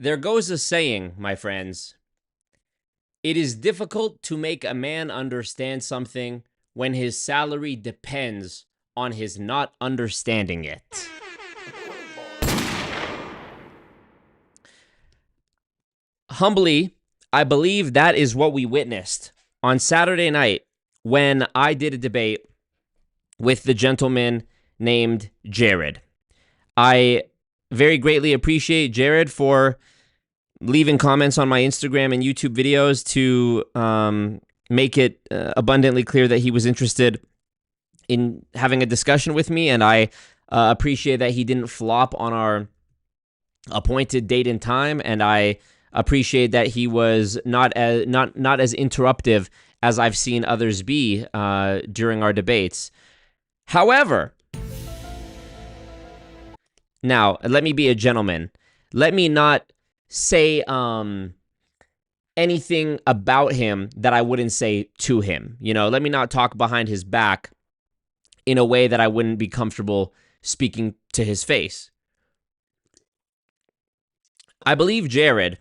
There goes a saying, my friends. It is difficult to make a man understand something when his salary depends on his not understanding it. Humbly, I believe that is what we witnessed on Saturday night when I did a debate with the gentleman named Jarrod. I very greatly appreciate Jarrod for leaving comments on my Instagram and YouTube videos to make it abundantly clear that he was interested in having a discussion with me, and I appreciate that he didn't flop on our appointed date and time, and I appreciate that he was not as interruptive as I've seen others be during our debates. However, now let me be a gentleman. Let me not say anything about him that I wouldn't say to him. You know, let me not talk behind his back in a way that I wouldn't be comfortable speaking to his face. I believe Jarrod,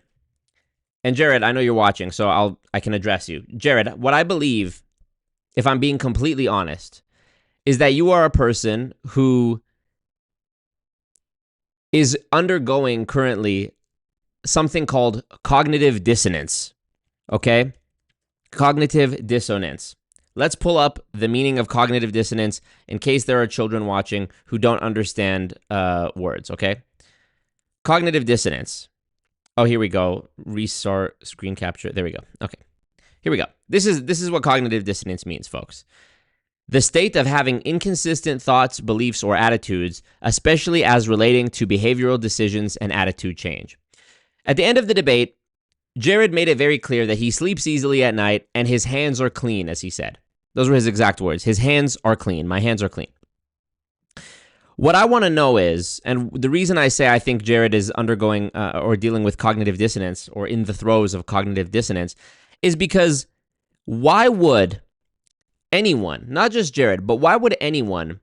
and Jarrod, I know you're watching, so I can address you. Jarrod, what I believe, if I'm being completely honest, is that you are a person who is undergoing currently something called cognitive dissonance, okay? Cognitive dissonance. Let's pull up the meaning of cognitive dissonance in case there are children watching who don't understand words, okay? Cognitive dissonance. Oh, here we go. Restart screen capture. There we go. Okay. Here we go. This is what cognitive dissonance means, folks. The state of having inconsistent thoughts, beliefs, or attitudes, especially as relating to behavioral decisions and attitude change. At the end of the debate, Jarrod made it very clear that he sleeps easily at night and his hands are clean, as he said. Those were his exact words. His hands are clean. My hands are clean. What I want to know is, and the reason I say I think Jarrod is undergoing or dealing with cognitive dissonance or in the throes of cognitive dissonance, is because why would anyone, not just Jarrod, but why would anyone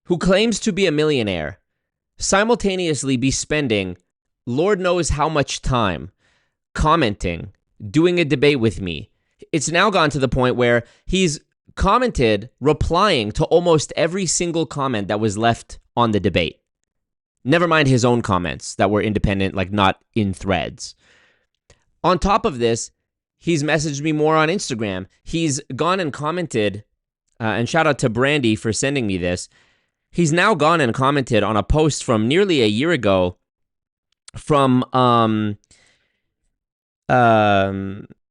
who claims to be a millionaire simultaneously be spending Lord knows how much time commenting, doing a debate with me? It's now gone to the point where he's commented, replying to almost every single comment that was left on the debate. Never mind his own comments that were independent, like not in threads. On top of this, he's messaged me more on Instagram. He's gone and commented, and shout out to Brandy for sending me this. He's now gone and commented on a post from nearly a year ago from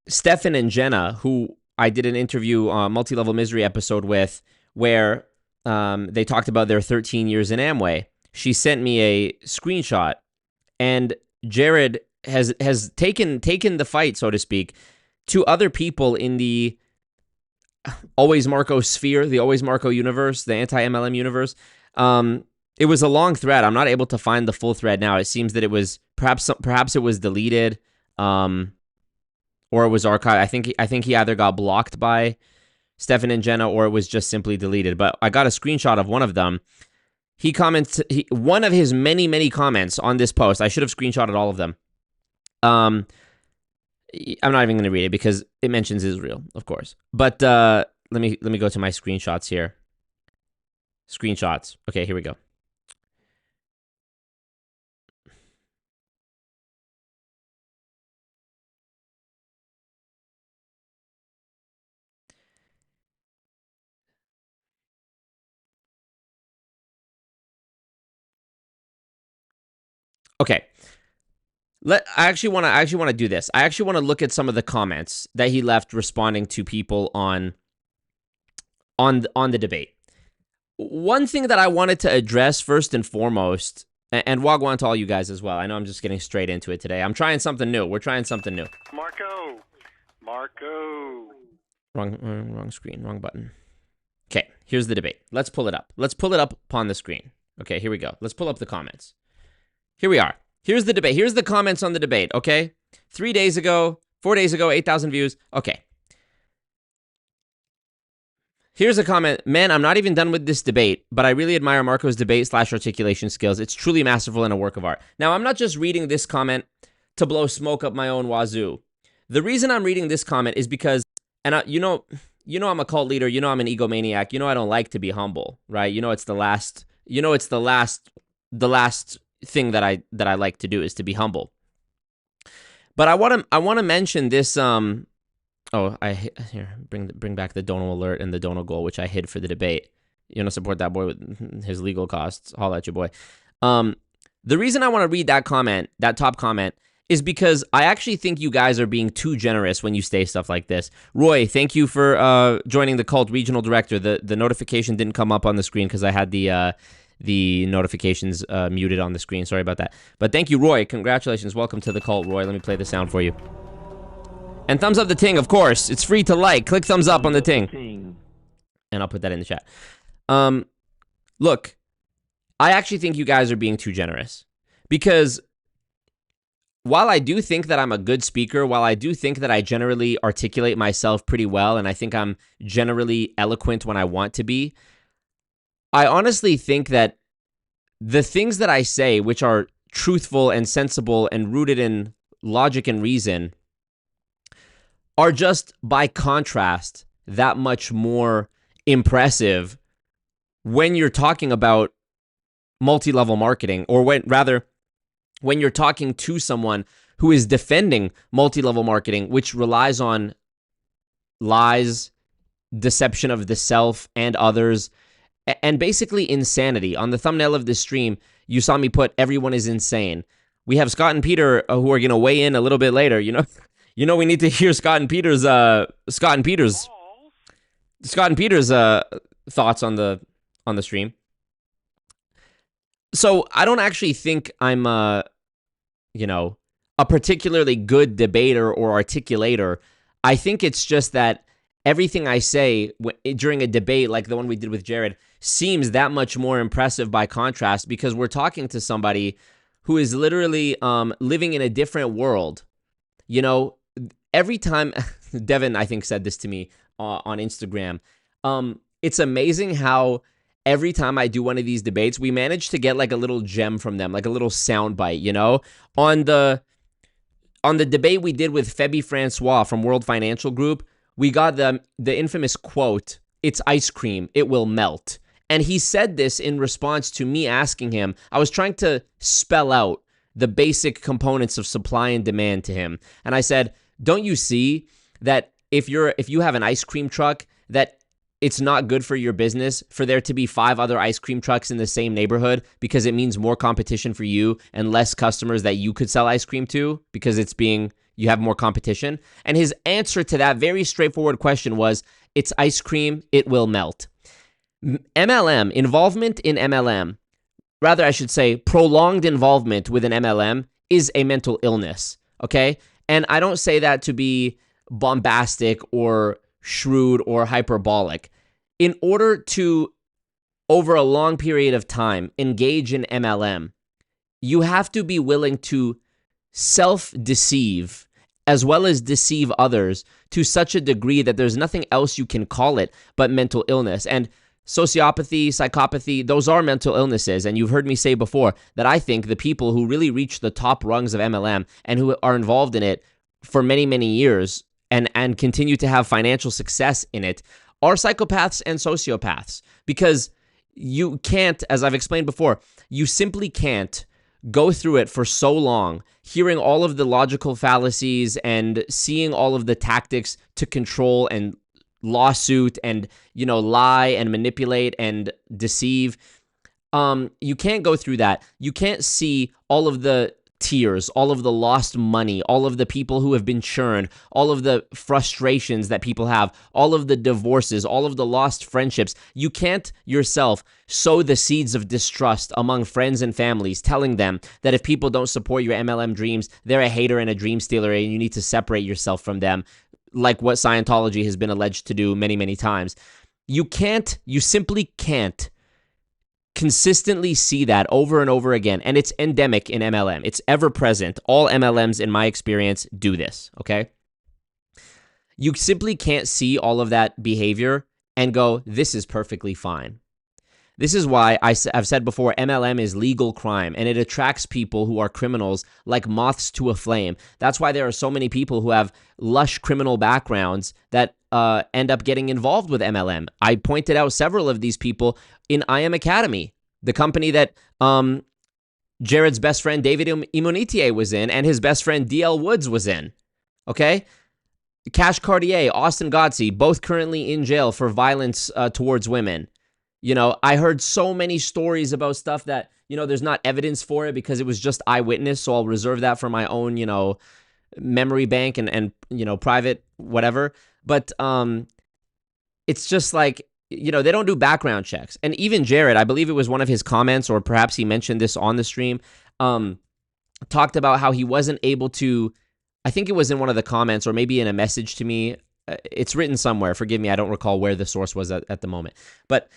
Stefan and Jenna, who I did an interview on Multi-Level Misery episode with, where they talked about their 13 years in Amway. She sent me a screenshot, and Jarrod has taken the fight, so to speak, to other people in the Always Marco sphere, the Always Marco universe, the anti-MLM universe. It was a long thread. I'm not able to find the full thread now. It seems that it was perhaps it was deleted, or it was archived. I think he either got blocked by Stefan and Jenna, or it was just simply deleted. But I got a screenshot of one of them. He comments, one of his many comments on this post. I should have screenshotted all of them. I'm not even going to read it because it mentions Israel, of course. But let me go to my screenshots here. Screenshots. Okay, here we go. Okay. I actually want to do this. I actually want to look at some of the comments that he left responding to people on the debate. One thing that I wanted to address first and foremost, and wagwan to all you guys as well. I know I'm just getting straight into it today. I'm trying something new. We're trying something new. Marco. Wrong screen, wrong button. Okay, here's the debate. Let's pull it up. Let's pull it up upon the screen. Okay, here we go. Let's pull up the comments. Here we are. Here's the debate. Here's the comments on the debate, okay? 4 days ago, 8,000 views. Okay. Here's a comment. Man, I'm not even done with this debate, but I really admire Marco's debate / articulation skills. It's truly masterful and a work of art. Now, I'm not just reading this comment to blow smoke up my own wazoo. The reason I'm reading this comment is because, and you know I'm a cult leader, you know I'm an egomaniac, you know I don't like to be humble, right? You know it's the last thing that I like to do is to be humble. But I want to mention this bring back the dono alert and the dono goal, which I hid for the debate. You know, support that boy with his legal costs. Holla at your boy. The reason I want to read that comment, that top comment, is because I actually think you guys are being too generous when you say stuff like this. Roy, thank you for joining the cult regional director. The notification didn't come up on the screen because I had the notifications muted on the screen. Sorry about that. But thank you, Roy. Congratulations. Welcome to the cult, Roy. Let me play the sound for you. And thumbs up the ting, of course. It's free to like. Click thumbs up on the ting. And I'll put that in the chat. Look, I actually think you guys are being too generous. Because while I do think that I'm a good speaker, while I do think that I generally articulate myself pretty well, and I think I'm generally eloquent when I want to be, I honestly think that the things that I say, which are truthful and sensible and rooted in logic and reason, are just, by contrast, that much more impressive when you're talking about multi-level marketing, or when you're talking to someone who is defending multi-level marketing, which relies on lies, deception of the self and others, and basically insanity. On the thumbnail of this stream, you saw me put "everyone is insane." We have Scott and Peter who are going to weigh in a little bit later. You know, we need to hear Scott and Peter's thoughts on the stream. So I don't actually think I'm a particularly good debater or articulator. I think it's just that everything I say during a debate like the one we did with Jarrod seems that much more impressive by contrast, because we're talking to somebody who is literally living in a different world. You know, every time, Devin, I think, said this to me on Instagram, it's amazing how every time I do one of these debates, we manage to get like a little gem from them, like a little sound bite, you know? On the debate we did with Feby Francois from World Financial Group, we got the infamous quote, "It's ice cream, it will melt." And he said this in response to me asking him. I was trying to spell out the basic components of supply and demand to him. And I said, don't you see that if you have an ice cream truck, that it's not good for your business for there to be 5 other ice cream trucks in the same neighborhood, because it means more competition for you and less customers that you could sell ice cream to, because you have more competition? And his answer to that very straightforward question was, "It's ice cream, it will melt." MLM, involvement in MLM, rather I should say prolonged involvement with an MLM, is a mental illness, okay? And I don't say that to be bombastic or shrewd or hyperbolic. In order to, over a long period of time, engage in MLM, you have to be willing to self-deceive as well as deceive others to such a degree that there's nothing else you can call it but mental illness. And sociopathy, psychopathy, those are mental illnesses. And you've heard me say before that I think the people who really reach the top rungs of MLM and who are involved in it for many, many years and continue to have financial success in it are psychopaths and sociopaths. Because you can't, as I've explained before, you simply can't go through it for so long, hearing all of the logical fallacies and seeing all of the tactics to control and lawsuit and, lie and manipulate and deceive. You can't go through that. You can't see all of the tears, all of the lost money, all of the people who have been churned, all of the frustrations that people have, all of the divorces, all of the lost friendships. You can't yourself sow the seeds of distrust among friends and families, telling them that if people don't support your MLM dreams, they're a hater and a dream stealer and you need to separate yourself from them, like what Scientology has been alleged to do many, many times. You simply can't consistently see that over and over again. And it's endemic in MLM. It's ever present. All MLMs, in my experience, do this, okay? You simply can't see all of that behavior and go, this is perfectly fine. This is why I've said before, MLM is legal crime, and it attracts people who are criminals like moths to a flame. That's why there are so many people who have lush criminal backgrounds that end up getting involved with MLM. I pointed out several of these people in I Am Academy, the company that Jarrod's best friend David Immonitier was in, and his best friend DL Woods was in. Okay? Cash Cartier, Austin Gotzi, both currently in jail for violence towards women. You know, I heard so many stories about stuff that, you know, there's not evidence for it because it was just eyewitness, so I'll reserve that for my own, you know, memory bank and you know, private whatever. But it's just like, you know, they don't do background checks. And even Jarrod, I believe it was one of his comments, or perhaps he mentioned this on the stream, talked about how he wasn't able to, I think it was in one of the comments or maybe in a message to me. It's written somewhere. Forgive me, I don't recall where the source was at the moment. But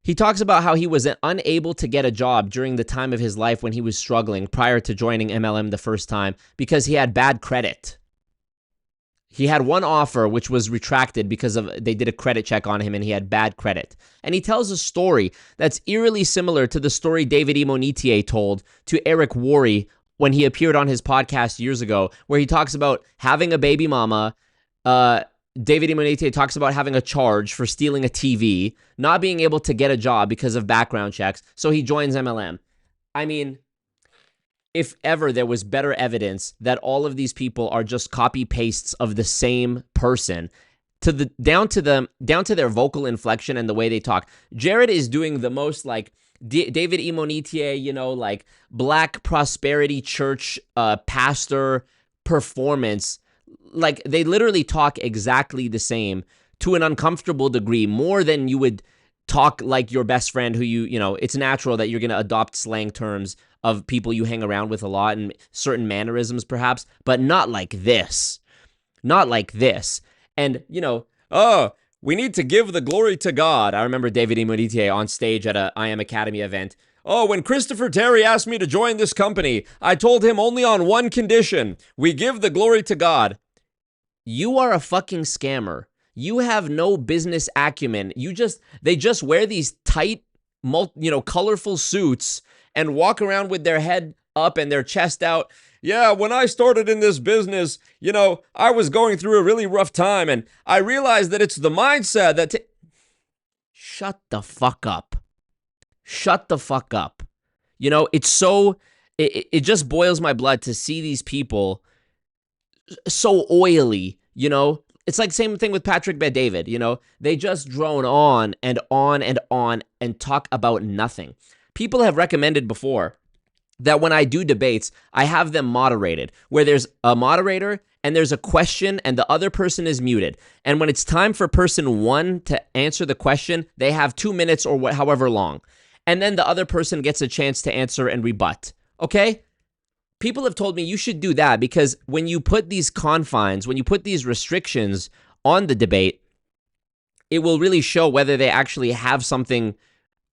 he talks about how he was unable to get a job during the time of his life when he was struggling prior to joining MLM the first time because he had bad credit. He had one offer which was retracted because they did a credit check on him and he had bad credit. And he tells a story that's eerily similar to the story David Immonitier told to Eric Worre when he appeared on his podcast years ago, where he talks about having a baby mama. David Immonitier talks about having a charge for stealing a TV, not being able to get a job because of background checks, so he joins MLM. I mean, if ever there was better evidence that all of these people are just copy pastes of the same person, down to their vocal inflection and the way they talk. Jarrod is doing the most like David Immonitier, you know, like Black Prosperity Church pastor performance. Like, they literally talk exactly the same to an uncomfortable degree, more than you would talk like your best friend who you know, it's natural that you're going to adopt slang terms of people you hang around with a lot and certain mannerisms perhaps, but not like this. Not like this. And, you know, oh, we need to give the glory to God. I remember David Immonitier on stage at a I Am Academy event. Oh, when Christopher Terry asked me to join this company, I told him only on one condition. We give the glory to God. You are a fucking scammer. You have no business acumen. They just wear these tight, colorful suits and walk around with their head up and their chest out. Yeah, when I started in this business, you know, I was going through a really rough time and I realized that it's the mindset that... Shut the fuck up. Shut the fuck up. You know, it's so... It just boils my blood to see these people so oily, you know? It's like same thing with Patrick Bet-David, you know? They just drone on and on and on and talk about nothing. People have recommended before that when I do debates, I have them moderated, where there's a moderator and there's a question and the other person is muted. And when it's time for person one to answer the question, they have 2 minutes or however long. And then the other person gets a chance to answer and rebut. Okay? People have told me you should do that because when you put these confines, when you put these restrictions on the debate, it will really show whether they actually have something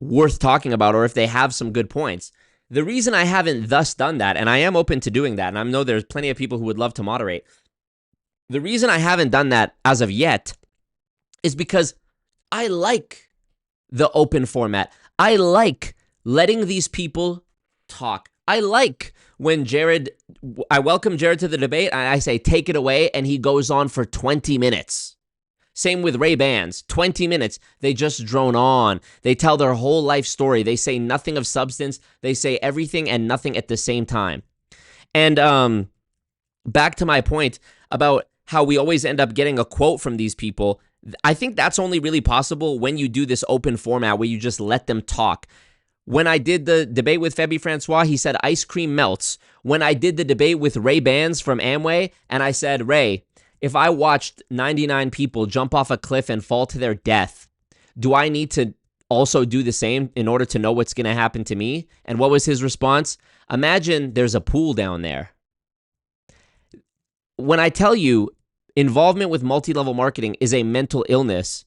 worth talking about or if they have some good points. The reason I haven't thus done that, and I am open to doing that, and I know there's plenty of people who would love to moderate, the reason I haven't done that as of yet is because I like the open format. I like letting these people talk. I like when I welcome Jarrod to the debate, and I say, take it away, and he goes on for 20 minutes. Same with Ray Bans, 20 minutes. They just drone on. They tell their whole life story. They say nothing of substance. They say everything and nothing at the same time. And back to my point about how we always end up getting a quote from these people, I think that's only really possible when you do this open format where you just let them talk. When I did the debate with Feby Francois, he said ice cream melts. When I did the debate with Ray Bans from Amway, and I said, Ray, if I watched 99 people jump off a cliff and fall to their death, do I need to also do the same in order to know what's going to happen to me? And what was his response? Imagine there's a pool down there. When I tell you involvement with multi-level marketing is a mental illness,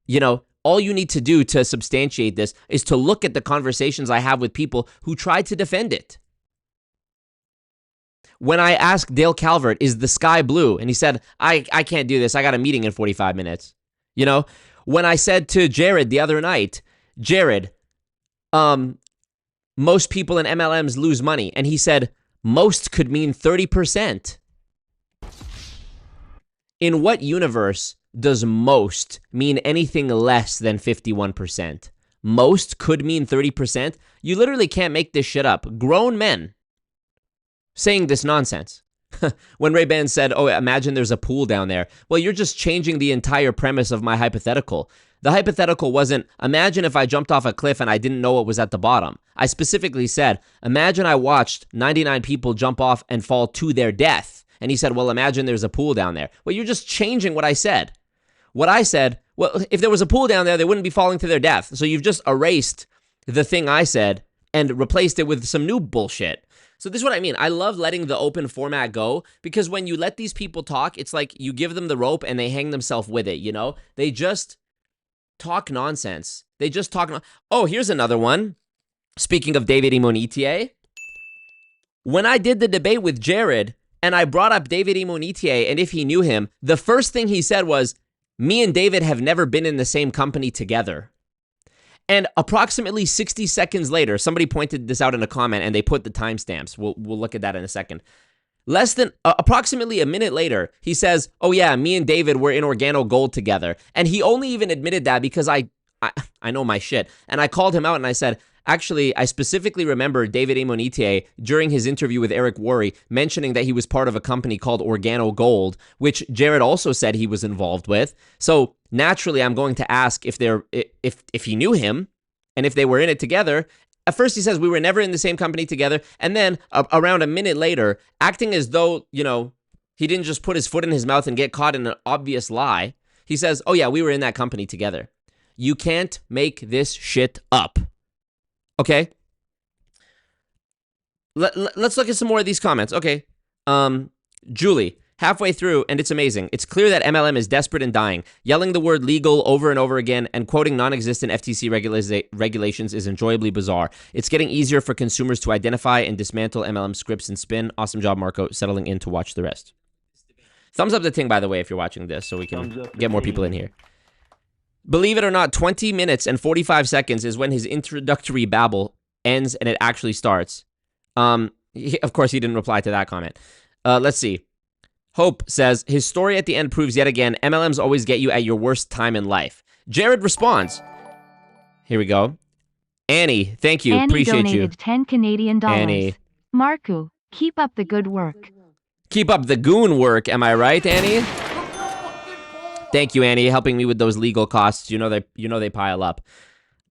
you know, all you need to do to substantiate this is to look at the conversations I have with people who try to defend it. When I asked Dale Calvert, is the sky blue? And he said, I can't do this. I got a meeting in 45 minutes. You know, when I said to Jarrod the other night, Jarrod, most people in MLMs lose money. And he said, most could mean 30%. In what universe does most mean anything less than 51%? Most could mean 30%. You literally can't make this shit up. Grown men saying this nonsense. When Ray-Ban said, oh, imagine there's a pool down there. Well, you're just changing the entire premise of my hypothetical. The hypothetical wasn't, imagine if I jumped off a cliff and I didn't know what was at the bottom. I specifically said, imagine I watched 99 people jump off and fall to their death. And he said, well, imagine there's a pool down there. Well, you're just changing what I said. What I said, well, if there was a pool down there, they wouldn't be falling to their death. So you've just erased the thing I said and replaced it with some new bullshit. So this is what I mean. I love letting the open format go, because when you let these people talk, it's like you give them the rope and they hang themselves with it, you know? They just talk nonsense. They just talk. Oh, here's another one. Speaking of David Imonitier, when I did the debate with Jarrod and I brought up David Imonitier and if he knew him, the first thing he said was, me and David have never been in the same company together. And approximately 60 seconds later, somebody pointed this out in a comment and they put the timestamps. We'll look at that in a second. Less than approximately a minute later, he says, oh yeah, me and David were in Organo Gold together. And he only even admitted that because I know my shit. And I called him out and I said, actually, I specifically remember David Imonitier during his interview with Eric Worre mentioning that he was part of a company called Organo Gold, which Jarrod also said he was involved with. So naturally, I'm going to ask if he knew him and if they were in it together. At first, he says we were never in the same company together. And then around a minute later, acting as though, you know, he didn't just put his foot in his mouth and get caught in an obvious lie. He says, oh yeah, we were in that company together. You can't make this shit up. Okay. Let's look at some more of these comments. Okay. Julie, halfway through, and it's amazing. It's clear that MLM is desperate and dying. Yelling the word legal over and over again and quoting non-existent FTC regulations is enjoyably bizarre. It's getting easier for consumers to identify and dismantle MLM scripts and spin. Awesome job, Marco. Settling in to watch the rest. Thumbs up the thing, by the way, if you're watching this, so we can get more people in here. Believe it or not, 20 minutes and 45 seconds is when his introductory babble ends and it actually starts. Of course, he didn't reply to that comment. Let's see. Hope says, his story at the end proves yet again, MLMs always get you at your worst time in life. Jarrod responds. Here we go. Annie, thank you. Annie appreciate donated you. 10 Canadian dollars. Annie. Marco, keep up the good work. Keep up the goon work. Am I right, Annie? Thank you, Annie, helping me with those legal costs. You know they pile up.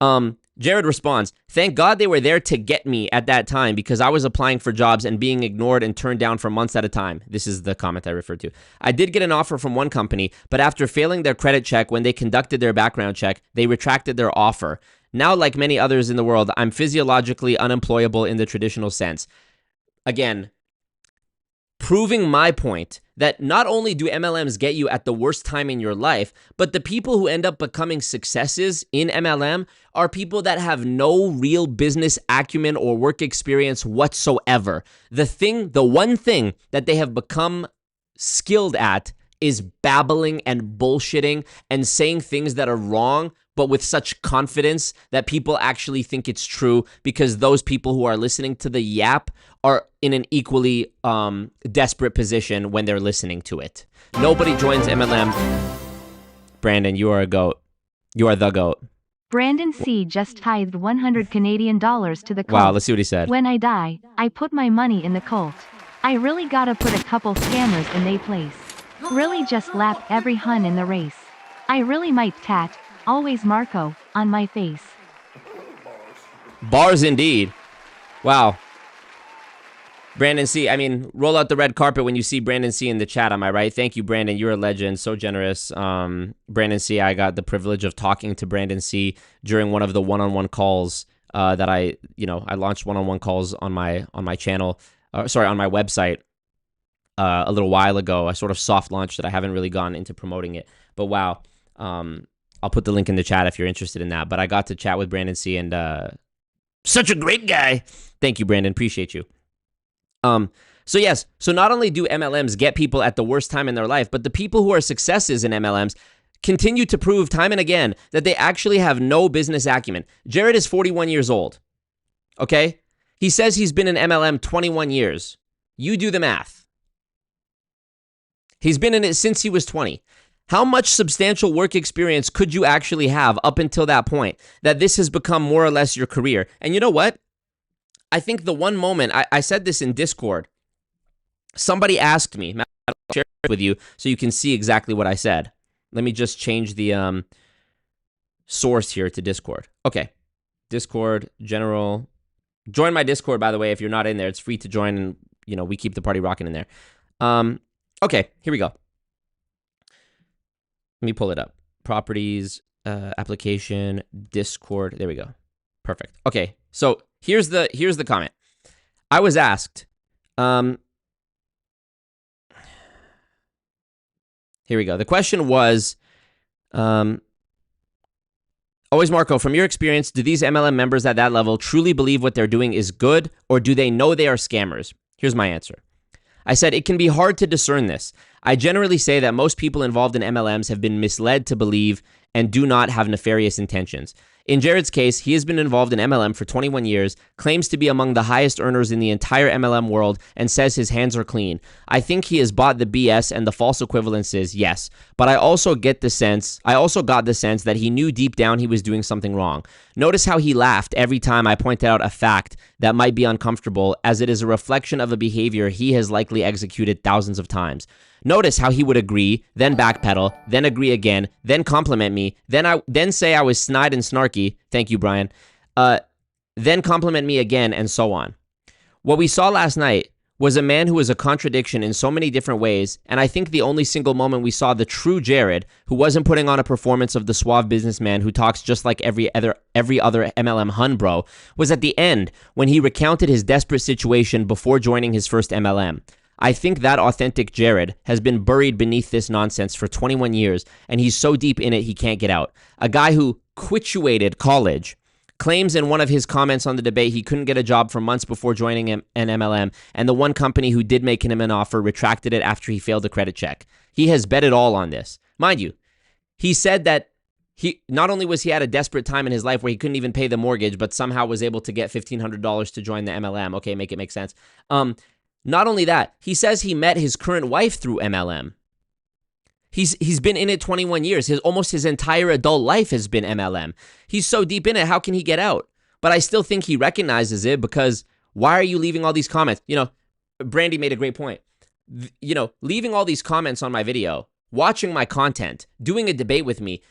Jarrod responds, thank God they were there to get me at that time because I was applying for jobs and being ignored and turned down for months at a time. This is the comment I referred to. I did get an offer from one company, but after failing their credit check when they conducted their background check, they retracted their offer. Now, like many others in the world, I'm physiologically unemployable in the traditional sense. Again, proving my point that not only do MLMs get you at the worst time in your life, but the people who end up becoming successes in MLM are people that have no real business acumen or work experience whatsoever. The one thing that they have become skilled at is babbling and bullshitting and saying things that are wrong, but with such confidence that people actually think it's true because those people who are listening to the yap are in an equally desperate position when they're listening to it. Nobody joins MLM. Brandon, you are a goat. You are the goat. Brandon C. just tithed 100 Canadian dollars to the cult. Wow, let's see what he said. When I die, I put my money in the cult. I really gotta put a couple scammers in they place. Really just lap every hun in the race. I really might tat, always Marco, on my face. Bars indeed. Wow. Brandon C., I mean, roll out the red carpet when you see Brandon C. in the chat, am I right? Thank you, Brandon. You're a legend. So generous. Brandon C., I got the privilege of talking to Brandon C. during one of the one-on-one calls that I launched one-on-one calls on my channel, on my website a little while ago. I sort of soft launched it. I haven't really gone into promoting it. But wow, I'll put the link in the chat if you're interested in that. But I got to chat with Brandon C. and such a great guy. Thank you, Brandon. Appreciate you. So yes, so not only do MLMs get people at the worst time in their life, but the people who are successes in MLMs continue to prove time and again that they actually have no business acumen. Jarrod is 41 years old, okay? He says he's been in MLM 21 years. You do the math. He's been in it since he was 20. How much substantial work experience could you actually have up until that point that this has become more or less your career? And you know what? I think the one moment, I said this in Discord, somebody asked me, I'll share it with you so you can see exactly what I said. Let me just change the source here to Discord. Okay, Discord, general. Join my Discord, by the way, if you're not in there. It's free to join, and we keep the party rocking in there. Okay, here we go. Let me pull it up. Properties, application, Discord. There we go. Perfect. Okay, so here's the comment. I was asked. Here we go. The question was, always Marco, from your experience, do these MLM members at that level truly believe what they're doing is good, or do they know they are scammers? Here's my answer. I said, it can be hard to discern this. I generally say that most people involved in MLMs have been misled to believe and do not have nefarious intentions. In Jarrod's case, he has been involved in MLM for 21 years, claims to be among the highest earners in the entire MLM world, and says his hands are clean. I think he has bought the BS and the false equivalences, yes, but I also got the sense that he knew deep down he was doing something wrong. Notice how he laughed every time I pointed out a fact that might be uncomfortable, as it is a reflection of a behavior he has likely executed thousands of times. Notice how he would agree, then backpedal, then agree again, then compliment me, then say I was snide and snarky. Thank you, Brian. Then compliment me again, and so on. What we saw last night was a man who was a contradiction in so many different ways, and I think the only single moment we saw the true Jarrod, who wasn't putting on a performance of the suave businessman who talks just like every other MLM hun bro, was at the end when he recounted his desperate situation before joining his first MLM. I think that authentic Jarrod has been buried beneath this nonsense for 21 years, and he's so deep in it he can't get out. A guy who quituated college, claims in one of his comments on the debate he couldn't get a job for months before joining an MLM, and the one company who did make him an offer retracted it after he failed a credit check. He has bet it all on this. Mind you, he said that he not only was he at a desperate time in his life where he couldn't even pay the mortgage, but somehow was able to get $1,500 to join the MLM. Okay, make it make sense. Not only that, he says he met his current wife through MLM. He's been in it 21 years. Almost his entire adult life has been MLM. He's so deep in it, how can he get out? But I still think he recognizes it, because why are you leaving all these comments? Brandy made a great point. Leaving all these comments on my video, watching my content, doing a debate with me,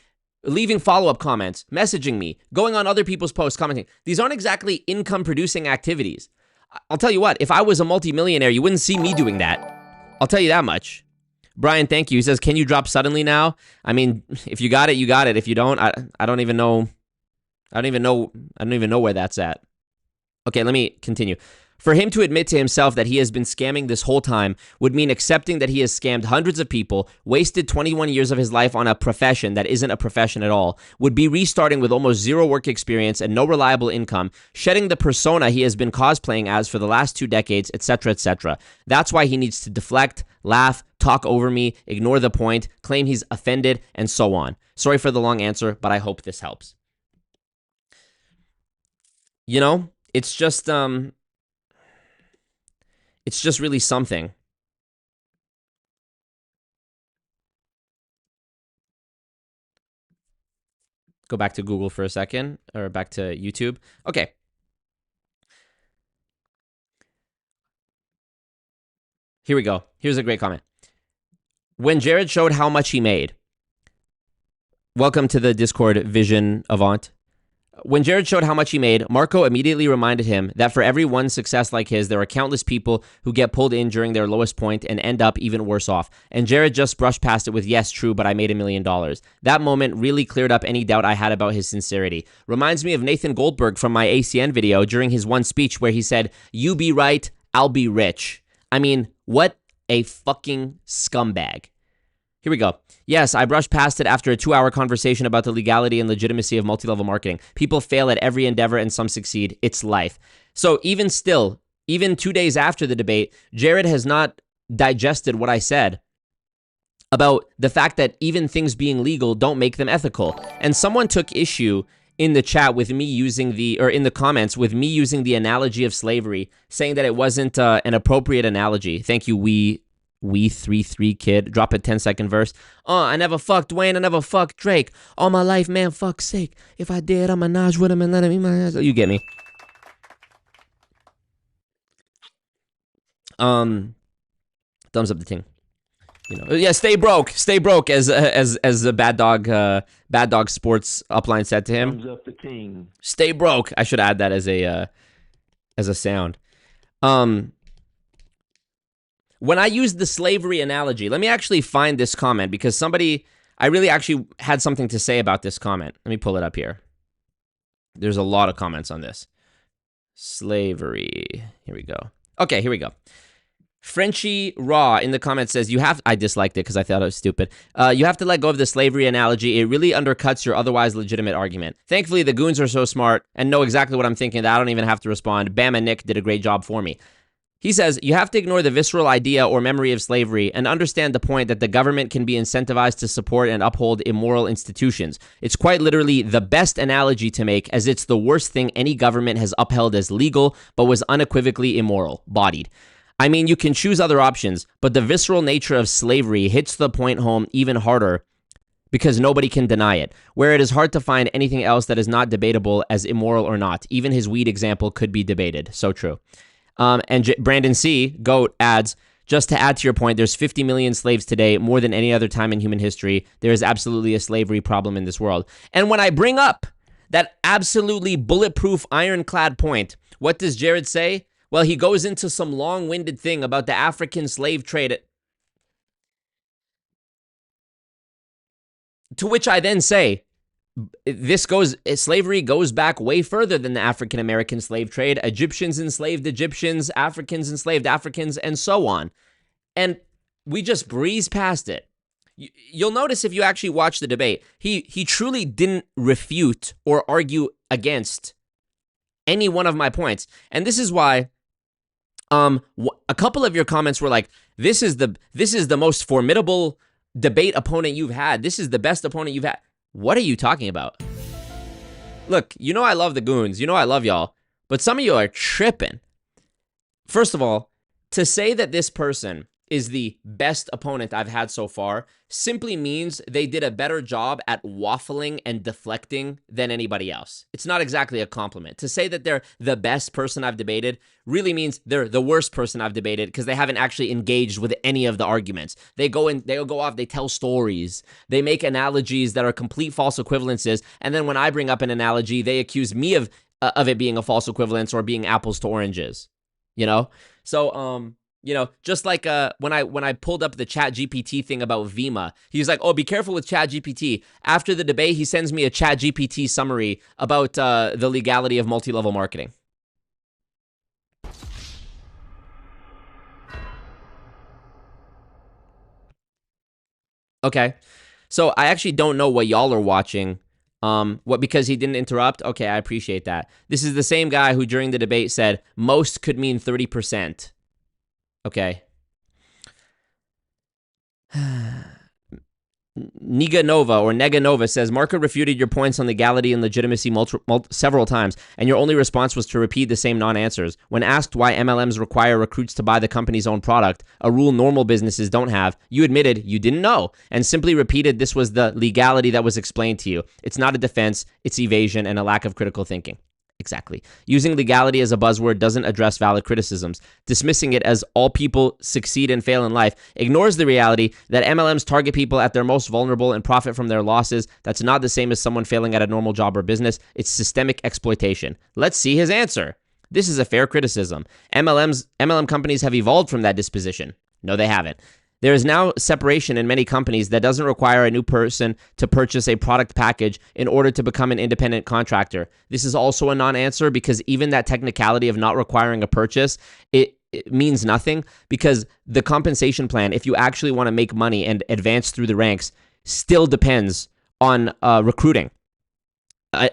leaving follow-up comments, messaging me, going on other people's posts, commenting. These aren't exactly income-producing activities. I'll tell you what, if I was a multimillionaire, you wouldn't see me doing that. I'll tell you that much. Brian, thank you. He says, can you drop suddenly now? I mean, if you got it, you got it. If you don't, I don't even know. I don't even know where that's at. Okay, let me continue. For him to admit to himself that he has been scamming this whole time would mean accepting that he has scammed hundreds of people, wasted 21 years of his life on a profession that isn't a profession at all, would be restarting with almost zero work experience and no reliable income, shedding the persona he has been cosplaying as for the last 2 decades, etc., etc. That's why he needs to deflect, laugh, talk over me, ignore the point, claim he's offended, and so on. Sorry for the long answer, but I hope this helps. It's just really something. Go back to Google for a second, or back to YouTube. Okay. Here we go. Here's a great comment. When Jarrod showed how much he made, welcome to the Discord Vision Avant. When Jarrod showed how much he made, Marco immediately reminded him that for every one success like his, there are countless people who get pulled in during their lowest point and end up even worse off. And Jarrod just brushed past it with, yes, true, but I made $1 million. That moment really cleared up any doubt I had about his sincerity. Reminds me of Nathan Goldberg from my ACN video during his one speech where he said, you be right, I'll be rich. I mean, what a fucking scumbag. Here we go. Yes, I brushed past it after a 2-hour conversation about the legality and legitimacy of multi-level marketing. People fail at every endeavor and some succeed. It's life. So even 2 days after the debate, Jarrod has not digested what I said about the fact that even things being legal don't make them ethical. And someone took issue in the chat with me using in the comments with me using the analogy of slavery, saying that it wasn't an appropriate analogy. Thank you, we 33 kid. Drop a 10-second verse. I never fucked Dwayne, I never fucked Drake. All my life, man, fuck's sake. If I did, I'ma naj with him and let him eat my ass. You get me. Thumbs up the thing. You know, yeah, stay broke, as a bad dog sports upline said to him. Thumbs up the king. Stay broke. I should add that as a sound. When I used the slavery analogy, let me actually find this comment because I really actually had something to say about this comment. Let me pull it up here. There's a lot of comments on this. Slavery. Here we go. Okay, here we go. Frenchie Raw in the comments says, I disliked it because I thought it was stupid. You have to let go of the slavery analogy. It really undercuts your otherwise legitimate argument. Thankfully, the goons are so smart and know exactly what I'm thinking that I don't even have to respond. Bam and Nick did a great job for me. He says, you have to ignore the visceral idea or memory of slavery and understand the point that the government can be incentivized to support and uphold immoral institutions. It's quite literally the best analogy to make, as it's the worst thing any government has upheld as legal, but was unequivocally immoral, bodied. I mean, you can choose other options, but the visceral nature of slavery hits the point home even harder because nobody can deny it, where it is hard to find anything else that is not debatable as immoral or not. Even his weed example could be debated. So true. And Brandon C. Goat adds, just to add to your point, there's 50 million slaves today, more than any other time in human history. There is absolutely a slavery problem in this world. And when I bring up that absolutely bulletproof, ironclad point, what does Jarrod say? Well, he goes into some long-winded thing about the African slave trade. To which I then say, slavery goes back way further than the African-American slave trade. Egyptians enslaved Egyptians, Africans enslaved Africans, and so on. And we just breeze past it. You'll notice if you actually watch the debate, he truly didn't refute or argue against any one of my points. And this is why a couple of your comments were like, this is the most formidable debate opponent you've had. This is the best opponent you've had. What are you talking about? Look, you know I love the goons. You know I love y'all. But some of you are tripping. First of all, to say that this person is the best opponent I've had so far simply means they did a better job at waffling and deflecting than anybody else. It's not exactly a compliment. To say that they're the best person I've debated really means they're the worst person I've debated because they haven't actually engaged with any of the arguments. They'll go off, they tell stories, they make analogies that are complete false equivalences, and then when I bring up an analogy, they accuse me of it being a false equivalence or being apples to oranges. You know? So, you know, just like when I pulled up the ChatGPT thing about Vima, he was like, oh, be careful with ChatGPT. After the debate, he sends me a ChatGPT summary about the legality of multi-level marketing. Okay, so I actually don't know what y'all are watching. Because he didn't interrupt? Okay, I appreciate that. This is the same guy who during the debate said most could mean 30%. Okay. Nega Nova says, Marco refuted your points on legality and legitimacy several times, and your only response was to repeat the same non-answers. When asked why MLMs require recruits to buy the company's own product, a rule normal businesses don't have, you admitted you didn't know, and simply repeated this was the legality that was explained to you. It's not a defense, it's evasion and a lack of critical thinking. Exactly. Using legality as a buzzword doesn't address valid criticisms. Dismissing it as all people succeed and fail in life ignores the reality that MLMs target people at their most vulnerable and profit from their losses. That's not the same as someone failing at a normal job or business. It's systemic exploitation. Let's see his answer. This is a fair criticism. MLM companies have evolved from that disposition. No, they haven't. There is now separation in many companies that doesn't require a new person to purchase a product package in order to become an independent contractor. This is also a non-answer because even that technicality of not requiring a purchase, it means nothing because the compensation plan, if you actually want to make money and advance through the ranks, still depends on recruiting,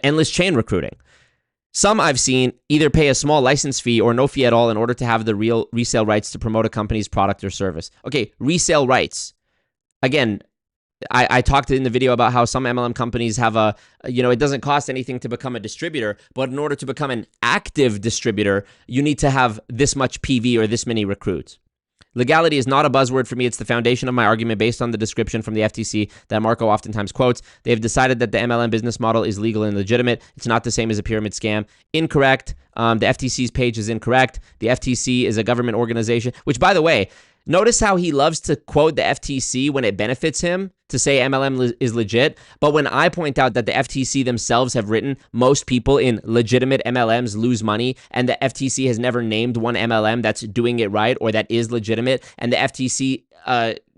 endless chain recruiting. Some I've seen either pay a small license fee or no fee at all in order to have the real resale rights to promote a company's product or service. Okay, resale rights. again, I talked in the video about how some MLM companies have it doesn't cost anything to become a distributor, but in order to become an active distributor, you need to have this much PV or this many recruits. Legality is not a buzzword for me. It's the foundation of my argument based on the description from the FTC that Marco oftentimes quotes. They have decided that the MLM business model is legal and legitimate. It's not the same as a pyramid scam. Incorrect. The FTC's page is incorrect. The FTC is a government organization, which, by the way, notice how he loves to quote the FTC when it benefits him to say MLM is legit. But when I point out that the FTC themselves have written most people in legitimate MLMs lose money, and the FTC has never named one MLM that's doing it right or that is legitimate, and the FTC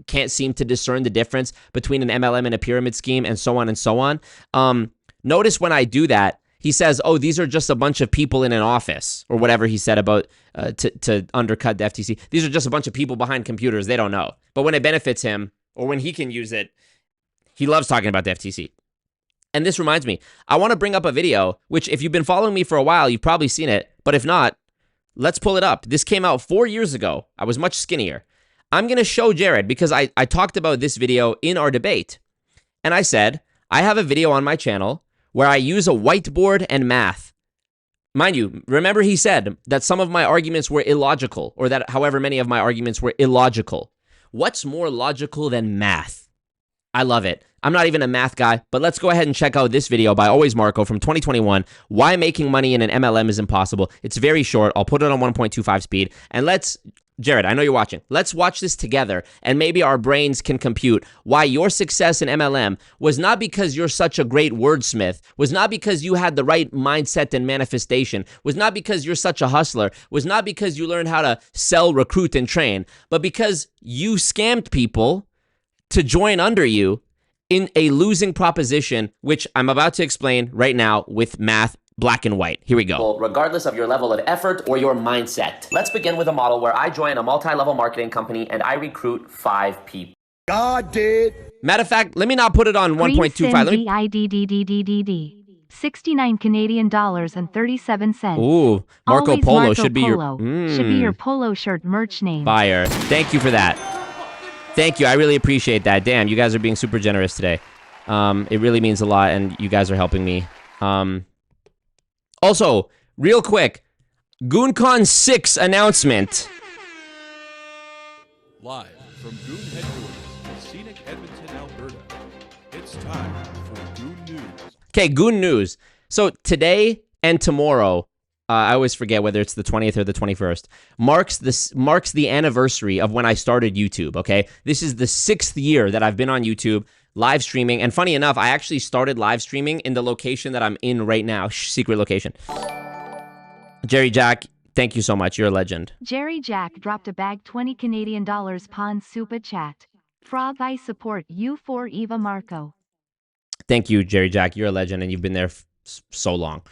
can't seem to discern the difference between an MLM and a pyramid scheme, and so on and so on. Notice when I do that, he says, oh, these are just a bunch of people in an office, or whatever he said about to undercut the FTC. These are just a bunch of people behind computers. They don't know. But when it benefits him, or when he can use it, he loves talking about the FTC. And this reminds me, I want to bring up a video, which if you've been following me for a while, you've probably seen it. But if not, let's pull it up. This came out 4 years ago. I was much skinnier. I'm going to show Jarrod because I talked about this video in our debate. And I said, I have a video on my channel where I use a whiteboard and math. Mind you, remember he said that some of my arguments were illogical, or that however many of my arguments were illogical. What's more logical than math? I love it. I'm not even a math guy, but let's go ahead and check out this video by Always Marco from 2021, Why Making Money in an MLM is Impossible. It's very short. I'll put it on 1.25 speed. And Jarrod, I know you're watching. Let's watch this together, and maybe our brains can compute why your success in MLM was not because you're such a great wordsmith, was not because you had the right mindset and manifestation, was not because you're such a hustler, was not because you learned how to sell, recruit, and train, but because you scammed people to join under you in a losing proposition, which I'm about to explain right now with math, black and white. Here we go. Regardless of your level of effort or your mindset. Let's begin with a model where I join a multi-level marketing company and I recruit 5 people. God did. Matter of fact, let me not put it on 1.25. GIDDDDDD. 69 Canadian dollars and 37 cents. Ooh, Marco Always Polo Marco should be Polo. your Should be your polo shirt merch name. Fire. Thank you for that. Thank you. I really appreciate that. Damn, you guys are being super generous today. It really means a lot, and you guys are helping me. Also, real quick, GoonCon 6 announcement. Live from Goon headquarters in scenic Edmonton, Alberta. It's time for Goon News. Okay, Goon News. So today and tomorrow, I always forget whether it's the 20th or the 21st, marks the anniversary of when I started YouTube, okay? This is the 6th year that I've been on YouTube, live streaming. And funny enough, I actually started live streaming in the location that I'm in right now, secret location. Jerry Jack, thank you so much. You're a legend. Jerry Jack dropped a bag 20 Canadian dollars pon super chat. Frog I support you for Eva Marco. Thank you, Jerry Jack. You're a legend, and you've been there so long.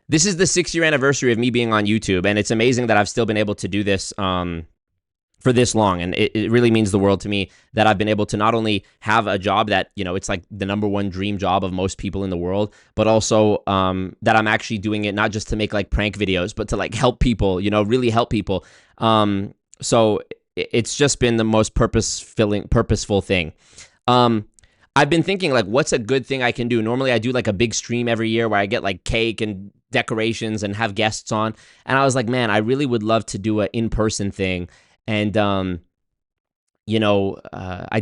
This is the 6-year anniversary of me being on YouTube, and it's amazing that I've still been able to do this for this long, and it really means the world to me that I've been able to not only have a job that, it's like the #1 dream job of most people in the world, but also that I'm actually doing it not just to make like prank videos, but to like help people, really help people. So it's just been the most purposeful thing. I've been thinking, like, what's a good thing I can do? Normally, I do, like, a big stream every year where I get, like, cake and decorations and have guests on. And I was like, man, I really would love to do an in-person thing. And, I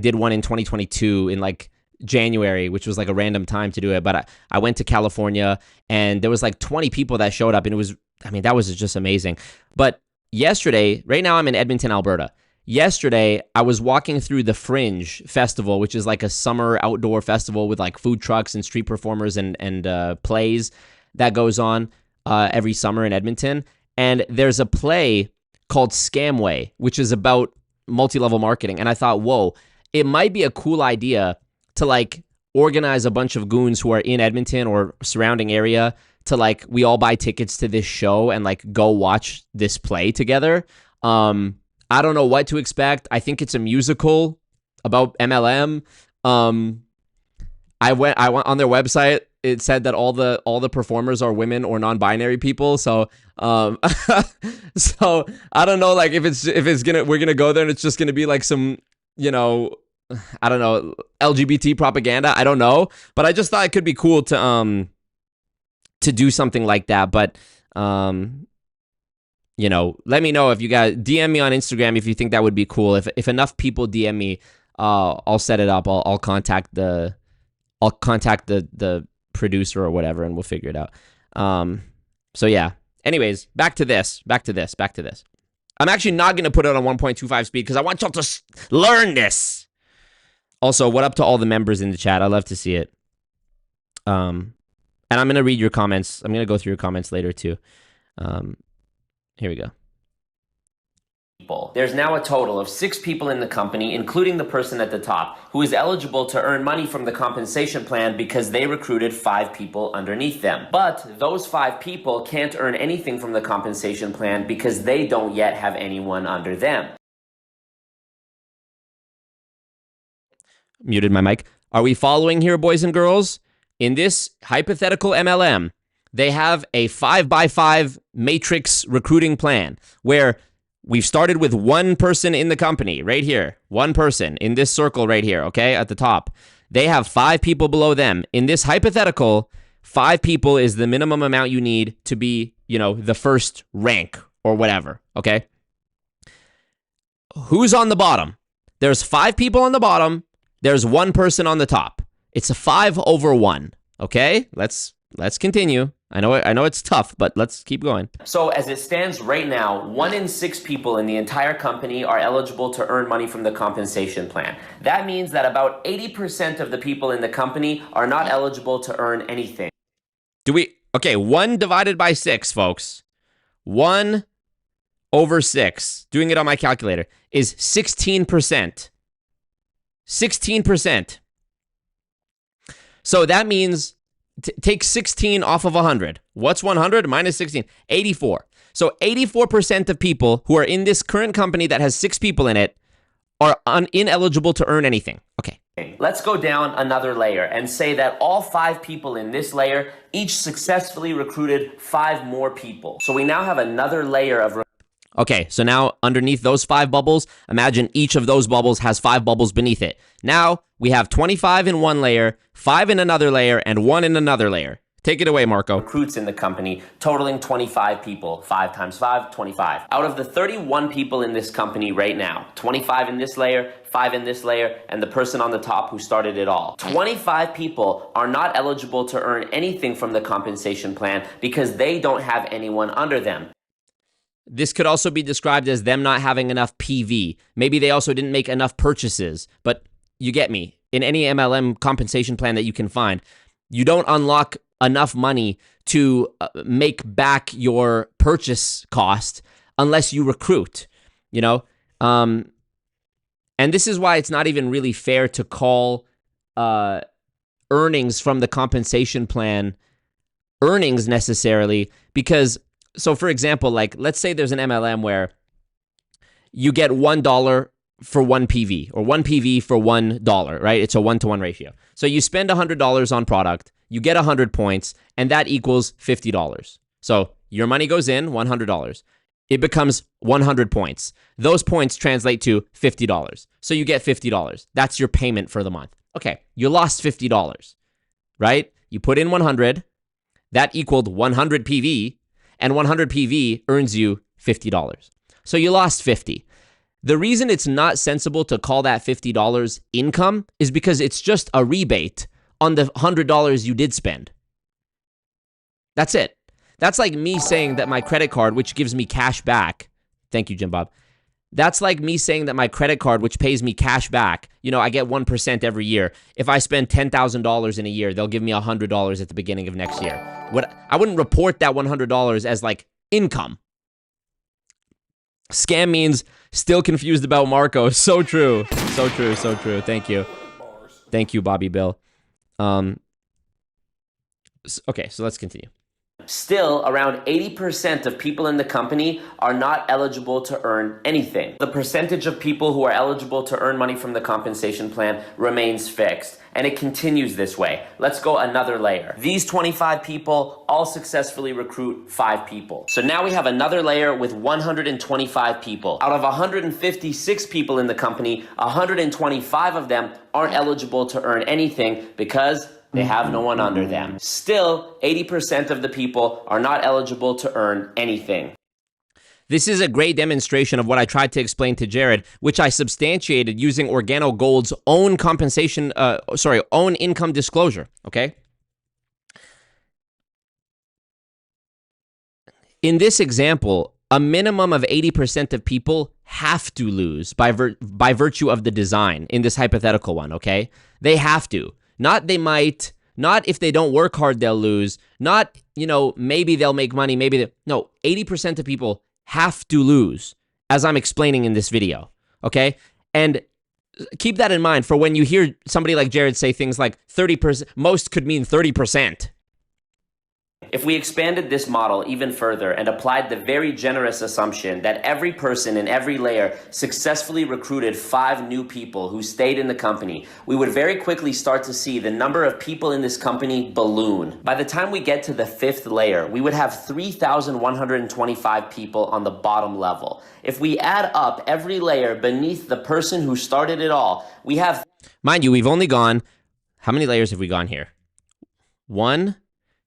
did one in 2022 in, like, January, which was, like, a random time to do it. But I went to California, and there was, like, 20 people that showed up. And that was just amazing. But yesterday, right now I'm in Edmonton, Alberta. Yesterday, I was walking through the Fringe Festival, which is like a summer outdoor festival with like food trucks and street performers and plays that goes on every summer in Edmonton. And there's a play called Scamway, which is about multi-level marketing. And I thought, whoa, it might be a cool idea to like organize a bunch of goons who are in Edmonton or surrounding area to like, we all buy tickets to this show and like go watch this play together. I don't know what to expect. I think it's a musical about MLM. I went on their website. It said that all the performers are women or non-binary people. So so I don't know, like if we're gonna go there and it's just gonna be like some you know, I don't know, LGBT propaganda. I don't know, but I just thought it could be cool to do something like that. But you know, let me know if you guys DM me on Instagram if you think that would be cool. If enough people DM me, I'll set it up. I'll contact the producer or whatever, and we'll figure it out. So yeah. Anyways, back to this. I'm actually not going to put it on 1.25 speed because I want y'all to learn this. Also, what up to all the members in the chat? I love to see it. And I'm going to read your comments. I'm going to go through your comments later too. Here we go. There's now a total of 6 people in the company, including the person at the top, who is eligible to earn money from the compensation plan because they recruited 5 people underneath them. But those 5 people can't earn anything from the compensation plan because they don't yet have anyone under them. Muted my mic. Are we following here, boys and girls? In this hypothetical MLM, they have a 5x5 matrix recruiting plan where we've started with one person in the company right here. One person in this circle right here, okay, at the top. They have 5 people below them. In this hypothetical, 5 people is the minimum amount you need to be, you know, the first rank or whatever, okay? Who's on the bottom? There's 5 people on the bottom. There's 1 person on the top. It's a 5/1, okay? Let's continue. I know it's tough, but let's keep going. So as it stands right now, 1 in 6 people in the entire company are eligible to earn money from the compensation plan. That means that about 80% of the people in the company are not eligible to earn anything. Okay, 1 divided by 6, folks. 1/6, doing it on my calculator, is 16%. 16%. So that means take 16 off of 100. What's 100 minus 16? 84. So 84% of people who are in this current company that has 6 people in it are ineligible to earn anything. Okay. Let's go down another layer and say that all 5 people in this layer each successfully recruited 5 more people. So we now have another layer of... Okay, so now underneath those 5 bubbles, imagine each of those bubbles has 5 bubbles beneath it. Now we have 25 in one layer, 5 in another layer, and 1 in another layer. Take it away, Marco. Recruits in the company, totaling 25 people. 5 times 5, 25. Out of the 31 people in this company right now, 25 in this layer, 5 in this layer, and the person on the top who started it all. 25 people are not eligible to earn anything from the compensation plan because they don't have anyone under them. This could also be described as them not having enough PV. Maybe they also didn't make enough purchases, but you get me. In any MLM compensation plan that you can find, you don't unlock enough money to make back your purchase cost unless you recruit, you know? And this is why it's not even really fair to call earnings from the compensation plan earnings necessarily, because so for example, like let's say there's an MLM where you get $1 for 1 PV or 1 PV for $1, right? It's a 1-to-1 ratio. So you spend $100 on product, you get 100 points, and that equals $50. So your money goes in, $100. It becomes 100 points. Those points translate to $50. So you get $50. That's your payment for the month. Okay, you lost $50, right? You put in 100, that equaled 100 PV, and 100 PV earns you $50. So you lost 50. The reason it's not sensible to call that $50 income is because it's just a rebate on the $100 you did spend. That's it. That's like me saying that my credit card, which gives me cash back, thank you, Jim Bob. That's like me saying that my credit card, which pays me cash back, you know, I get 1% every year. If I spend $10,000 in a year, they'll give me $100 at the beginning of next year. I wouldn't report that $100 as like income. Scam means still confused about Marco. So true. So true. So true. Thank you. Thank you, Bobby Bill. Okay, so let's continue. Still, around 80% of people in the company are not eligible to earn anything. The percentage of people who are eligible to earn money from the compensation plan remains fixed, and it continues this way. Let's go another layer. These 25 people all successfully recruit 5 people. So now we have another layer with 125 people. Out of 156 people in the company, 125 of them aren't eligible to earn anything because they have no one under them. Still, 80% of the people are not eligible to earn anything. This is a great demonstration of what I tried to explain to Jarrod, which I substantiated using OrganoGold's own own income disclosure, okay? In this example, a minimum of 80% of people have to lose by virtue of the design in this hypothetical one, okay? They have to. Not they might, not if they don't work hard, they'll lose, not, maybe they'll make money, no, 80% of people have to lose, as I'm explaining in this video, okay? And keep that in mind for when you hear somebody like Jarrod say things like 30%, most could mean 30%. If we expanded this model even further and applied the very generous assumption that every person in every layer successfully recruited 5 new people who stayed in the company, we would very quickly start to see the number of people in this company balloon. By the time we get to the 5th layer, we would have 3,125 people on the bottom level. If we add up every layer beneath the person who started it all, we have... Mind you, we've only gone... How many layers have we gone here? 1,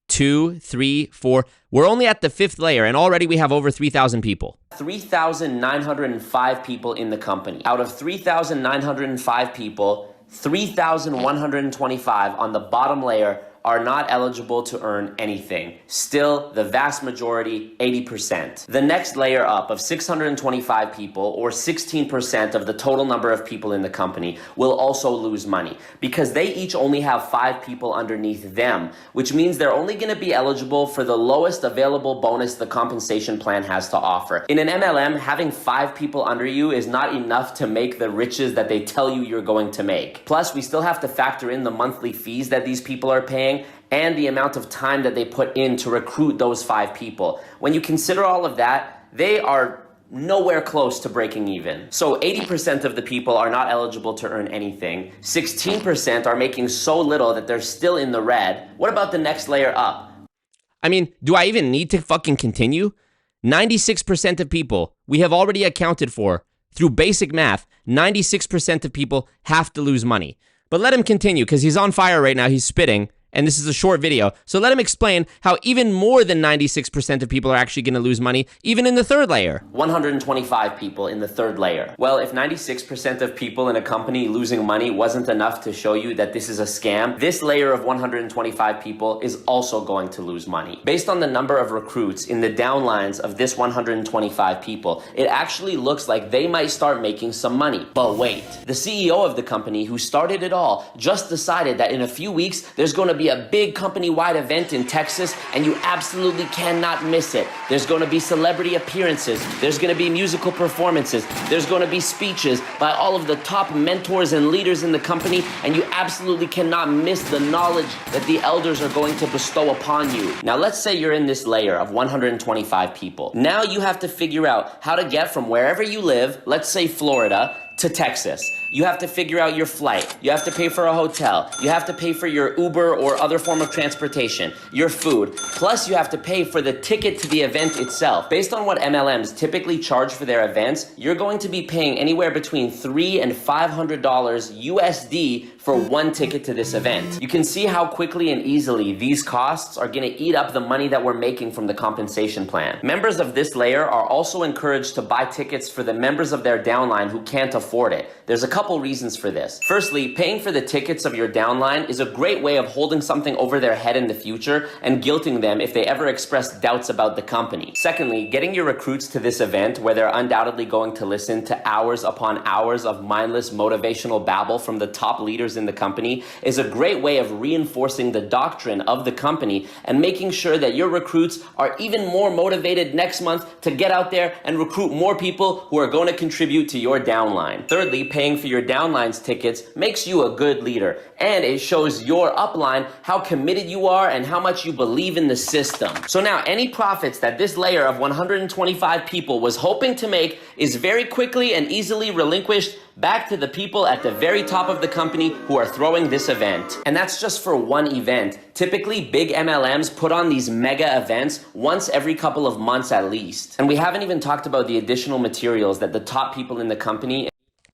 2, 3, 4. We're only at the 5th layer, and already we have over 3,000 people. 3,905 people in the company. Out of 3,905 people, 3,125 on the bottom layer are not eligible to earn anything. Still, the vast majority, 80%. The next layer up of 625 people, or 16% of the total number of people in the company, will also lose money because they each only have 5 people underneath them, which means they're only gonna be eligible for the lowest available bonus the compensation plan has to offer. In an MLM, having 5 people under you is not enough to make the riches that they tell you you're going to make. Plus, we still have to factor in the monthly fees that these people are paying and the amount of time that they put in to recruit those 5 people. When you consider all of that, they are nowhere close to breaking even. So 80% of the people are not eligible to earn anything. 16% are making so little that they're still in the red. What about the next layer up? I mean, do I even need to fucking continue? 96% of people we have already accounted for through basic math. 96% of people have to lose money. But let him continue because he's on fire right now. He's spitting. And this is a short video, so let him explain how even more than 96% of people are actually going to lose money, even in the 3rd layer. 125 people in the 3rd layer. Well, if 96% of people in a company losing money wasn't enough to show you that this is a scam, this layer of 125 people is also going to lose money. Based on the number of recruits in the downlines of this 125 people, it actually looks like they might start making some money. But wait, the CEO of the company who started it all just decided that in a few weeks, there's going to be a big company-wide event in Texas, and you absolutely cannot miss it. There's going to be celebrity appearances. There's going to be musical performances. There's going to be speeches by all of the top mentors and leaders in the company, and you absolutely cannot miss the knowledge that the elders are going to bestow upon you. Now, let's say you're in this layer of 125 people. Now you have to figure out how to get from wherever you live, let's say Florida, to Texas. You have to figure out your flight. You have to pay for a hotel. You have to pay for your Uber or other form of transportation, your food. Plus, you have to pay for the ticket to the event itself. Based on what MLMs typically charge for their events, you're going to be paying anywhere between $300 and $500 USD for one ticket to this event. You can see how quickly and easily these costs are gonna eat up the money that we're making from the compensation plan. Members of this layer are also encouraged to buy tickets for the members of their downline who can't afford it. There's a couple reasons for this. Firstly, paying for the tickets of your downline is a great way of holding something over their head in the future and guilting them if they ever express doubts about the company. Secondly, getting your recruits to this event where they're undoubtedly going to listen to hours upon hours of mindless motivational babble from the top leaders in the company is a great way of reinforcing the doctrine of the company and making sure that your recruits are even more motivated next month to get out there and recruit more people who are going to contribute to your downline. downline. Thirdly, paying for your downline's tickets makes you a good leader, and it shows your upline how committed you are and how much you believe in the system. So now any profits that this layer of 125 people was hoping to make is very quickly and easily relinquished back to the people at the very top of the company who are throwing this event. And that's just for one event. Typically, big MLMs put on these mega events once every couple of months at least. And we haven't even talked about the additional materials that the top people in the company...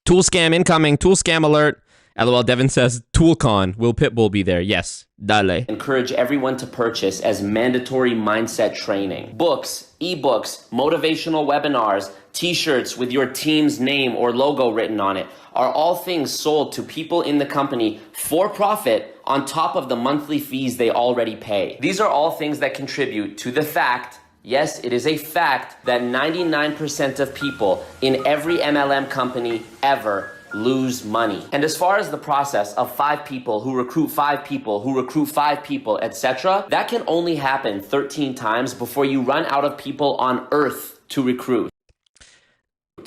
Tool scam incoming. Tool scam alert. LOL, Devin says, ToolCon. Will Pitbull be there? Yes. Dale. Encourage everyone to purchase as mandatory mindset training. Books, ebooks, motivational webinars, t-shirts with your team's name or logo written on it are all things sold to people in the company for profit on top of the monthly fees they already pay. These are all things that contribute to the fact, yes, it is a fact, that 99% of people in every MLM company ever lose money. And as far as the process of 5 people who recruit 5 people who recruit 5 people, etc., that can only happen 13 times before you run out of people on earth to recruit.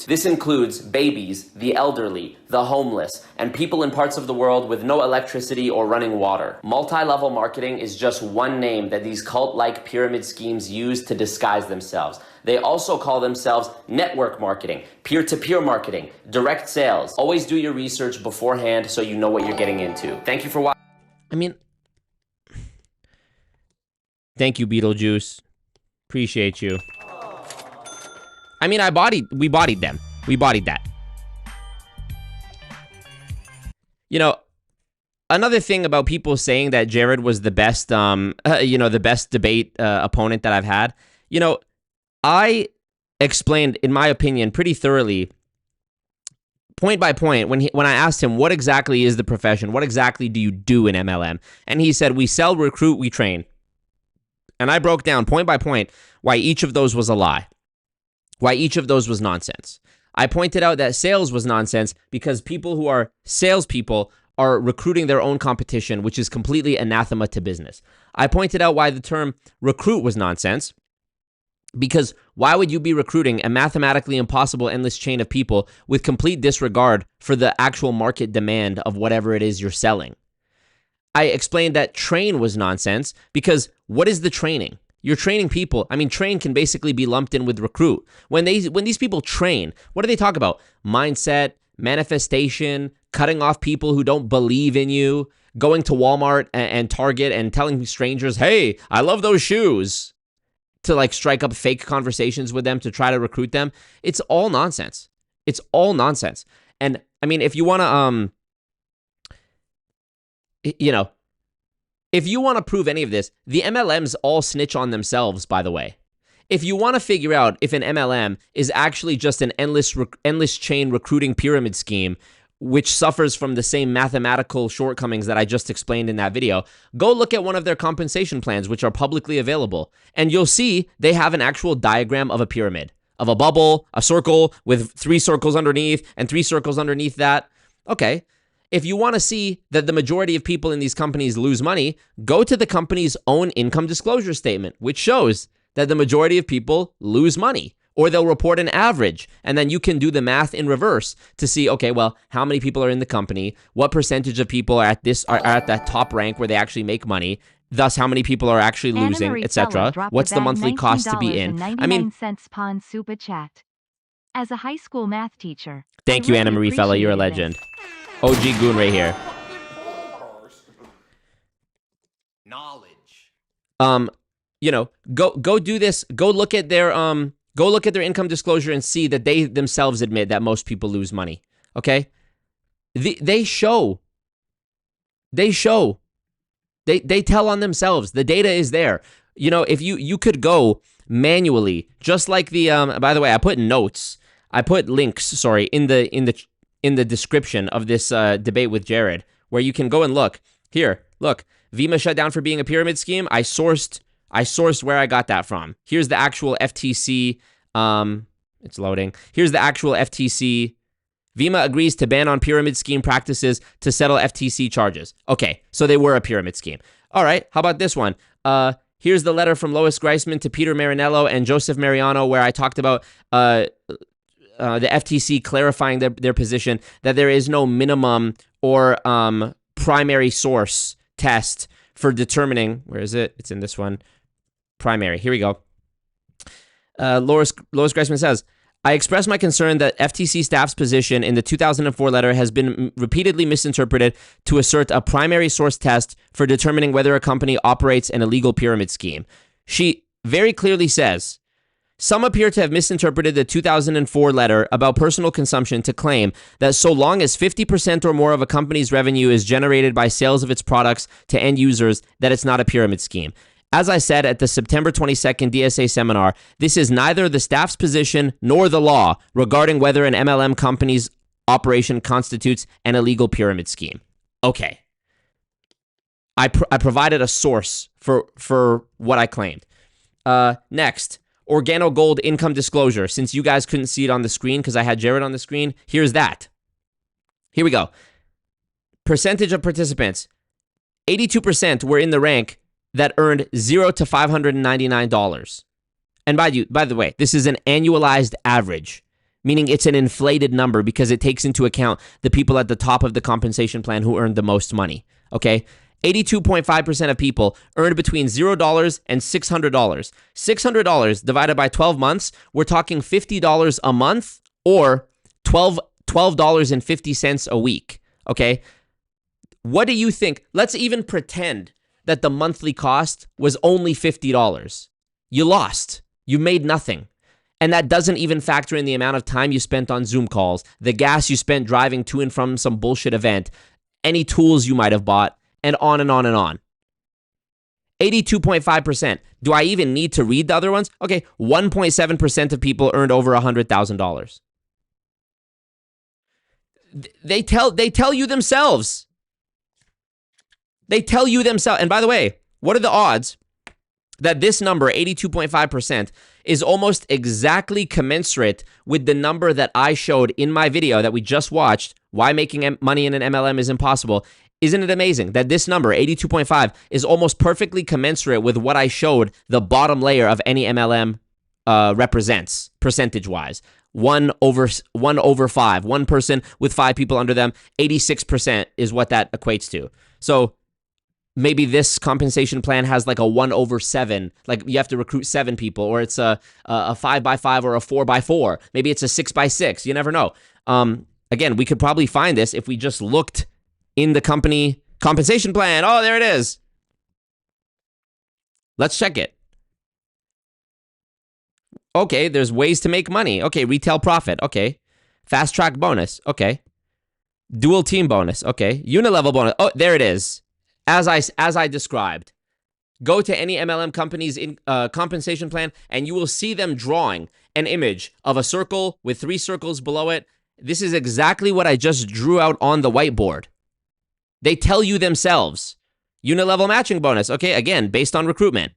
This includes babies, the elderly, the homeless, and people in parts of the world with no electricity or running water. Multi-level marketing is just one name that these cult-like pyramid schemes use to disguise themselves. They also call themselves network marketing, peer-to-peer marketing, direct sales. Always do your research beforehand so you know what you're getting into. Thank you for watching. I mean, thank you, Beetlejuice. Appreciate you. I mean, we bodied them. We bodied that. You know, another thing about people saying that Jarrod was the best, the best debate opponent that I've had, you know, I explained, in my opinion, pretty thoroughly, point by point, when I asked him, what exactly is the profession? What exactly do you do in MLM? And he said, we sell, recruit, we train. And I broke down point by point why each of those was a lie. Why each of those was nonsense. I pointed out that sales was nonsense because people who are salespeople are recruiting their own competition, which is completely anathema to business. I pointed out why the term recruit was nonsense because why would you be recruiting a mathematically impossible endless chain of people with complete disregard for the actual market demand of whatever it is you're selling? I explained that train was nonsense because what is the training? You're training people. I mean, train can basically be lumped in with recruit. When these people train, what do they talk about? Mindset, manifestation, cutting off people who don't believe in you, going to Walmart and Target and telling strangers, hey, I love those shoes, to like strike up fake conversations with them to try to recruit them. It's all nonsense. It's all nonsense. And I mean, if you want to, if you want to prove any of this, the MLMs all snitch on themselves, by the way. If you want to figure out if an MLM is actually just an endless chain recruiting pyramid scheme, which suffers from the same mathematical shortcomings that I just explained in that video, go look at one of their compensation plans, which are publicly available, and you'll see they have an actual diagram of a pyramid, of a bubble, a circle with 3 circles underneath and 3 circles underneath that. Okay. If you want to see that the majority of people in these companies lose money, go to the company's own income disclosure statement, which shows that the majority of people lose money, or they'll report an average. And then you can do the math in reverse to see, okay, well, how many people are in the company? What percentage of people are at that top rank where they actually make money? Thus, how many people are actually losing, etc. What's the monthly cost to be in? I mean, Pawn super chat. As a high school math teacher. Thank you, Anna Marie Fella. You're a legend. OG Goon right here. Knowledge. Go do this. Go look at their income disclosure and see that they themselves admit that most people lose money. Okay? They tell on themselves. The data is there. You know, if you could go manually, just like the by the way, I put notes. I put links, in the description of this debate with Jarrod, where you can go and look. Here, look, Vima shut down for being a pyramid scheme. I sourced where I got that from. Here's the actual FTC. It's loading. Here's the actual FTC. Vima agrees to ban on pyramid scheme practices to settle FTC charges. Okay, so they were a pyramid scheme. All right, how about this one? Here's the letter from Lois Greisman to Peter Marinello and Joseph Mariano, where I talked about the FTC clarifying their position that there is no minimum or primary source test for determining, where is it? It's in this one, primary. Here we go. Lois Greisman says, I express my concern that FTC staff's position in the 2004 letter has been repeatedly misinterpreted to assert a primary source test for determining whether a company operates an illegal pyramid scheme. She very clearly says, some appear to have misinterpreted the 2004 letter about personal consumption to claim that so long as 50% or more of a company's revenue is generated by sales of its products to end users, that it's not a pyramid scheme. As I said at the September 22nd DSA seminar, this is neither the staff's position nor the law regarding whether an MLM company's operation constitutes an illegal pyramid scheme. Okay. I provided a source for what I claimed. Next. OrganoGold income disclosure. Since you guys couldn't see it on the screen because I had Jarrod on the screen, here's that. Here we go. Percentage of participants. 82% were in the rank that earned $0 to $599. And by the way, this is an annualized average, meaning it's an inflated number because it takes into account the people at the top of the compensation plan who earned the most money. Okay? 82.5% of people earned between $0 and $600. $600 divided by 12 months, we're talking $50 a month or $12.50 a week, okay? What do you think? Let's even pretend that the monthly cost was only $50. You lost. You made nothing. And that doesn't even factor in the amount of time you spent on Zoom calls, the gas you spent driving to and from some bullshit event, any tools you might have bought, and on and on and on. 82.5%. Do I even need to read the other ones? Okay, 1.7% of people earned over $100,000. They tell you themselves. They tell you themselves. And by the way, what are the odds that this number, 82.5%, is almost exactly commensurate with the number that I showed in my video that we just watched, why making money in an MLM is impossible? Isn't it amazing that this number, 82.5, is almost perfectly commensurate with what I showed the bottom layer of any MLM represents, percentage-wise? 1 over 5. One person with 5 people under them, 86% is what that equates to. So maybe this compensation plan has like a 1 over 7, like you have to recruit 7 people, or it's a 5 by 5 or a 4 by 4. Maybe it's a 6 by 6. You never know. Again, we could probably find this if we just looked in the company compensation plan. Oh, there it is. Let's check it. Okay, there's ways to make money. Okay, retail profit. Okay. Fast track bonus. Okay. Dual team bonus. Okay. Unilevel bonus. Oh, there it is. As I described. Go to any MLM company's compensation plan and you will see them drawing an image of a circle with 3 circles below it. This is exactly what I just drew out on the whiteboard. They tell you themselves. Unilevel matching bonus. Okay, again, based on recruitment.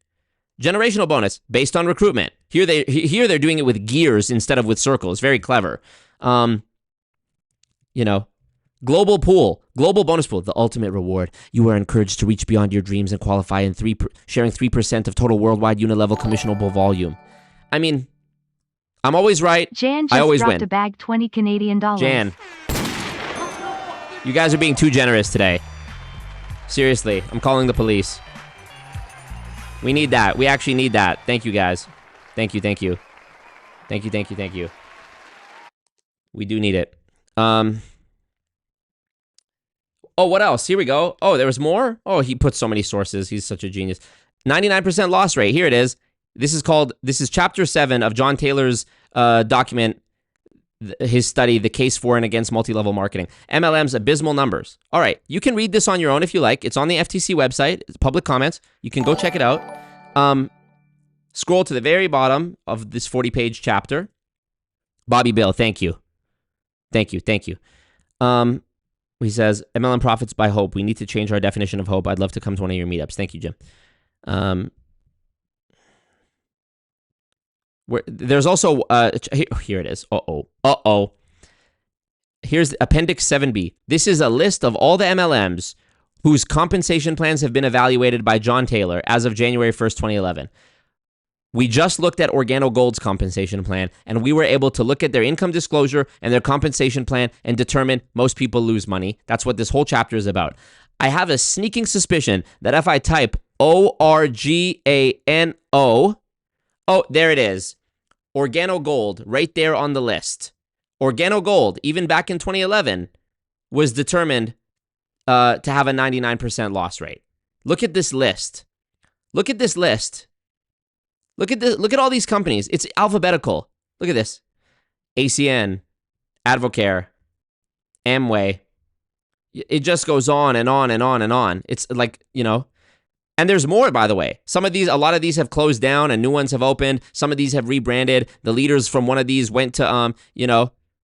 Generational bonus, based on recruitment. Here they're doing it with gears instead of with circles. Very clever. Global pool, global bonus pool, the ultimate reward. You are encouraged to reach beyond your dreams and qualify in sharing 3% of total worldwide Unilevel commissionable volume. I mean, I'm always right. Jan just I always dropped win. a bag $20 Canadian. Jan, you guys are being too generous today. Seriously, I'm calling the police. We need that. We actually need that. Thank you, guys. Thank you. Thank you. Thank you. Thank you. Thank you. We do need it. Oh, what else? Here we go. Oh, there was more? Oh, he put so many sources. He's such a genius. 99% loss rate. Here it is. This is chapter 7 of John Taylor's document, his study, The Case For and Against Multi-Level Marketing. MLM's abysmal numbers. All right, you can read this on your own if you like. It's on the FTC website. It's public comments. You can go check it out. Scroll to the very bottom of this 40-page chapter. Bobby Bill, thank you. Thank you. Thank you. He says, MLM profits by hope. We need to change our definition of hope. I'd love to come to one of your meetups. Thank you, Jim. There's also, here it is. Here's Appendix 7B. This is a list of all the MLMs whose compensation plans have been evaluated by John Taylor as of January 1st, 2011. We just looked at OrganoGold's compensation plan, and we were able to look at their income disclosure and their compensation plan and determine most people lose money. That's what this whole chapter is about. I have a sneaking suspicion that if I type ORGANO, oh, there it is. OrganoGold, right there on the list. OrganoGold, even back in 2011, was determined to have a 99% loss rate. Look at this list. Look at this list. Look at all these companies. It's alphabetical. Look at this. ACN, Advocare, Amway. It just goes on and on and on and on. It's like, you know, and there's more, by the way. A lot of these have closed down and new ones have opened. Some of these have rebranded. The leaders from one of these went to,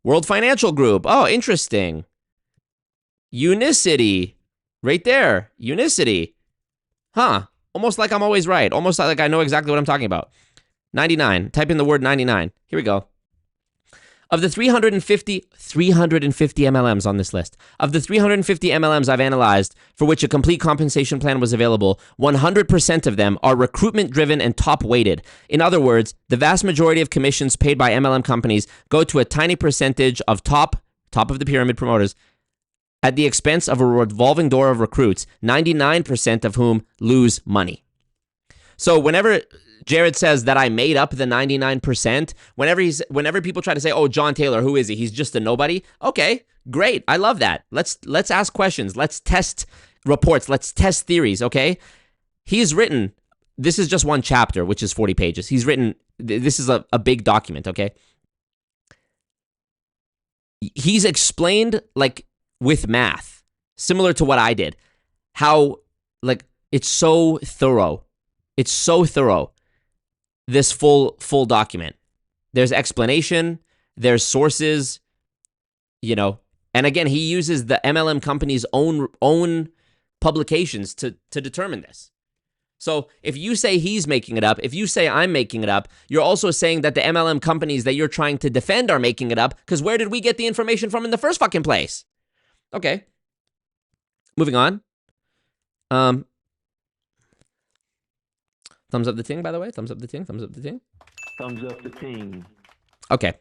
World Financial Group. Oh, interesting. Unicity. Right there. Unicity. Huh. Almost like I'm always right. Almost like I know exactly what I'm talking about. 99. Type in the word 99. Here we go. Of the 350 MLMs on this list, of the 350 MLMs I've analyzed for which a complete compensation plan was available, 100% of them are recruitment-driven and top-weighted. In other words, the vast majority of commissions paid by MLM companies go to a tiny percentage of top of the pyramid promoters at the expense of a revolving door of recruits, 99% of whom lose money. So whenever Jarrod says that I made up the 99%, whenever people try to say, oh, John Taylor, who is he? He's just a nobody. Okay, great. I love that. Let's ask questions. Let's test reports. Let's test theories, okay? He's written, this is just one chapter, which is 40 pages. He's written, this is a big document, okay? He's explained, like, with math, similar to what I did, how, like, it's so thorough. It's so thorough. This full document. There's explanation, there's sources, you know, and again, he uses the MLM company's own publications to determine this. So if you say he's making it up, if you say I'm making it up, you're also saying that the MLM companies that you're trying to defend are making it up, because where did we get the information from in the first fucking place? Okay. Moving on. Thumbs up the ting, by the way. Thumbs up the ting. Thumbs up the ting. Thumbs up the ting. Okay.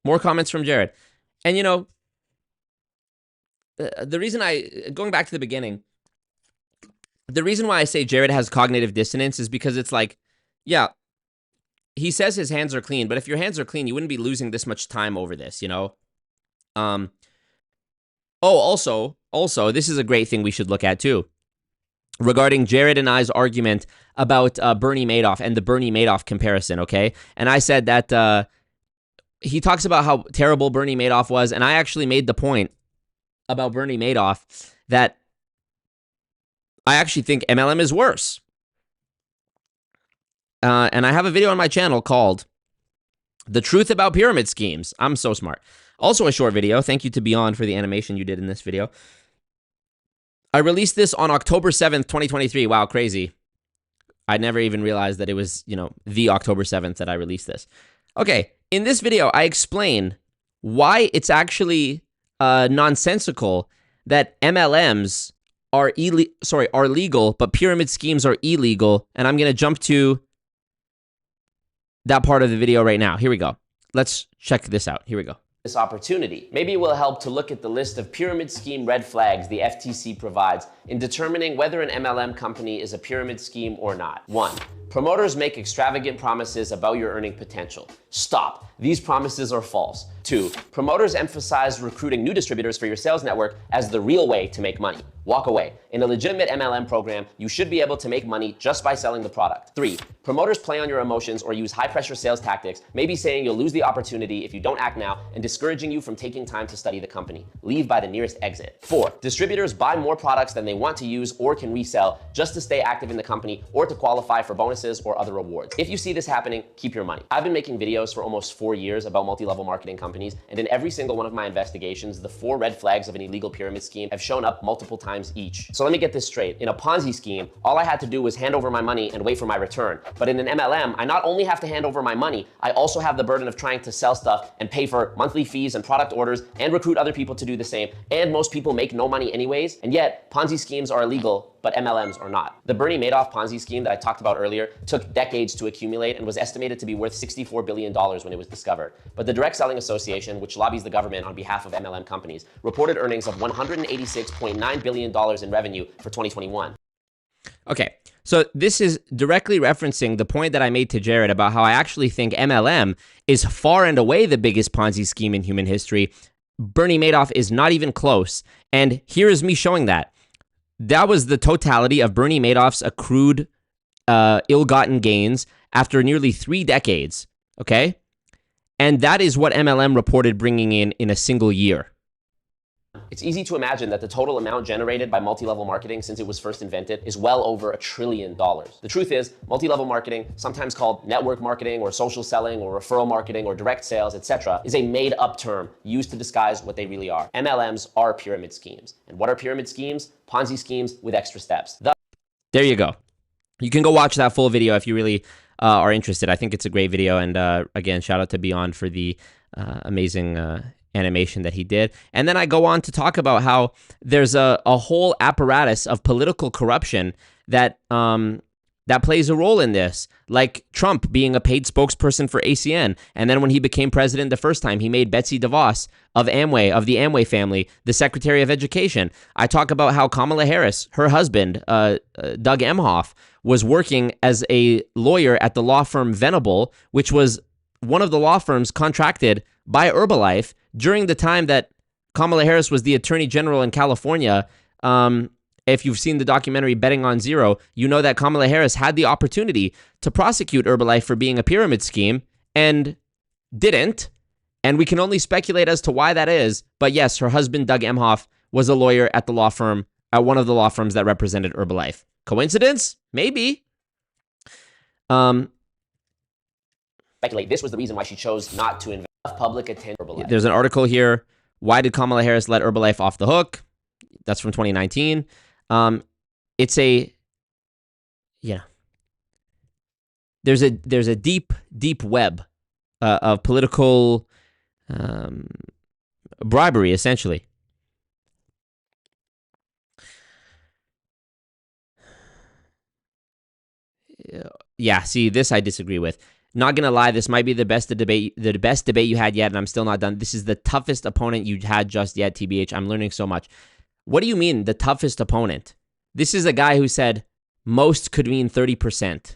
More comments from Jarrod. And, you know, the reason going back to the beginning, the reason why I say Jarrod has cognitive dissonance is because it's like, yeah, he says his hands are clean, but if your hands are clean, you wouldn't be losing this much time over this, you know? Also, this is a great thing we should look at too, regarding Jarrod and I's argument about Bernie Madoff and the Bernie Madoff comparison, okay? And I said that he talks about how terrible Bernie Madoff was, and I actually made the point about Bernie Madoff that I actually think MLM is worse. And I have a video on my channel called The Truth About Pyramid Schemes. I'm so smart. Also a short video. Thank you to Beyond for the animation you did in this video. I released this on October 7th, 2023. Wow, crazy. I never even realized that it was, you know, the October 7th that I released this. Okay, in this video, I explain why it's actually nonsensical that MLMs are legal, but pyramid schemes are illegal. And I'm going to jump to that part of the video right now. Here we go. Let's check this out. Here we go. This opportunity. Maybe it will help to look at the list of pyramid scheme red flags the FTC provides in determining whether an MLM company is a pyramid scheme or not. 1. Promoters make extravagant promises about your earning potential. Stop. These promises are false. 2. Promoters emphasize recruiting new distributors for your sales network as the real way to make money. Walk away. In a legitimate MLM program, you should be able to make money just by selling the product. 3. Promoters play on your emotions or use high-pressure sales tactics, maybe saying you'll lose the opportunity if you don't act now and discouraging you from taking time to study the company. Leave by the nearest exit. 4. Distributors buy more products than they want to use or can resell just to stay active in the company or to qualify for bonuses or other rewards. If you see this happening, keep your money. I've been making videos for almost 4 years about multi-level marketing companies, and in every single one of my investigations, the 4 red flags of an illegal pyramid scheme have shown up multiple times each. So let me get this straight. In a Ponzi scheme, all I had to do was hand over my money and wait for my return. But in an MLM, I not only have to hand over my money, I also have the burden of trying to sell stuff and pay for monthly fees and product orders and recruit other people to do the same. And most people make no money anyways. And yet Ponzi schemes are illegal, but MLMs are not. The Bernie Madoff Ponzi scheme that I talked about earlier took decades to accumulate and was estimated to be worth $64 billion when it was discovered. But the Direct Selling Association, which lobbies the government on behalf of MLM companies, reported earnings of $186.9 billion in revenue for 2021. Okay, so this is directly referencing the point that I made to Jarrod about how I actually think MLM is far and away the biggest Ponzi scheme in human history. Bernie Madoff is not even close. And here is me showing that. That was the totality of Bernie Madoff's accrued ill-gotten gains after nearly 3 decades, okay? And that is what MLM reported bringing in a single year. It's easy to imagine that the total amount generated by multi-level marketing since it was first invented is well over $1 trillion. The truth is, multi-level marketing, sometimes called network marketing or social selling or referral marketing or direct sales, etc., is a made-up term used to disguise what they really are. MLMs are pyramid schemes. And what are pyramid schemes? Ponzi schemes with extra steps. There you go. You can go watch that full video if you really are interested. I think it's a great video. And again, shout out to Beyond for the amazing animation that he did. And then I go on to talk about how there's a whole apparatus of political corruption that that plays a role in this, like Trump being a paid spokesperson for ACN. And then when he became president the first time, he made Betsy DeVos of Amway, of the Amway family, the Secretary of Education. I talk about how Kamala Harris, her husband, Doug Emhoff, was working as a lawyer at the law firm Venable, which was one of the law firms contracted by Herbalife during the time that Kamala Harris was the Attorney General in California. If you've seen the documentary Betting on Zero, you know that Kamala Harris had the opportunity to prosecute Herbalife for being a pyramid scheme and didn't. And we can only speculate as to why that is. But yes, her husband, Doug Emhoff, was a lawyer at the law firm, at one of the law firms that represented Herbalife. Coincidence? Maybe. Speculate this was the reason why she chose not to invest public attention. Herbalife. There's an article here. Why did Kamala Harris let Herbalife off the hook? That's from 2019. It's a, yeah. There's a deep web of political bribery, essentially. Yeah, see, this I disagree with. Not gonna lie, this might be the best debate you had yet, and I'm still not done. This is the toughest opponent you had just yet, TBH. I'm learning so much. What do you mean, the toughest opponent? This is a guy who said most could mean 30%.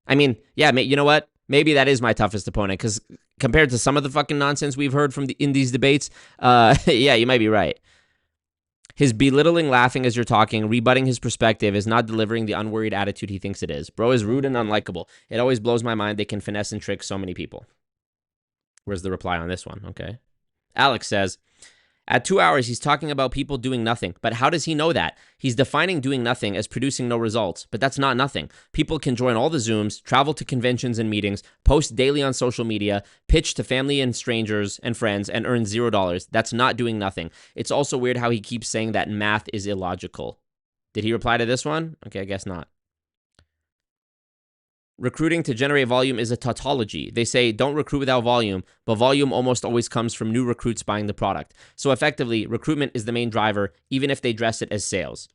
I mean, yeah, you know what? Maybe that is my toughest opponent, because compared to some of the fucking nonsense we've heard in these debates, yeah, you might be right. His belittling, laughing as you're talking, rebutting his perspective is not delivering the unworried attitude he thinks it is. Bro is rude and unlikable. It always blows my mind they can finesse and trick so many people. Where's the reply on this one? Okay. Alex says, at 2 hours, he's talking about people doing nothing. But how does he know that? He's defining doing nothing as producing no results. But that's not nothing. People can join all the Zooms, travel to conventions and meetings, post daily on social media, pitch to family and strangers and friends, and earn $0. That's not doing nothing. It's also weird how he keeps saying that math is illogical. Did he reply to this one? Okay, I guess not. Recruiting to generate volume is a tautology. They say don't recruit without volume, but volume almost always comes from new recruits buying the product. So effectively, recruitment is the main driver, even if they dress it as sales.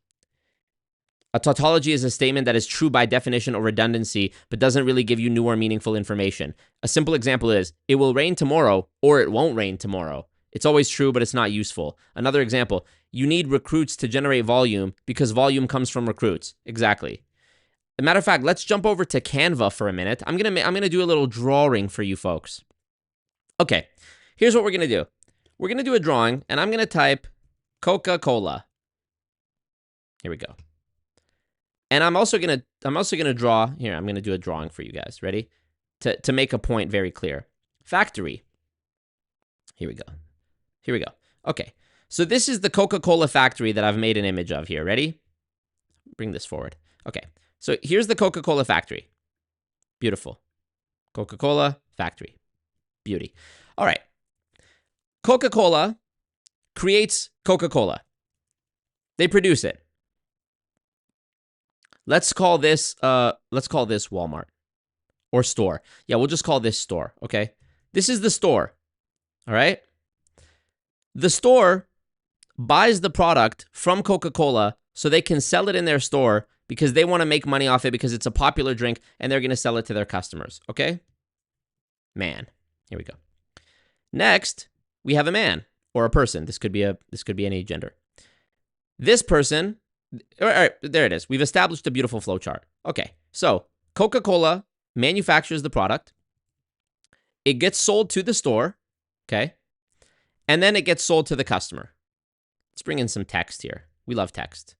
A tautology is a statement that is true by definition or redundancy, but doesn't really give you new or meaningful information. A simple example is, it will rain tomorrow, or it won't rain tomorrow. It's always true, but it's not useful. Another example, you need recruits to generate volume because volume comes from recruits. Exactly. As a matter of fact, let's jump over to Canva for a minute. I'm gonna do a little drawing for you folks. Okay, here's what we're gonna do. We're gonna do a drawing, and I'm gonna type Coca-Cola. Here we go. And I'm also gonna draw here. I'm gonna do a drawing for you guys. Ready? To make a point very clear. Factory. Here we go. Here we go. Okay, so this is the Coca-Cola factory that I've made an image of here. Ready? Bring this forward. Okay. So here's the Coca-Cola factory. Beautiful. Coca-Cola factory. Beauty. All right. Coca-Cola creates Coca-Cola. They produce it. Let's call this Walmart or store. Yeah, we'll just call this store, okay? This is the store. All right? The store buys the product from Coca-Cola so they can sell it in their store because they want to make money off it because it's a popular drink and they're going to sell it to their customers. Okay? Man. Here we go. Next, we have a man or a person. This could be any gender. This person, all right, there it is. We've established a beautiful flow chart. Okay, so Coca-Cola manufactures the product. It gets sold to the store, okay? And then it gets sold to the customer. Let's bring in some text here. We love text.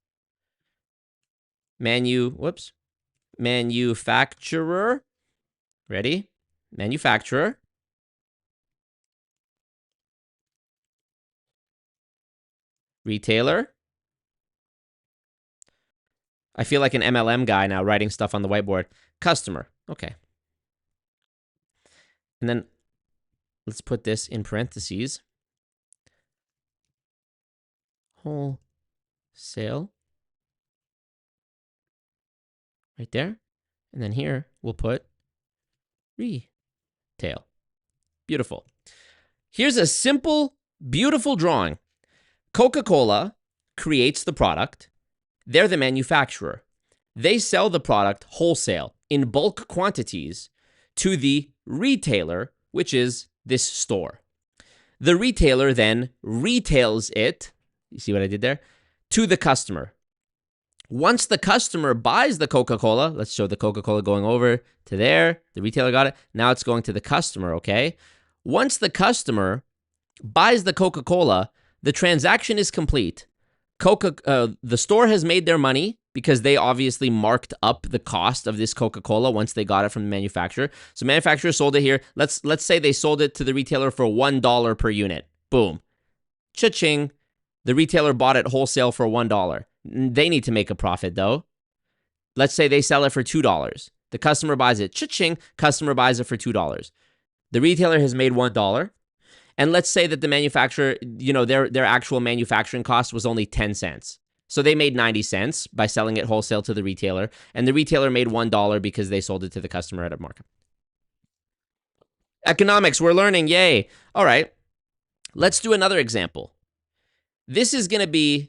Manufacturer. Ready? Manufacturer. Retailer. I feel like an MLM guy now writing stuff on the whiteboard. Customer. Okay. And then let's put this in parentheses. Wholesale. Right there. And then here we'll put retail. Beautiful. Here's a simple, beautiful drawing. Coca-Cola creates the product. They're the manufacturer. They sell the product wholesale in bulk quantities to the retailer, which is this store. The retailer then retails it, you see what I did there, to the customer. Once the customer buys the Coca-Cola, let's show the Coca-Cola going over to there. The retailer got it. Now it's going to the customer, okay? Once the customer buys the Coca-Cola, the transaction is complete. The store has made their money because they obviously marked up the cost of this Coca-Cola once they got it from the manufacturer. So manufacturer sold it here. Let's say they sold it to the retailer for $1 per unit. Boom. Cha-ching. The retailer bought it wholesale for $1. They need to make a profit though. Let's say they sell it for $2. The customer buys it. Cha-ching. Customer buys it for $2. The retailer has made $1. And let's say that the manufacturer, their actual manufacturing cost was only 10 cents. So they made 90 cents by selling it wholesale to the retailer. And the retailer made $1 because they sold it to the customer at a markup. Economics, we're learning. Yay. All right. Let's do another example. This is going to be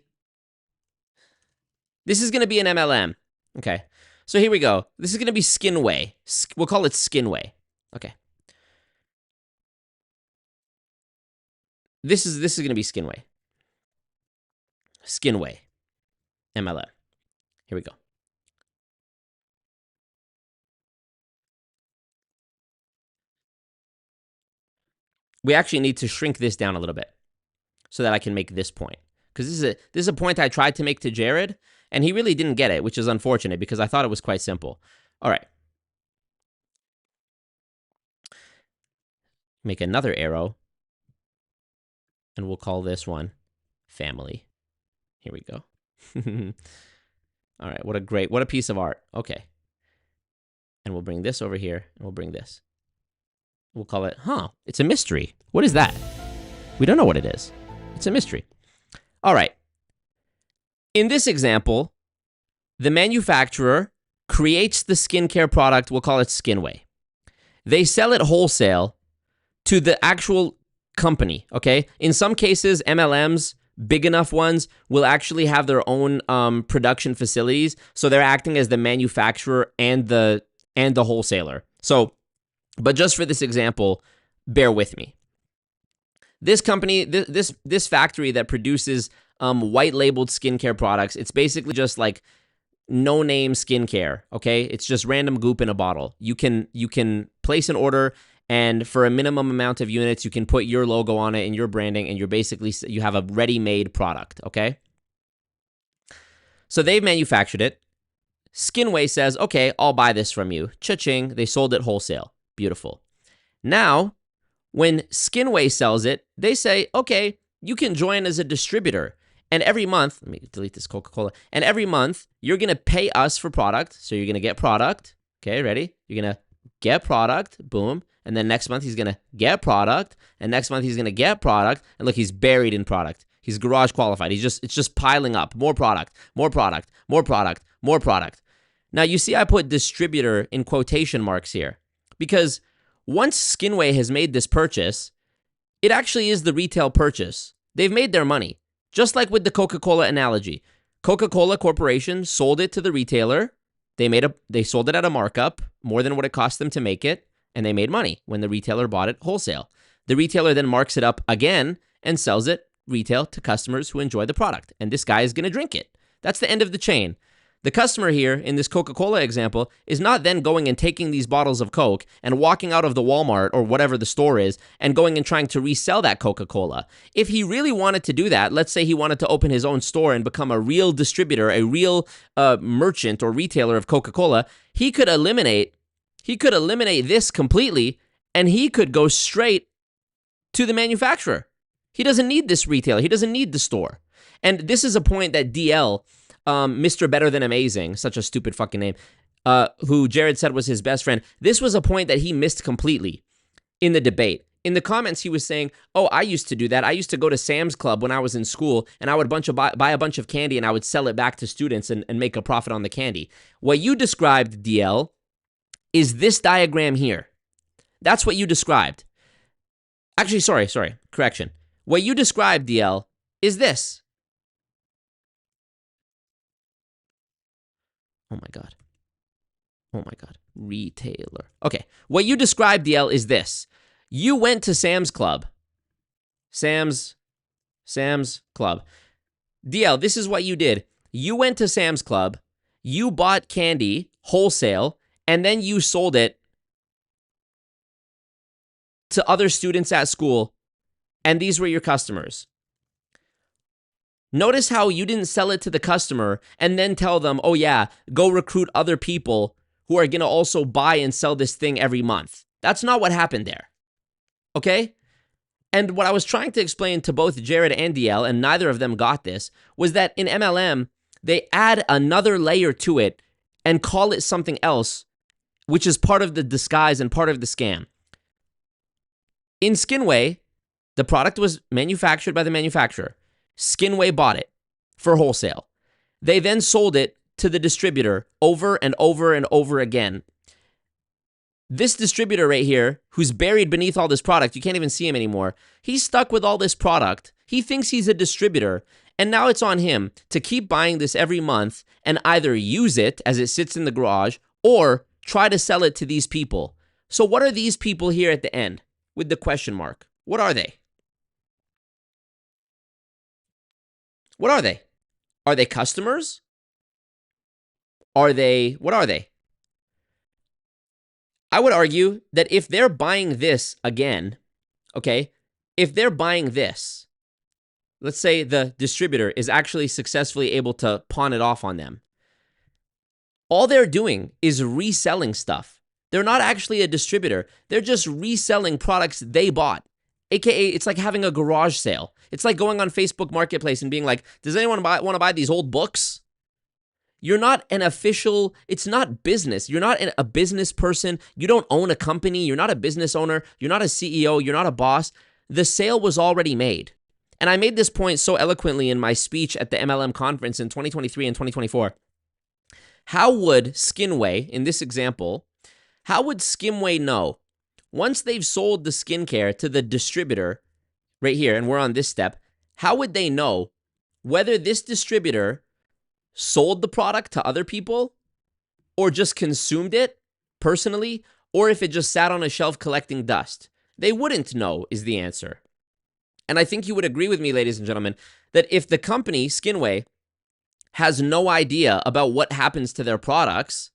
an MLM. Okay. So here we go. This is going to be Skinway. We'll call it Skinway. Okay. This is going to be Skinway. Skinway. MLM. Here we go. We actually need to shrink this down a little bit so that I can make this point. Because this is a point I tried to make to Jarrod, and he really didn't get it, which is unfortunate because I thought it was quite simple. All right. Make another arrow. And we'll call this one family. Here we go. All right, what a piece of art. Okay. And we'll bring this over here, and we'll bring this. We'll call it, it's a mystery. What is that? We don't know what it is. It's a mystery. All right. In this example, the manufacturer creates the skincare product. We'll call it Skinway. They sell it wholesale to the actual company, okay? In some cases, MLMs, big enough ones, will actually have their own production facilities, so they're acting as the manufacturer and the wholesaler. So, but just for this example, bear with me. This company, this factory that produces white labeled skincare products, it's basically just like no-name skincare, okay? It's just random goop in a bottle. You can place an order, and for a minimum amount of units, you can put your logo on it and your branding, and you have a ready-made product, okay? So they've manufactured it. Skinway says, okay, I'll buy this from you. Cha-ching, they sold it wholesale. Beautiful. Now, when Skinway sells it, they say, okay, you can join as a distributor. And every month, let me delete this Coca-Cola. And every month, you're going to pay us for product. So you're going to get product. Okay, ready? You're going to get product. Boom. And then next month, he's going to get product. And next month, he's going to get product. And look, he's buried in product. He's garage qualified. It's just piling up. More product, more product, more product, more product. Now, you see I put distributor in quotation marks here. Because once Skinway has made this purchase, It actually is the retail purchase. They've made their money. Just like with the Coca-Cola analogy. Coca-Cola Corporation sold it to the retailer. They sold it at a markup, more than what it cost them to make it, and they made money when the retailer bought it wholesale. The retailer then marks it up again and sells it retail to customers who enjoy the product. And this guy is going to drink it. That's the end of the chain. The customer here in this Coca-Cola example is not then going and taking these bottles of Coke and walking out of the Walmart or whatever the store is and going and trying to resell that Coca-Cola. If he really wanted to do that, let's say he wanted to open his own store and become a real distributor, a real merchant or retailer of Coca-Cola, he could eliminate this completely, and he could go straight to the manufacturer. He doesn't need this retailer. He doesn't need the store. And this is a point that DL, Mr. Better Than Amazing, such a stupid fucking name, who Jarrod said was his best friend, this was a point that he missed completely in the debate. In the comments, he was saying, oh, I used to do that. I used to go to Sam's Club when I was in school, and I would buy a bunch of candy, and I would sell it back to students and make a profit on the candy. What you described, DL, is this diagram here. That's what you described. Actually, sorry, correction. What you described, DL, is this. Oh my God. Retailer. Okay. What you described, DL, is this. You went to Sam's Club. Sam's Club. DL, this is what you did. You went to Sam's Club. You bought candy wholesale, and then you sold it to other students at school, and these were your customers. Notice how you didn't sell it to the customer and then tell them, oh yeah, go recruit other people who are going to also buy and sell this thing every month. That's not what happened there. Okay? And what I was trying to explain to both Jarrod and DL, and neither of them got this, was that in MLM, they add another layer to it and call it something else, which is part of the disguise and part of the scam. In Skinway, the product was manufactured by the manufacturer. Skinway bought it for wholesale. They then sold it to the distributor over and over and over again. This distributor right here, who's buried beneath all this product, you can't even see him anymore, he's stuck with all this product. He thinks he's a distributor, and now it's on him to keep buying this every month and either use it as it sits in the garage or try to sell it to these people. So what are these people here at the end with the question mark? What are they? What are they? Are they customers? What are they? I would argue that if they're buying this again, okay, if they're buying this, let's say the distributor is actually successfully able to pawn it off on them, all they're doing is reselling stuff. They're not actually a distributor. They're just reselling products they bought. AKA, it's like having a garage sale. It's like going on Facebook Marketplace and being like, does anyone want to buy these old books? You're not an official, it's not business. You're not a business person. You don't own a company. You're not a business owner. You're not a CEO. You're not a boss. The sale was already made. And I made this point so eloquently in my speech at the MLM conference in 2023 and 2024. How would Skinway, in this example, how would Skinway know once they've sold the skincare to the distributor right here, and we're on this step, how would they know whether this distributor sold the product to other people or just consumed it personally, or if it just sat on a shelf collecting dust? They wouldn't know is the answer. And I think you would agree with me, ladies and gentlemen, that if the company, Skinway, has no idea about what happens to their products,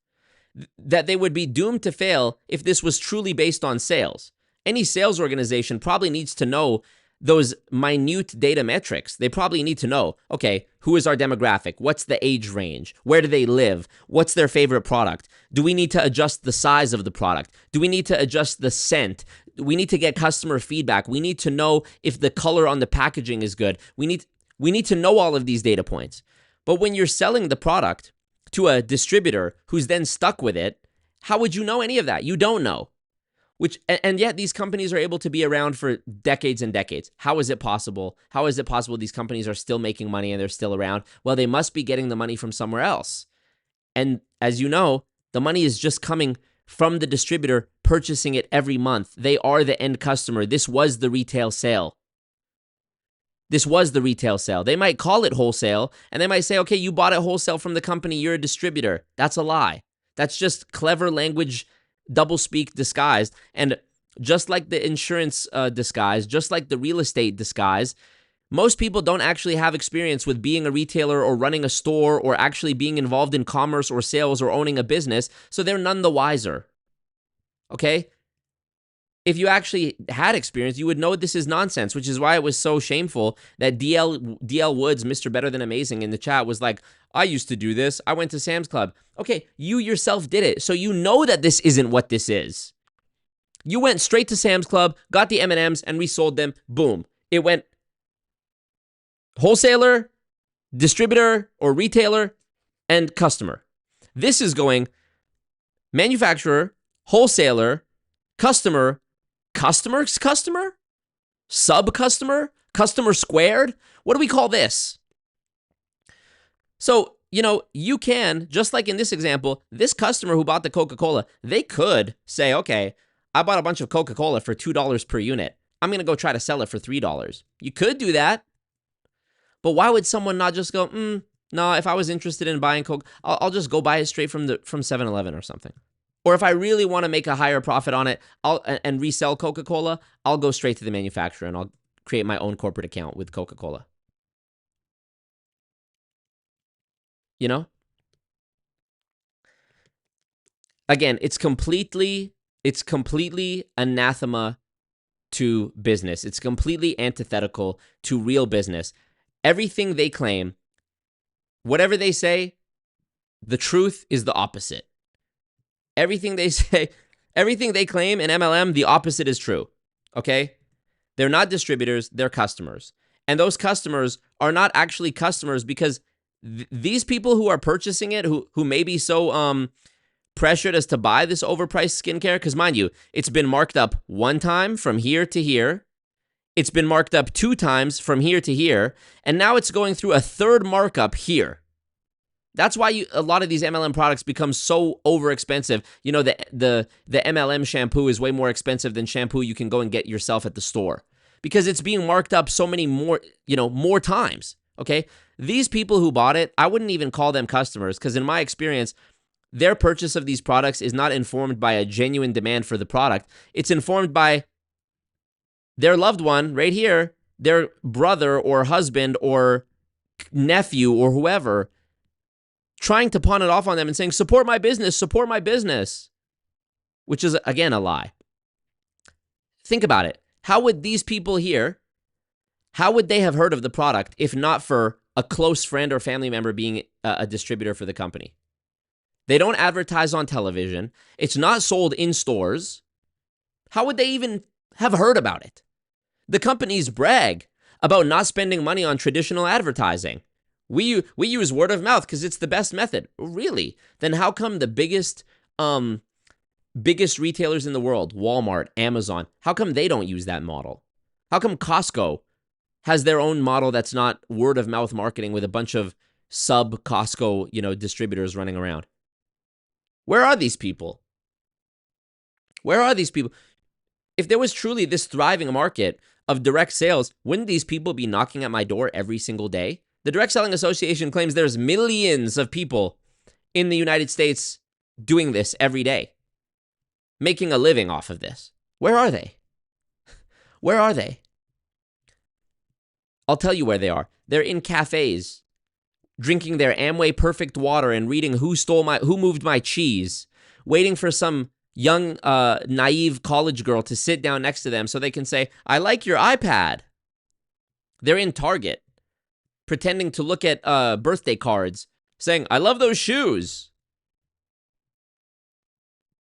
that they would be doomed to fail if this was truly based on sales. Any sales organization probably needs to know those minute data metrics. They probably need to know, okay, who is our demographic? What's the age range? Where do they live? What's their favorite product? Do we need to adjust the size of the product? Do we need to adjust the scent? We need to get customer feedback. We need to know if the color on the packaging is good. We need to know all of these data points. But when you're selling the product to a distributor who's then stuck with it, how would you know any of that? You don't know. And yet these companies are able to be around for decades and decades. How is it possible? How is it possible these companies are still making money and they're still around? Well, they must be getting the money from somewhere else. And as you know, the money is just coming from the distributor purchasing it every month. They are the end customer. This was the retail sale. This was the retail sale. They might call it wholesale, and they might say, okay, you bought it wholesale from the company. You're a distributor. That's a lie. That's just clever language, doublespeak disguised. And just like the insurance disguise, just like the real estate disguise, most people don't actually have experience with being a retailer or running a store or actually being involved in commerce or sales or owning a business, so they're none the wiser. Okay? If you actually had experience, you would know this is nonsense, which is why it was so shameful that DL Woods, Mr. Better Than Amazing, in the chat was like, I used to do this. I went to Sam's Club. Okay, you yourself did it, so you know that this isn't what this is. You went straight to Sam's Club, got the M&Ms, and resold them. Boom. It went wholesaler, distributor, or retailer, and customer. This is going manufacturer, wholesaler, customer, customer, sub-customer, customer squared. What do we call this? So, you can, just like in this example, this customer who bought the Coca-Cola, they could say, okay, I bought a bunch of Coca-Cola for $2 per unit. I'm going to go try to sell it for $3. You could do that. But why would someone not just go, no, if I was interested in buying Coke, I'll just go buy it straight from 7-Eleven or something. Or if I really want to make a higher profit on it and resell Coca-Cola, I'll go straight to the manufacturer and I'll create my own corporate account with Coca-Cola. Again, it's completely anathema to business. It's completely antithetical to real business. Everything they claim, whatever they say, the truth is the opposite. Everything they say, everything they claim in MLM, the opposite is true. Okay? They're not distributors, they're customers. And those customers are not actually customers because these people who are purchasing it, who may be so pressured as to buy this overpriced skincare, because mind you, it's been marked up one time from here to here. It's been marked up 2 times from here to here. And now it's going through a third markup here. That's why a lot of these MLM products become so over expensive. The MLM shampoo is way more expensive than shampoo you can go and get yourself at the store because it's being marked up so many more, more times. Okay. These people who bought it, I wouldn't even call them customers because in my experience, their purchase of these products is not informed by a genuine demand for the product. It's informed by their loved one right here, their brother or husband or nephew or whoever, trying to pawn it off on them and saying, support my business, which is, again, a lie. Think about it. How would these people here, how would they have heard of the product if not for a close friend or family member being a distributor for the company? They don't advertise on television. It's not sold in stores. How would they even have heard about it? The companies brag about not spending money on traditional advertising. We use word of mouth because it's the best method. Really? Then how come the biggest retailers in the world, Walmart, Amazon, how come they don't use that model? How come Costco has their own model that's not word of mouth marketing with a bunch of sub Costco, distributors running around? Where are these people? Where are these people? If there was truly this thriving market of direct sales, wouldn't these people be knocking at my door every single day? The Direct Selling Association claims there's millions of people in the United States doing this every day, making a living off of this. Where are they? Where are they? I'll tell you where they are. They're in cafes, drinking their Amway Perfect Water and reading Who Moved My Cheese, waiting for some young, naive college girl to sit down next to them so they can say, I like your iPad. They're in Target, pretending to look at birthday cards, saying, I love those shoes.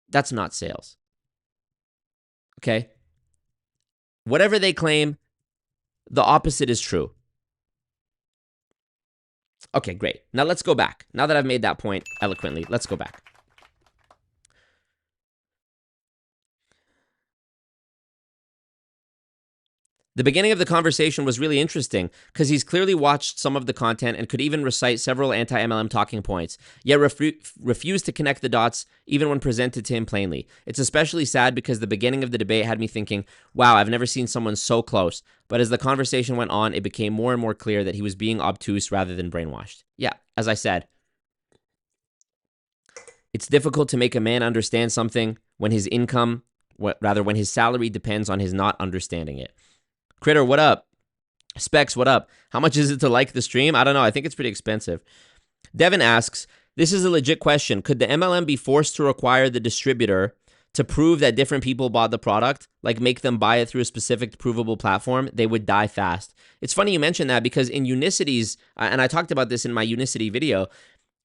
That's not sales. Okay? Whatever they claim, the opposite is true. Okay, great. Now let's go back. Now that I've made that point eloquently, let's go back. The beginning of the conversation was really interesting because he's clearly watched some of the content and could even recite several anti-MLM talking points, yet refused to connect the dots even when presented to him plainly. It's especially sad because the beginning of the debate had me thinking, wow, I've never seen someone so close. But as the conversation went on, it became more and more clear that he was being obtuse rather than brainwashed. Yeah, as I said, it's difficult to make a man understand something when his income, when his salary depends on his not understanding it. Critter, what up? Specs, what up? How much is it to like the stream? I don't know. I think it's pretty expensive. Devin asks, this is a legit question. Could the MLM be forced to require the distributor to prove that different people bought the product, like make them buy it through a specific provable platform? They would die fast. It's funny you mention that because in Unicity's, and I talked about this in my Unicity video,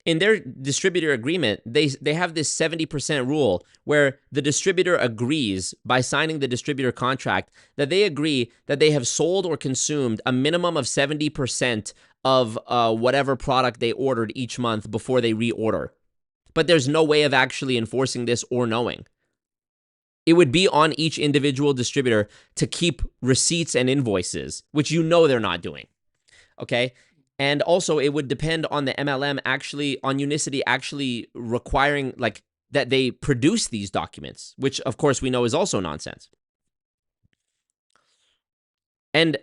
in their distributor agreement, they have this 70% rule where the distributor agrees by signing the distributor contract that they agree that they have sold or consumed a minimum of 70% of whatever product they ordered each month before they reorder. But there's no way of actually enforcing this or knowing. It would be on each individual distributor to keep receipts and invoices, which you know they're not doing. Okay? And also, it would depend on the MLM actually, on Unicity actually requiring, like, that they produce these documents, which, of course, we know is also nonsense. And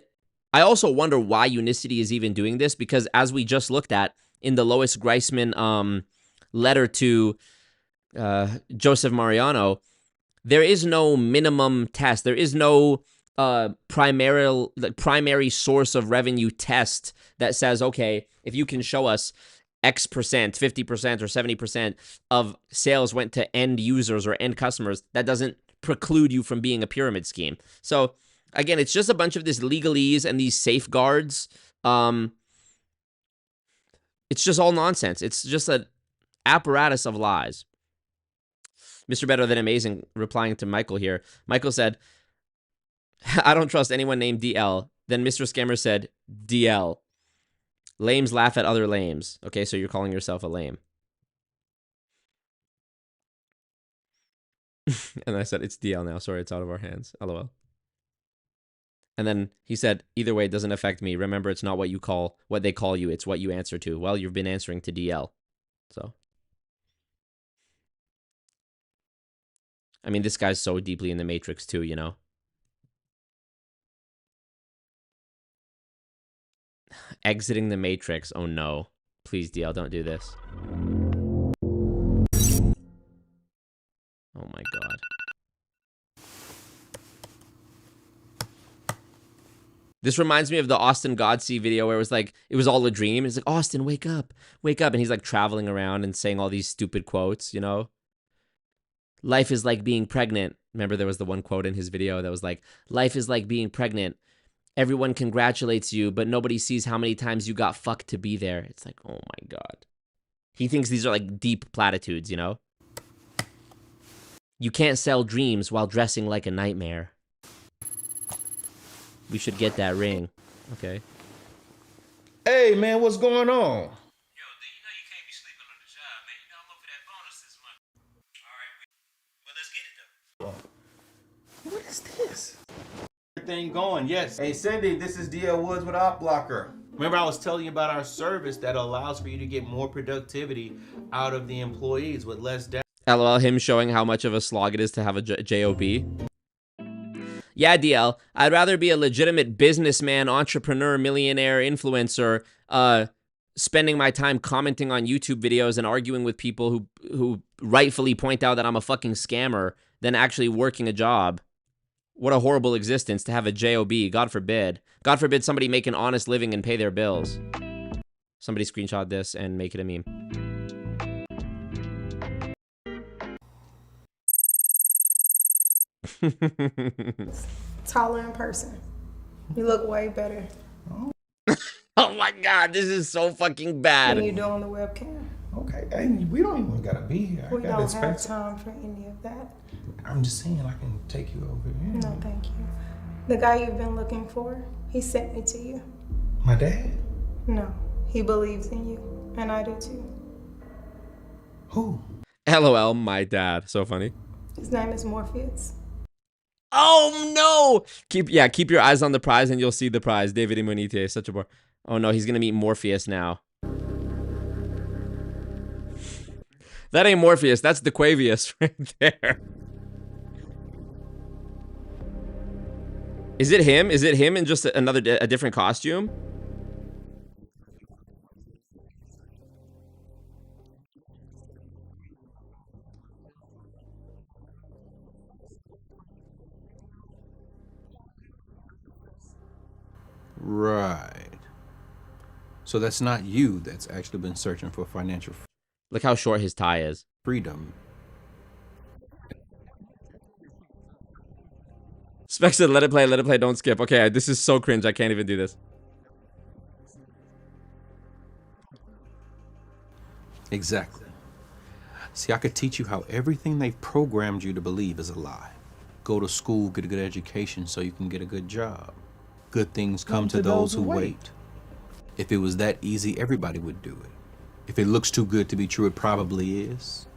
I also wonder why Unicity is even doing this, because as we just looked at in the Lois Greisman letter to Joseph Mariano, there is no minimum test. There is no primary source of revenue test that says, okay, if you can show us X percent, 50% or 70% of sales went to end users or end customers, that doesn't preclude you from being a pyramid scheme. So again, it's just a bunch of this legalese and these safeguards. It's just all nonsense. It's just an apparatus of lies. Mr. Better Than Amazing replying to Michael here. Michael said, I don't trust anyone named DL. Then Mr. Scammer said, DL. Lames laugh at other lames. Okay, so you're calling yourself a lame. And I said, it's DL now. Sorry, it's out of our hands. LOL. And then he said, either way, it doesn't affect me. Remember, it's not what they call you. It's what you answer to. Well, you've been answering to DL. So. I mean, this guy's so deeply in the Matrix too, you know? Exiting the Matrix. Oh no. Please, DL, don't do this. Oh my god. This reminds me of the Austin Godsey video where it was like, it was all a dream. It's like, Austin, wake up, wake up. And he's like traveling around and saying all these stupid quotes, you know? Life is like being pregnant. Remember there was the one quote in his video that was like, life is like being pregnant. Everyone congratulates you, but nobody sees how many times you got fucked to be there. It's like, oh my god. He thinks these are like deep platitudes, you know? You can't sell dreams while dressing like a nightmare. We should get that ring. Okay. Hey, man, what's going on? Yo, you know you can't be sleeping on the job, man. You know I'm looking for that bonus this month. All right, well, let's get it, though. What is this? Everything going, yes. Hey, Cindy, this is DL Woods with Op Blocker. Remember I was telling you about our service that allows for you to get more productivity out of the employees with less debt. LOL, him showing how much of a slog it is to have a job. Yeah, DL, I'd rather be a legitimate businessman, entrepreneur, millionaire, influencer, spending my time commenting on YouTube videos and arguing with people who rightfully point out that I'm a fucking scammer than actually working a job. What a horrible existence to have a job. God forbid. God forbid somebody make an honest living and pay their bills. Somebody screenshot this and make it a meme. Taller in person. You look way better Oh my god, this is so fucking bad. than you do on the webcam. Okay, hey, we don't even gotta be here. We I gotta don't expect have time for any of that. I'm just saying I can take you over here. No, thank you. The guy you've been looking for, he sent me to you. My dad? No, he believes in you, and I do too. Who? LOL, my dad. So funny. His name is Morpheus. Oh no! Keep your eyes on the prize and you'll see the prize. David Imunite, such a bore. Oh no, he's gonna meet Morpheus now. That ain't Morpheus, that's the Quavius right there. Is it him? Is it him in just a different costume? Right. So that's not you that's actually been searching for financial Look how short his tie is. freedom. Spec said, let it play, don't skip. Okay, this is so cringe, I can't even do this. Exactly. See, I could teach you how everything they've programmed you to believe is a lie. Go to school, get a good education so you can get a good job. Good things come to those who wait. If it was that easy, everybody would do it. If it looks too good to be true, it probably is.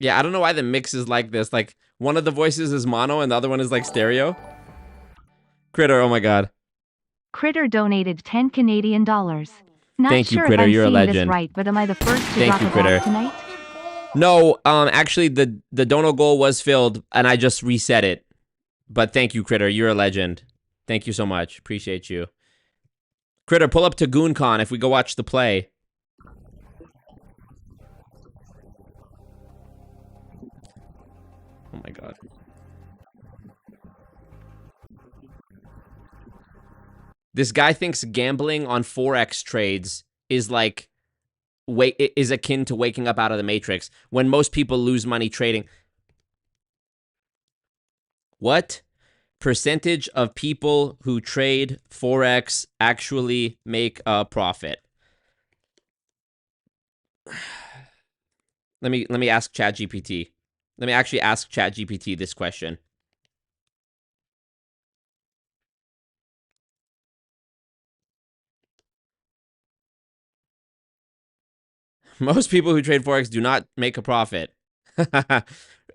Yeah, I don't know why the mix is like this. Like, one of the voices is mono and the other one is like stereo. Critter, oh my god. Critter donated 10 Canadian dollars. Not Thank you, sure Critter, if I'm you're a seeing legend. this right, but am I the first to Thank drop you, a Critter. box tonight? No, actually the dono goal was filled and I just reset it. But thank you, Critter, you're a legend. Thank you so much. Appreciate you. Critter, pull up to GoonCon if we go watch the play. Oh my god. This guy thinks gambling on Forex trades is like is akin to waking up out of the Matrix when most people lose money trading. What percentage of people who trade Forex actually make a profit? Let me ask ChatGPT. Let me actually ask ChatGPT this question. Most people who trade Forex do not make a profit.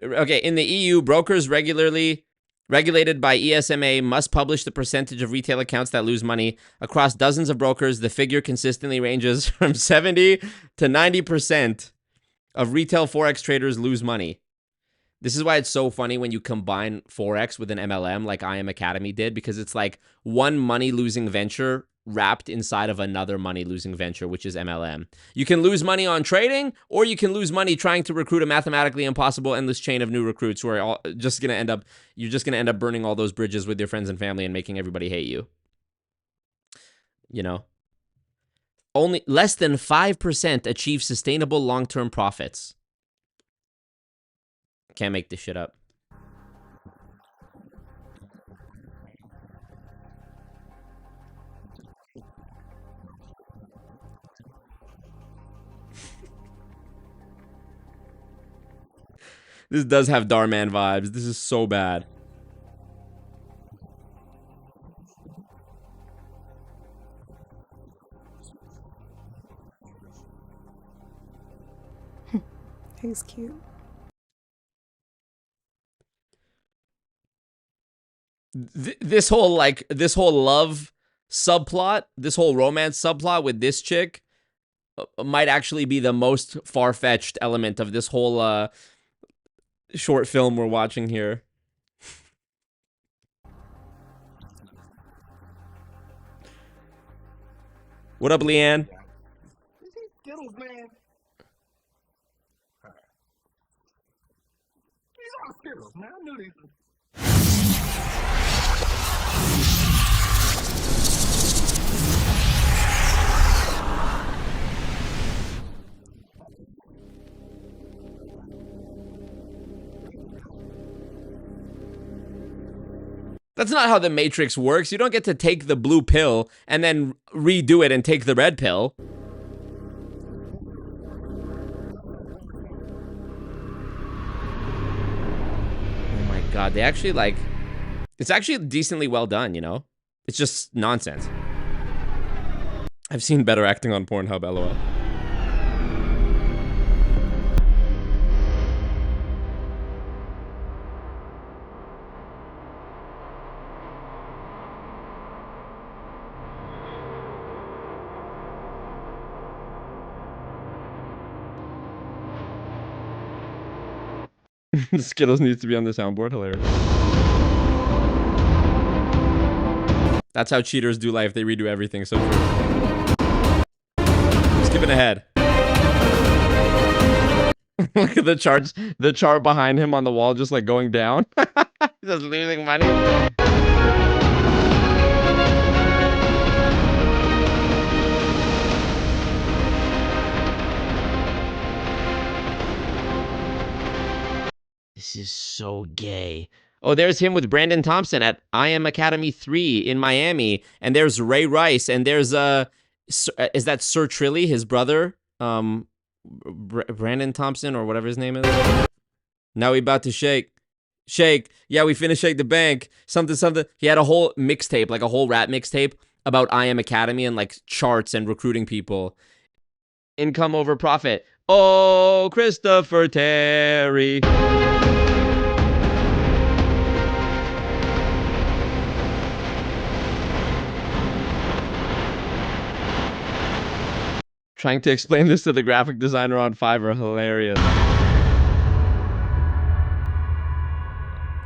Okay, in the EU, brokers regulated by ESMA must publish the percentage of retail accounts that lose money. Across dozens of brokers, the figure consistently ranges from 70 to 90% of retail Forex traders lose money. This is why it's so funny when you combine Forex with an MLM like I Am Academy did, because it's like one money-losing venture wrapped inside of another money-losing venture, which is MLM. You can lose money on trading, or you can lose money trying to recruit a mathematically impossible endless chain of new recruits who are you're just going to end up burning all those bridges with your friends and family and making everybody hate you. You know? Only less than 5% achieve sustainable long-term profits. Can't make this shit up. This does have Darman vibes. This is so bad. He's cute. This whole love subplot, this whole romance subplot with this chick might actually be the most far-fetched element of this whole short film we're watching here. What up, Leanne? Skittles, man. These are Skittles, man. I knew these. That's not how the Matrix works. You don't get to take the blue pill and then redo it and take the red pill. Oh my god, they actually like... It's actually decently well done, you know? It's just nonsense. I've seen better acting on Pornhub, lol. Skittles needs to be on the soundboard. Hilarious. That's how cheaters do life. They redo everything. So true. Skipping ahead. Look at the charts. The chart behind him on the wall just like going down. He's just losing money. This is so gay. Oh, there's him with Brandon Thompson at I Am Academy 3 in Miami. And there's Ray Rice. And there's, is that Sir Trilly, his brother? Brandon Thompson or whatever his name is. Now we about to shake. Shake. Yeah, we finished Shake the Bank. Something. He had a whole mixtape, like a whole rap mixtape about I Am Academy and like charts and recruiting people. Income over profit. Oh, Christopher Terry. Trying to explain this to the graphic designer on Fiverr. Hilarious.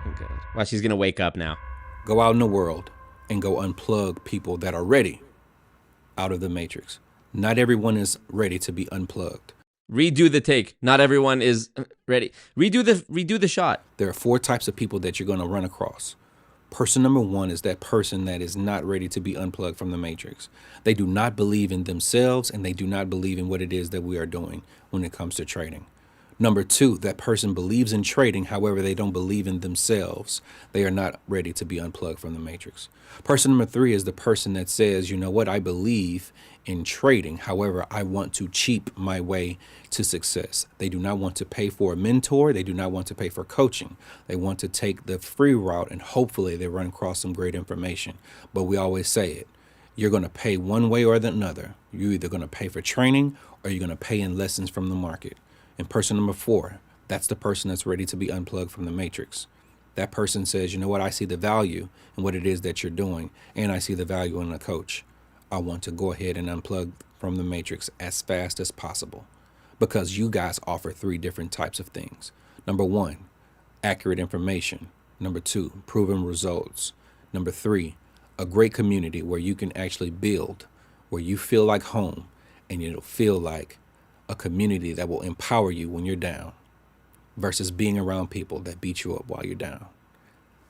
Okay. Well, she's going to wake up now. Go out in the world and go unplug people that are ready out of the matrix. Not everyone is ready to be unplugged. Redo the take. Not everyone is ready. Redo the shot. There are 4 types of people that you're going to run across. Person number 1 is that person that is not ready to be unplugged from the matrix. They do not believe in themselves and they do not believe in what it is that we are doing when it comes to trading. Number 2, that person believes in trading, however, they don't believe in themselves. They are not ready to be unplugged from the matrix. Person number 3 is the person that says, you know what, I believe in trading. However, I want to cheap my way to success. They do not want to pay for a mentor. They do not want to pay for coaching. They want to take the free route and hopefully they run across some great information. But we always say it. You're going to pay one way or the another. You're either going to pay for training or you're going to pay in lessons from the market. And person number 4, that's the person that's ready to be unplugged from the matrix. That person says, you know what, I see the value in what it is that you're doing, and I see the value in a coach. I want to go ahead and unplug from the matrix as fast as possible because you guys offer 3 different types of things. Number 1, accurate information. Number 2, proven results. Number 3, a great community where you can actually build, where you feel like home, and it'll feel like a community that will empower you when you're down versus being around people that beat you up while you're down.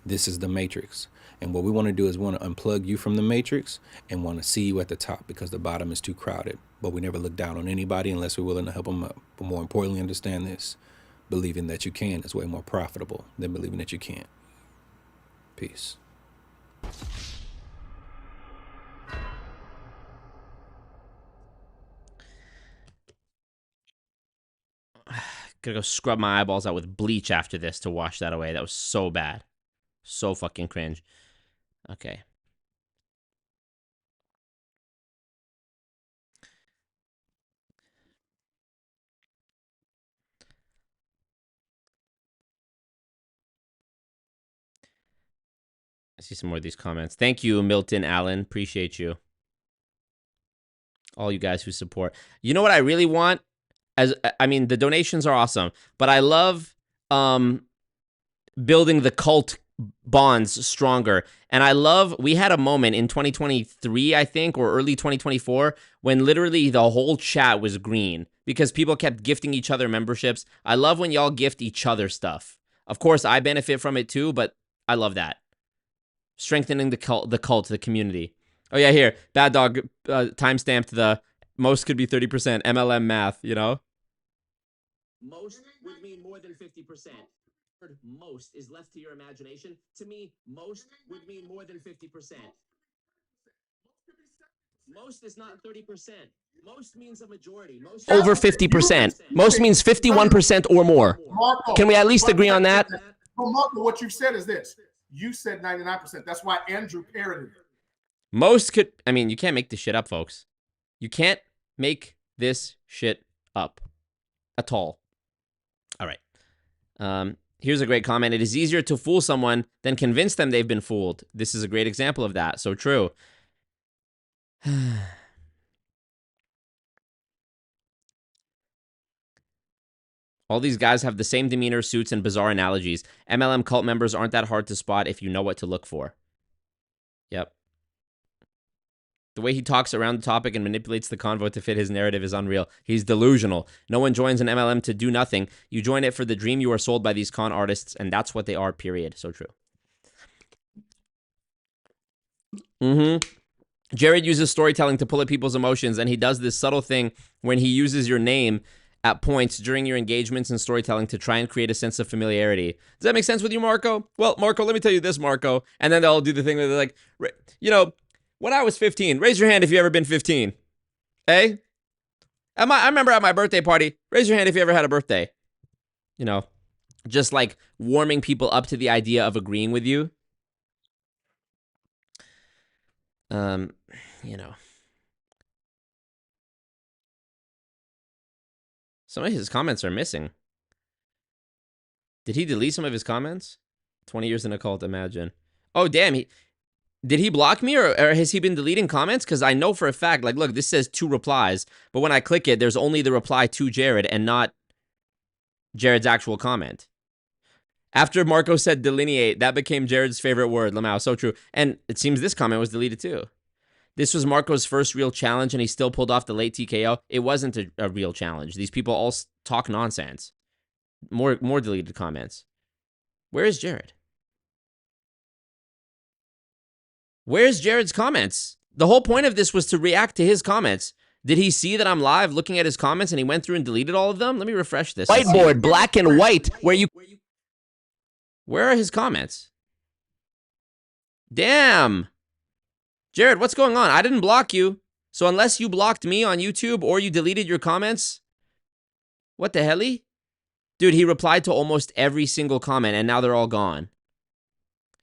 This is the matrix. And what we want to do is we want to unplug you from the matrix and want to see you at the top because the bottom is too crowded. But we never look down on anybody unless we're willing to help them up. But more importantly, understand this. Believing that you can is way more profitable than believing that you can't. Peace. Gonna go scrub my eyeballs out with bleach after this to wash that away. That was so bad. So fucking cringe. Okay. I see some more of these comments. Thank you, Milton Allen. Appreciate you. All you guys who support. You know what I really want? I mean, the donations are awesome, but I love building the cult bonds stronger. And I love, we had a moment in 2023, I think, or early 2024, when literally the whole chat was green because people kept gifting each other memberships. I love when y'all gift each other stuff. Of course, I benefit from it too, but I love that. Strengthening the cult, the community. Oh yeah, here, Bad Dog timestamped the most could be 30%, MLM math, you know? Most would mean more than 50%. Most is left to your imagination. To me, most would mean more than 50%. Most is not 30%. Most means a majority. Most over 50%. Most means 51% or more. Marco, Can we at least agree on that? Marco, what you said is this. You said 99%. That's why Andrew parroted it. Most could, I mean, you can't make this shit up, folks. You can't make this shit up at all. All right. Here's a great comment. It is easier to fool someone than convince them they've been fooled. This is a great example of that. So true. All these guys have the same demeanor, suits, and bizarre analogies. MLM cult members aren't that hard to spot if you know what to look for. Yep. The way he talks around the topic and manipulates the convo to fit his narrative is unreal. He's delusional. No one joins an MLM to do nothing. You join it for the dream you are sold by these con artists, and that's what they are, period. So true. Jarrod uses storytelling to pull at people's emotions, and he does this subtle thing when he uses your name at points during your engagements and storytelling to try and create a sense of familiarity. Does that make sense with you, Marco? Well, Marco, let me tell you this, Marco. And then they'll do the thing where they're like, you know, when I was 15, raise your hand if you ever been 15. Eh? I remember at my birthday party, raise your hand if you ever had a birthday. You know, just like warming people up to the idea of agreeing with you. You know. Some of his comments are missing. Did he delete some of his comments? 20 years in a cult, imagine. Oh, damn. Did he block me or has he been deleting comments? Because I know for a fact, like, look, this says 2 replies. But when I click it, there's only the reply to Jarrod and not Jarrod's actual comment. After Marco said delineate, that became Jarrod's favorite word, Lamau. So true. And it seems this comment was deleted too. This was Marco's first real challenge, and he still pulled off the late TKO. It wasn't a real challenge. These people all talk nonsense. More deleted comments. Where is Jarrod? Where's Jarrod's comments? The whole point of this was to react to his comments. Did he see that I'm live looking at his comments and he went through and deleted all of them? Let me refresh this. Whiteboard, black and white, Where are his comments? Damn. Jarrod, what's going on? I didn't block you. So unless you blocked me on YouTube or you deleted your comments, what the helly? Dude, he replied to almost every single comment and now they're all gone.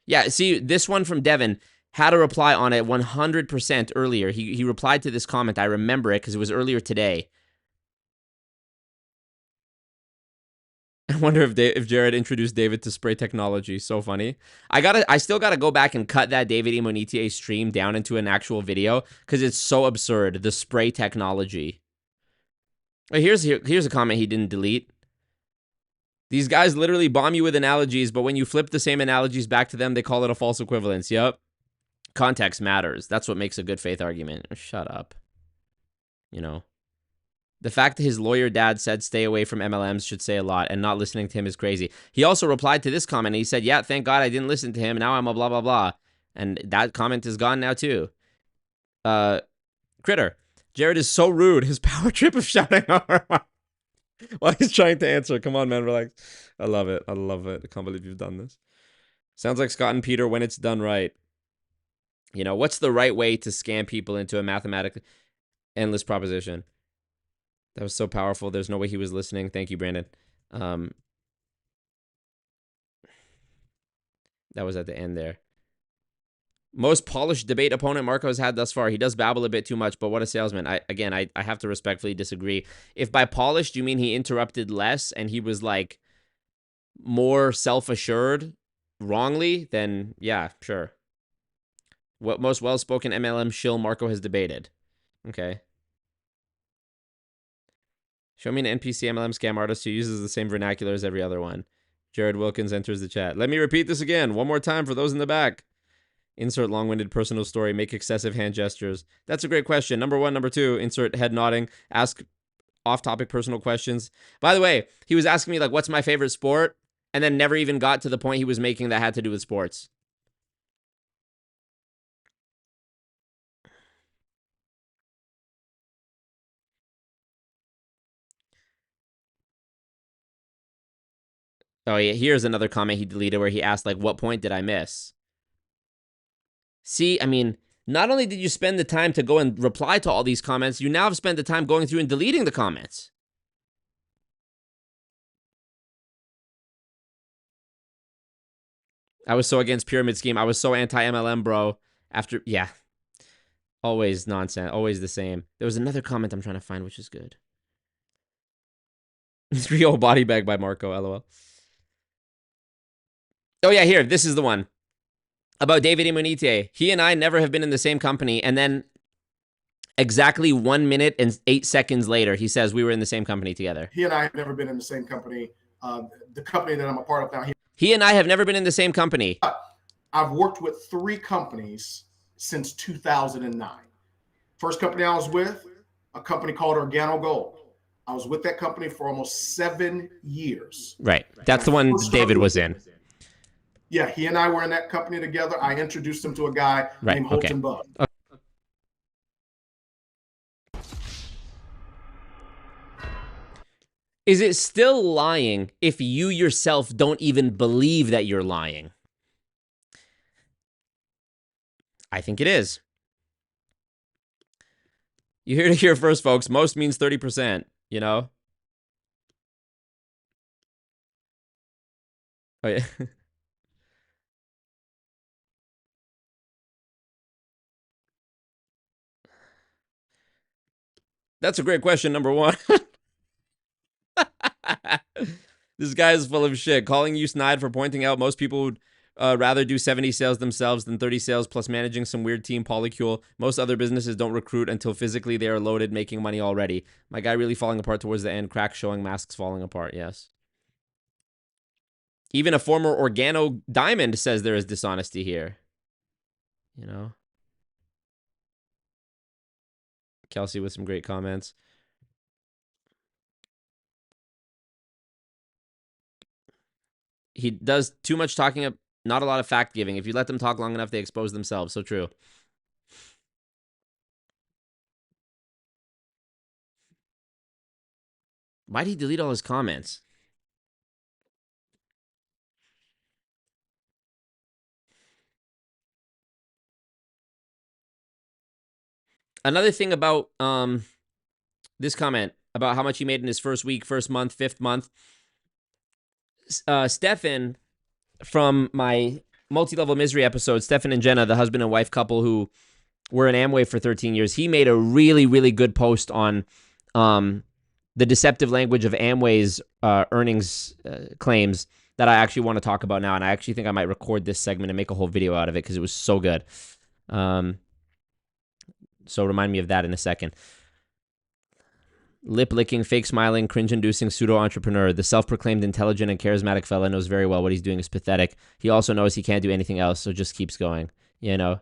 Yeah, see, this one from Devin had a reply on it 100% earlier. He replied to this comment. I remember it because it was earlier today. I wonder if Jarrod introduced David to spray technology. So funny. I still gotta go back and cut that David Imonitier stream down into an actual video because it's so absurd. The spray technology. Here's a comment he didn't delete. These guys literally bomb you with analogies, but when you flip the same analogies back to them, they call it a false equivalence. Yep. Context matters. That's what makes a good faith argument. Shut up. You know. The fact that his lawyer dad said stay away from MLMs should say a lot, and not listening to him is crazy. He also replied to this comment, and he said, yeah, thank God I didn't listen to him. Now I'm a blah, blah, blah. And that comment is gone now, too. Critter. Jarrod is so rude. His power trip of shouting over while he's trying to answer. Come on, man, relax. I love it. I love it. I can't believe you've done this. Sounds like Scott and Peter when it's done right. You know, what's the right way to scam people into a mathematically endless proposition? That was so powerful. There's no way he was listening. Thank you, Brandon. That was at the end there. Most polished debate opponent Marco has had thus far. He does babble a bit too much, but what a salesman. I have to respectfully disagree. If by polished you mean he interrupted less and he was like more self-assured wrongly, then yeah, sure. What most well-spoken MLM shill Marco has debated. Okay. Show me an NPC MLM scam artist who uses the same vernacular as every other one. Jarrod Wilkins enters the chat. Let me repeat this again. One more time for those in the back. Insert long-winded personal story. Make excessive hand gestures. That's a great question. Number 1. Number 2, insert head nodding. Ask off-topic personal questions. By the way, he was asking me, like, what's my favorite sport? And then never even got to the point he was making that had to do with sports. Oh, yeah, here's another comment he deleted where he asked, like, what point did I miss? See, I mean, not only did you spend the time to go and reply to all these comments, you now have spent the time going through and deleting the comments. I was so against pyramid scheme. I was so anti-MLM, bro. After, yeah. Always nonsense. Always the same. There was another comment I'm trying to find, which is good. 3-0 body bag by Marco, LOL. Oh, yeah, here. This is the one. About David Immunite. He and I never have been in the same company. And then exactly 1 minute and 8 seconds later, he says we were in the same company together. He and I have never been in the same company. The company that I'm a part of now. He and I have never been in the same company. I've worked with 3 companies since 2009. First company I was with, a company called Organo Gold. I was with that company for almost 7 years. Right. That's the one David was in. Yeah, he and I were in that company together. I introduced him to a guy named Holton Bud. Is it still lying if you yourself don't even believe that you're lying? I think it is. You heard it here first, folks. Most means 30%, you know? Oh, yeah. That's a great question, number one. This guy is full of shit. Calling you snide for pointing out most people would rather do 70 sales themselves than 30 sales plus managing some weird team polycule. Most other businesses don't recruit until physically they are loaded, making money already. My guy really falling apart towards the end. Crack showing, masks falling apart. Yes. Even a former Organo Diamond says there is dishonesty here. You know? Kelsey with some great comments. He does too much talking up, not a lot of fact giving. If you let them talk long enough, they expose themselves. So true. Why did he delete all his comments? Another thing about this comment about how much he made in his first week, first month, 5th month. Stefan from my multi-level misery episode, Stefan and Jenna, the husband and wife couple who were in Amway for 13 years, he made a really, really good post on the deceptive language of Amway's earnings claims that I actually want to talk about now, and I actually think I might record this segment and make a whole video out of it because it was so good. So remind me of that in a second. Lip-licking, fake-smiling, cringe-inducing pseudo-entrepreneur. The self-proclaimed intelligent and charismatic fella knows very well what he's doing is pathetic. He also knows he can't do anything else, so just keeps going. You know?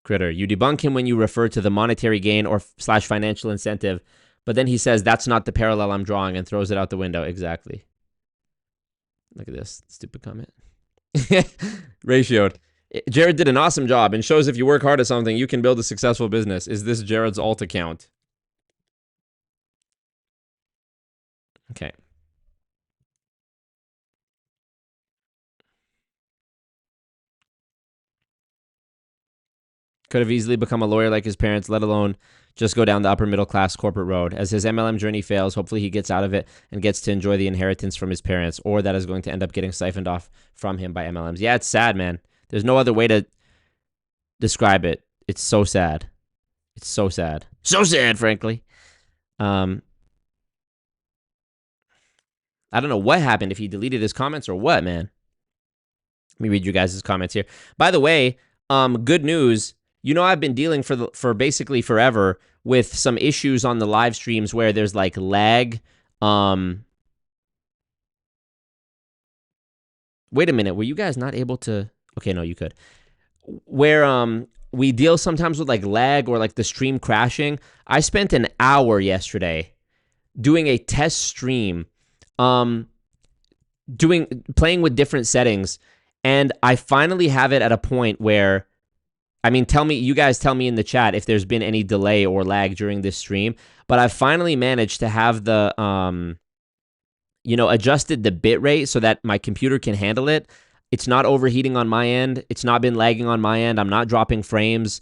Critter. You debunk him when you refer to the monetary gain or / financial incentive, but then he says, that's not the parallel I'm drawing, and throws it out the window. Exactly. Look at this. Stupid comment. Ratioed. Jarrod did an awesome job and shows if you work hard at something, you can build a successful business. Is this Jarrod's alt account? Okay. Could have easily become a lawyer like his parents, let alone just go down the upper middle class corporate road. As his MLM journey fails, hopefully he gets out of it and gets to enjoy the inheritance from his parents, or that is going to end up getting siphoned off from him by MLMs. Yeah, it's sad, man. There's no other way to describe it. It's so sad. It's so sad. So sad, frankly. I don't know what happened, if he deleted his comments or what, man. Let me read you guys' comments here. By the way, good news. You know, I've been dealing for basically forever with some issues on the live streams where there's like lag. Wait a minute. Were you guys not able to? Okay, no, you could. Where we deal sometimes with like lag or like the stream crashing. I spent an hour yesterday doing a test stream, playing with different settings, and I finally have it at a point where, I mean, you guys tell me in the chat if there's been any delay or lag during this stream, but I finally managed to have the, adjusted the bit rate so that my computer can handle it. It's not overheating on my end. It's not been lagging on my end. I'm not dropping frames.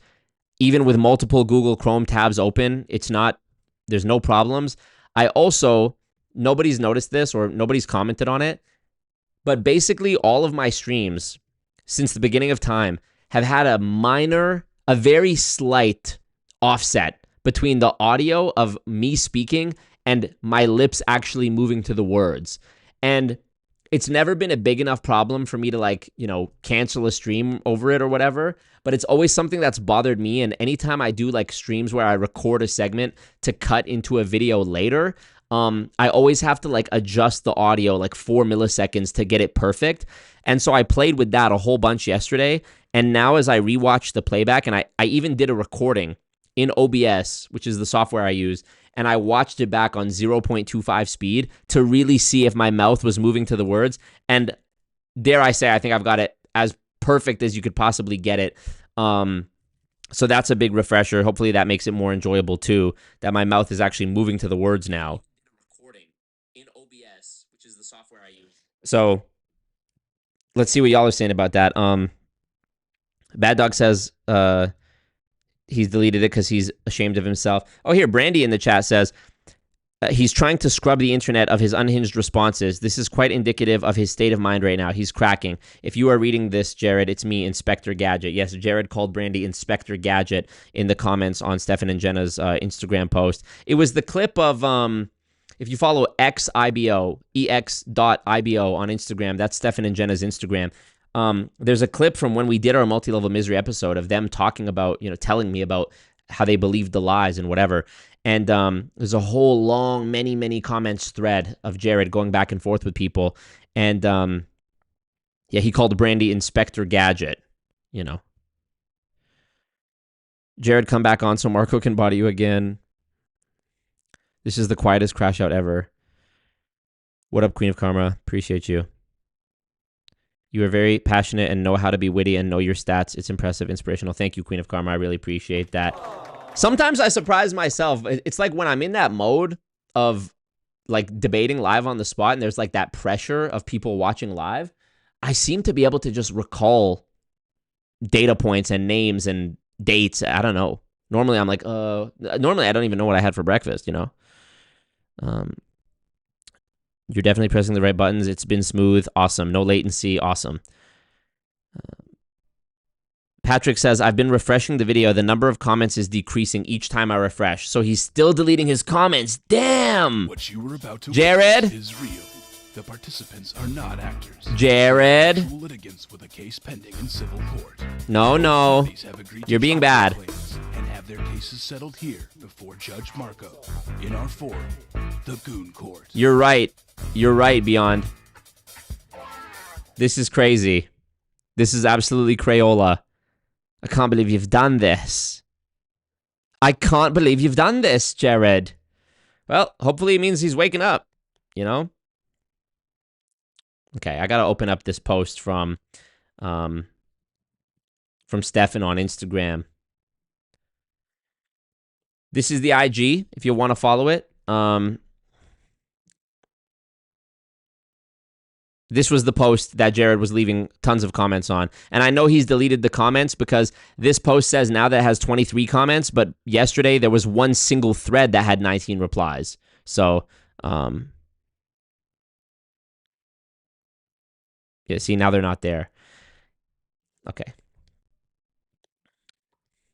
Even with multiple Google Chrome tabs open, there's no problems. I also, nobody's noticed this or nobody's commented on it. But basically all of my streams since the beginning of time have had a very slight offset between the audio of me speaking and my lips actually moving to the words. And it's never been a big enough problem for me to like, cancel a stream over it or whatever, but it's always something that's bothered me. And anytime I do like streams where I record a segment to cut into a video later, I always have to like adjust the audio like 4 milliseconds to get it perfect. And so I played with that a whole bunch yesterday. And now as I rewatch the playback, and I even did a recording in OBS, which is the software I use, and I watched it back on 0.25 speed to really see if my mouth was moving to the words. And dare I say, I think I've got it as perfect as you could possibly get it. So that's a big refresher. Hopefully that makes it more enjoyable too, that my mouth is actually moving to the words now. Recording in OBS, which is the software I use. So let's see what y'all are saying about that. Bad Dog says he's deleted it because he's ashamed of himself. Oh, here, Brandy in the chat says he's trying to scrub the internet of his unhinged responses. This is quite indicative of his state of mind right now. He's cracking. If you are reading this, Jarrod, it's me, Inspector Gadget. Yes, Jarrod called Brandy Inspector Gadget in the comments on Stefan and Jenna's Instagram post. It was the clip of, if you follow XIBO, EX.IBO on Instagram, that's Stefan and Jenna's Instagram. There's a clip from when we did our multi-level misery episode of them talking about, telling me about how they believed the lies and whatever. And there's a whole long, many comments thread of Jarrod going back and forth with people. And he called Brandy Inspector Gadget, Jarrod, come back on so Marco can body you again. This is the quietest crash out ever. What up, Queen of Karma? Appreciate you. You are very passionate and know how to be witty and know your stats. It's impressive, inspirational. Thank you, Queen of Karma. I really appreciate that. Sometimes I surprise myself. It's like when I'm in that mode of like debating live on the spot and there's like that pressure of people watching live, I seem to be able to just recall data points and names and dates. I don't know. Normally I'm like, normally I don't even know what I had for breakfast, You're definitely pressing the right buttons. It's been smooth. Awesome. No latency. Awesome. Patrick says, I've been refreshing the video. The number of comments is decreasing each time I refresh. So he's still deleting his comments. Damn. What you were about to Jarrod is real. The participants are not actors. Jarrod. Actual litigants with a case pending in civil court. No. You're being bad. And have their cases settled here before Judge Marco in our forum, the Goon Court. You're right. You're right, Beyond. This is crazy. This is absolutely Crayola. I can't believe you've done this. I can't believe you've done this, Jarrod. Well, hopefully it means he's waking up, Okay, I gotta open up this post from Stefan on Instagram. This is the IG, if you want to follow it. This was the post that Jarrod was leaving tons of comments on. And I know he's deleted the comments because this post says now that it has 23 comments, but yesterday there was one single thread that had 19 replies. So, yeah, see, now they're not there. Okay.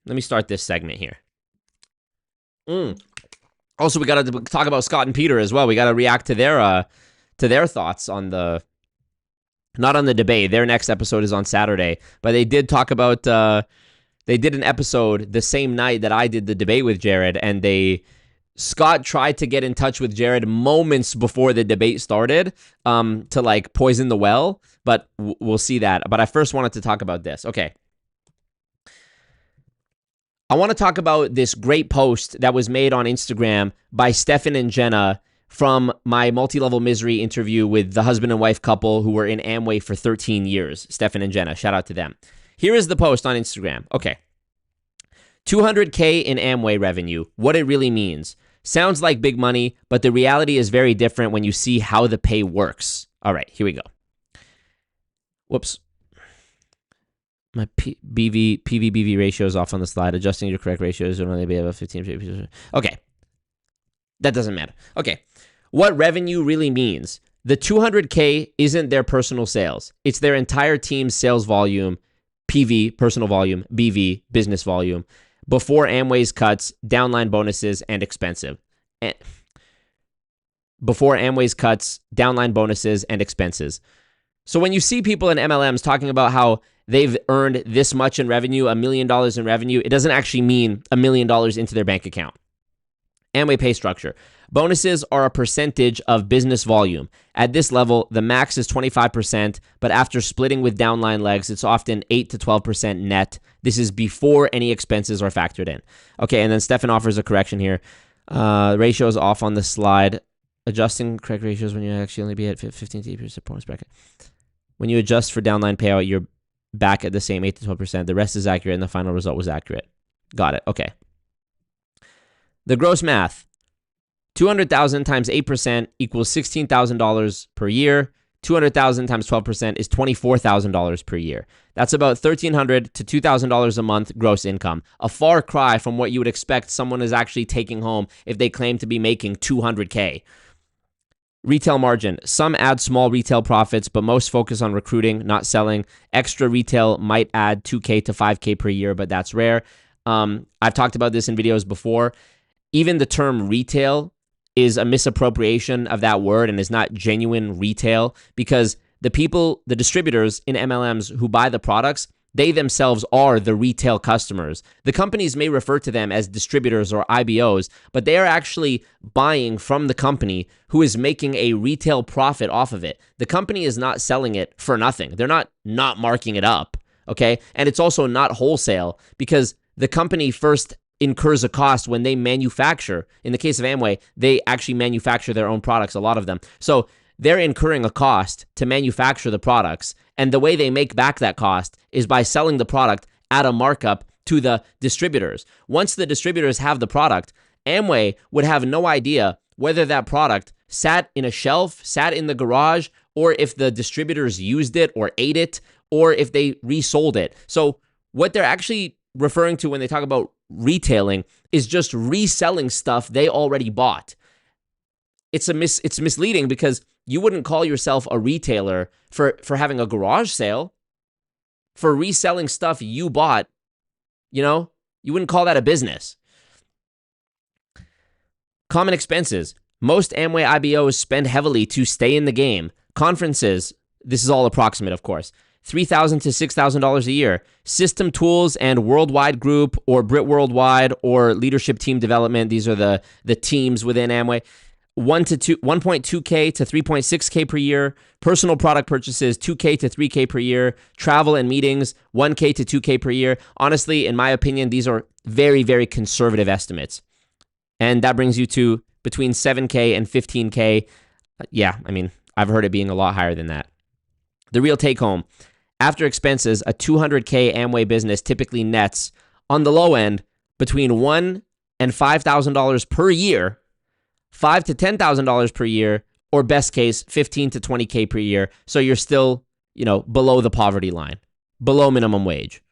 Let me start this segment here. Also, we got to talk about Scott and Peter as well. We got to react to their thoughts on the... Not on the debate. Their next episode is on Saturday. But they did talk about... they did an episode the same night that I did the debate with Jarrod. And Scott tried to get in touch with Jarrod moments before the debate started to like poison the well. But we'll see that. But I first wanted to talk about this. Okay. I want to talk about this great post that was made on Instagram by Stefan and Jenna from my multi-level misery interview with the husband and wife couple who were in Amway for 13 years. Stefan and Jenna, shout out to them. Here is the post on Instagram. Okay. 200K in Amway revenue, what it really means. Sounds like big money, but the reality is very different when you see how the pay works. All right, here we go. Whoops. My PV-BV ratio is off on the slide. Adjusting your correct ratios will only be about 15%. Okay. That doesn't matter. Okay. What revenue really means. The 200K isn't their personal sales. It's their entire team's sales volume, PV, personal volume, BV, business volume, before Amways cuts, downline bonuses, and expenses. Before Amways cuts, downline bonuses, and expenses. So when you see people in MLMs talking about how they've earned this much in revenue, $1 million in revenue, it doesn't actually mean $1 million into their bank account. Amway pay structure. Bonuses are a percentage of business volume. At this level, the max is 25%, but after splitting with downline legs, it's often 8 to 12% net. This is before any expenses are factored in. Okay, and then Stefan offers a correction here. Ratio is off on the slide. Adjusting correct ratios when you actually only be at 15 to 8% bonus bracket. When you adjust for downline payout, you're back at the same 8 to 12%. The rest is accurate, and the final result was accurate. Got it. Okay. The gross math. 200,000 times 8% equals $16,000 per year. 200,000 times 12% is $24,000 per year. That's about $1,300 to $2,000 a month gross income. A far cry from what you would expect someone is actually taking home if they claim to be making 200K. Retail margin. Some add small retail profits, but most focus on recruiting, not selling. Extra retail might add 2K to 5K per year, but that's rare. I've talked about this in videos before. Even the term retail is a misappropriation of that word and is not genuine retail, because the distributors in MLMs who buy the products, they themselves are the retail customers. The companies may refer to them as distributors or IBOs, but they are actually buying from the company who is making a retail profit off of it. The company is not selling it for nothing. They're not marking it up, okay? And it's also not wholesale, because the company first incurs a cost when they manufacture. In the case of Amway, they actually manufacture their own products, a lot of them. So they're incurring a cost to manufacture the products, and the way they make back that cost is by selling the product at a markup to the distributors. Once the distributors have the product, Amway would have no idea whether that product sat in a shelf, sat in the garage, or if the distributors used it or ate it, or if they resold it. So what they're actually referring to when they talk about retailing is just reselling stuff they already bought. It's misleading, because you wouldn't call yourself a retailer for having a garage sale. For reselling stuff you bought, you wouldn't call that a business. Common expenses. Most Amway IBOs spend heavily to stay in the game. Conferences, this is all approximate, of course, $3,000 to $6,000 a year. System tools and worldwide group, or Brit Worldwide, or leadership team development. These are the teams within Amway. 1.2K to 3.6K per year. Personal product purchases, 2K to 3K per year. Travel and meetings, 1K to 2K per year. Honestly, in my opinion, these are very, very conservative estimates. And that brings you to between 7K and 15K. Yeah, I mean, I've heard it being a lot higher than that. The real take home. After expenses, a 200K Amway business typically nets, on the low end, between $1,000 and $5,000 per year, $5,000 to $10,000 per year, or best case, 15 to 20K per year. So you're still, below the poverty line, below minimum wage.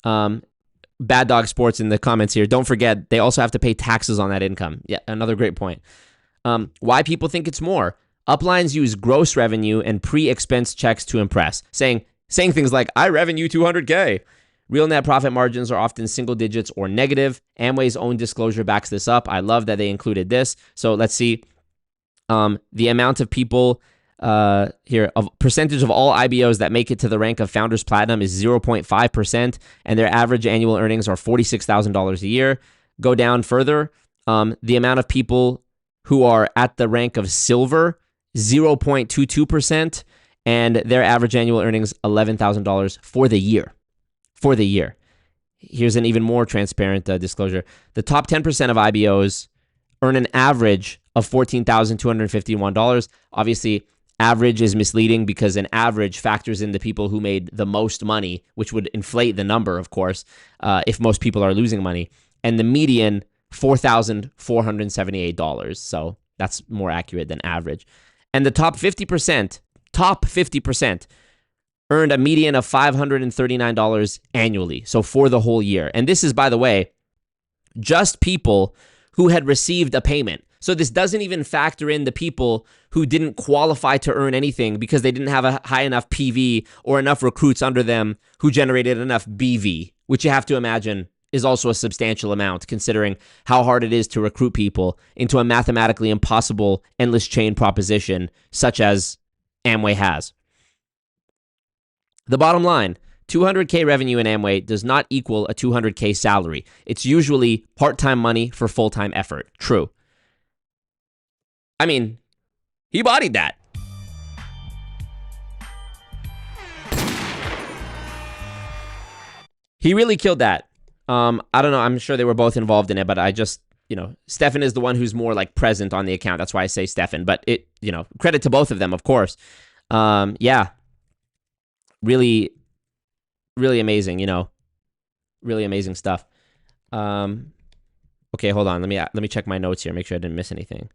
Bad Dog Sports in the comments here. Don't forget, they also have to pay taxes on that income. Yeah, another great point. Why people think it's more. Uplines use gross revenue and pre-expense checks to impress, saying things like, I revenue 200K. Real net profit margins are often single digits or negative. Amway's own disclosure backs this up. I love that they included this. So let's see. The amount of people here, a percentage of all IBOs that make it to the rank of Founders Platinum is 0.5%, and their average annual earnings are $46,000 a year. Go down further. The amount of people who are at the rank of Silver, 0.22%, and their average annual earnings $11,000 for the year. For the year. Here's an even more transparent disclosure. The top 10% of IBOs earn an average of $14,251. Obviously, average is misleading, because an average factors in the people who made the most money, which would inflate the number, of course, if most people are losing money. And the median, $4,478. So that's more accurate than average. And the top 50% earned a median of $539 annually, so for the whole year. And this is, by the way, just people who had received a payment. So this doesn't even factor in the people who didn't qualify to earn anything because they didn't have a high enough PV or enough recruits under them who generated enough BV, which you have to imagine is also a substantial amount considering how hard it is to recruit people into a mathematically impossible endless chain proposition such as Amway has. The bottom line, 200K revenue in Amway does not equal a 200K salary. It's usually part-time money for full-time effort. True. I mean, he bodied that. He really killed that. I don't know. I'm sure they were both involved in it, but I just, Stefan is the one who's more like present on the account. That's why I say Stefan, but credit to both of them, of course. Yeah. Really, really amazing, really amazing stuff. Okay, hold on. Let me check my notes here. Make sure I didn't miss anything.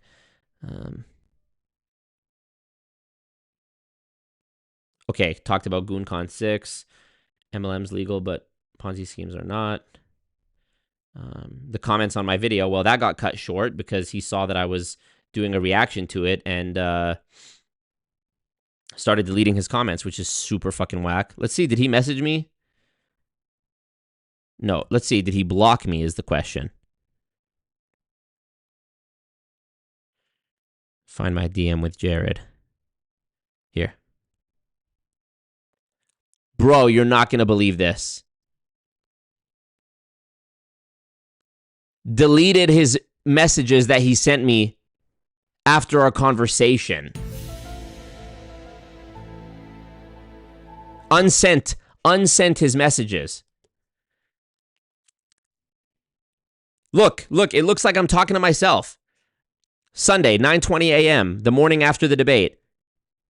Okay, talked about GoonCon 6. MLM's legal, but Ponzi schemes are not. The comments on my video, well, that got cut short because he saw that I was doing a reaction to it and started deleting his comments, which is super fucking whack. Let's see, did he message me? No, let's see, did he block me is the question. Find my DM with Jarrod. Here. Bro, you're not going to believe this. Deleted his messages that he sent me after our conversation. Unsent his messages. Look, it looks like I'm talking to myself. Sunday, 9:20 a.m., the morning after the debate.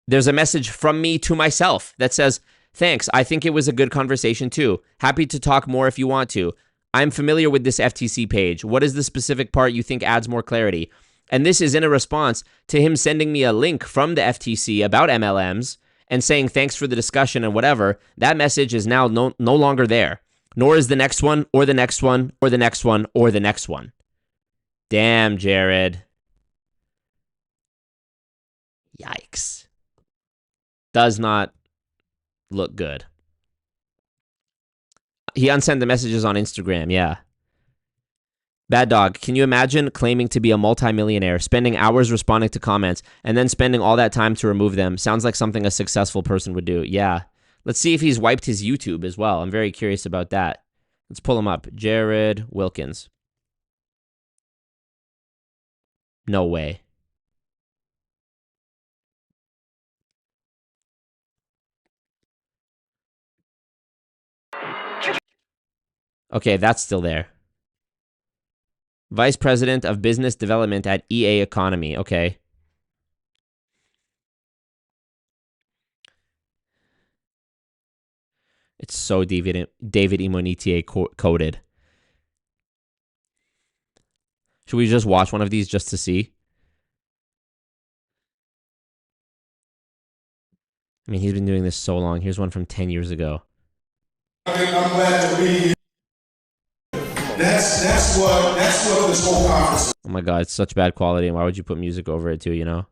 There's a message from me to myself that says, "Thanks, I think it was a good conversation too. Happy to talk more if you want to. I'm familiar with this FTC page. What is the specific part you think adds more clarity?" And this is in a response to him sending me a link from the FTC about MLMs and saying thanks for the discussion and whatever. That message is now no longer there. Nor is the next one, or the next one, or the next one, or the next one. Damn, Jarrod. Yikes. Does not look good. He unsent the messages on Instagram, yeah. Bad Dog, can you imagine claiming to be a multimillionaire, spending hours responding to comments, and then spending all that time to remove them? Sounds like something a successful person would do. Yeah. Let's see if he's wiped his YouTube as well. I'm very curious about that. Let's pull him up. Jarrod Wilkins. No way. Okay, that's still there. Vice President of Business Development at EA Economy. Okay. It's so David Immonitier coded. Should we just watch one of these just to see? I mean, he's been doing this so long. Here's one from 10 years ago. I'm glad to be here. That's what this whole conference is. Oh my God, it's such bad quality. And why would you put music over it too,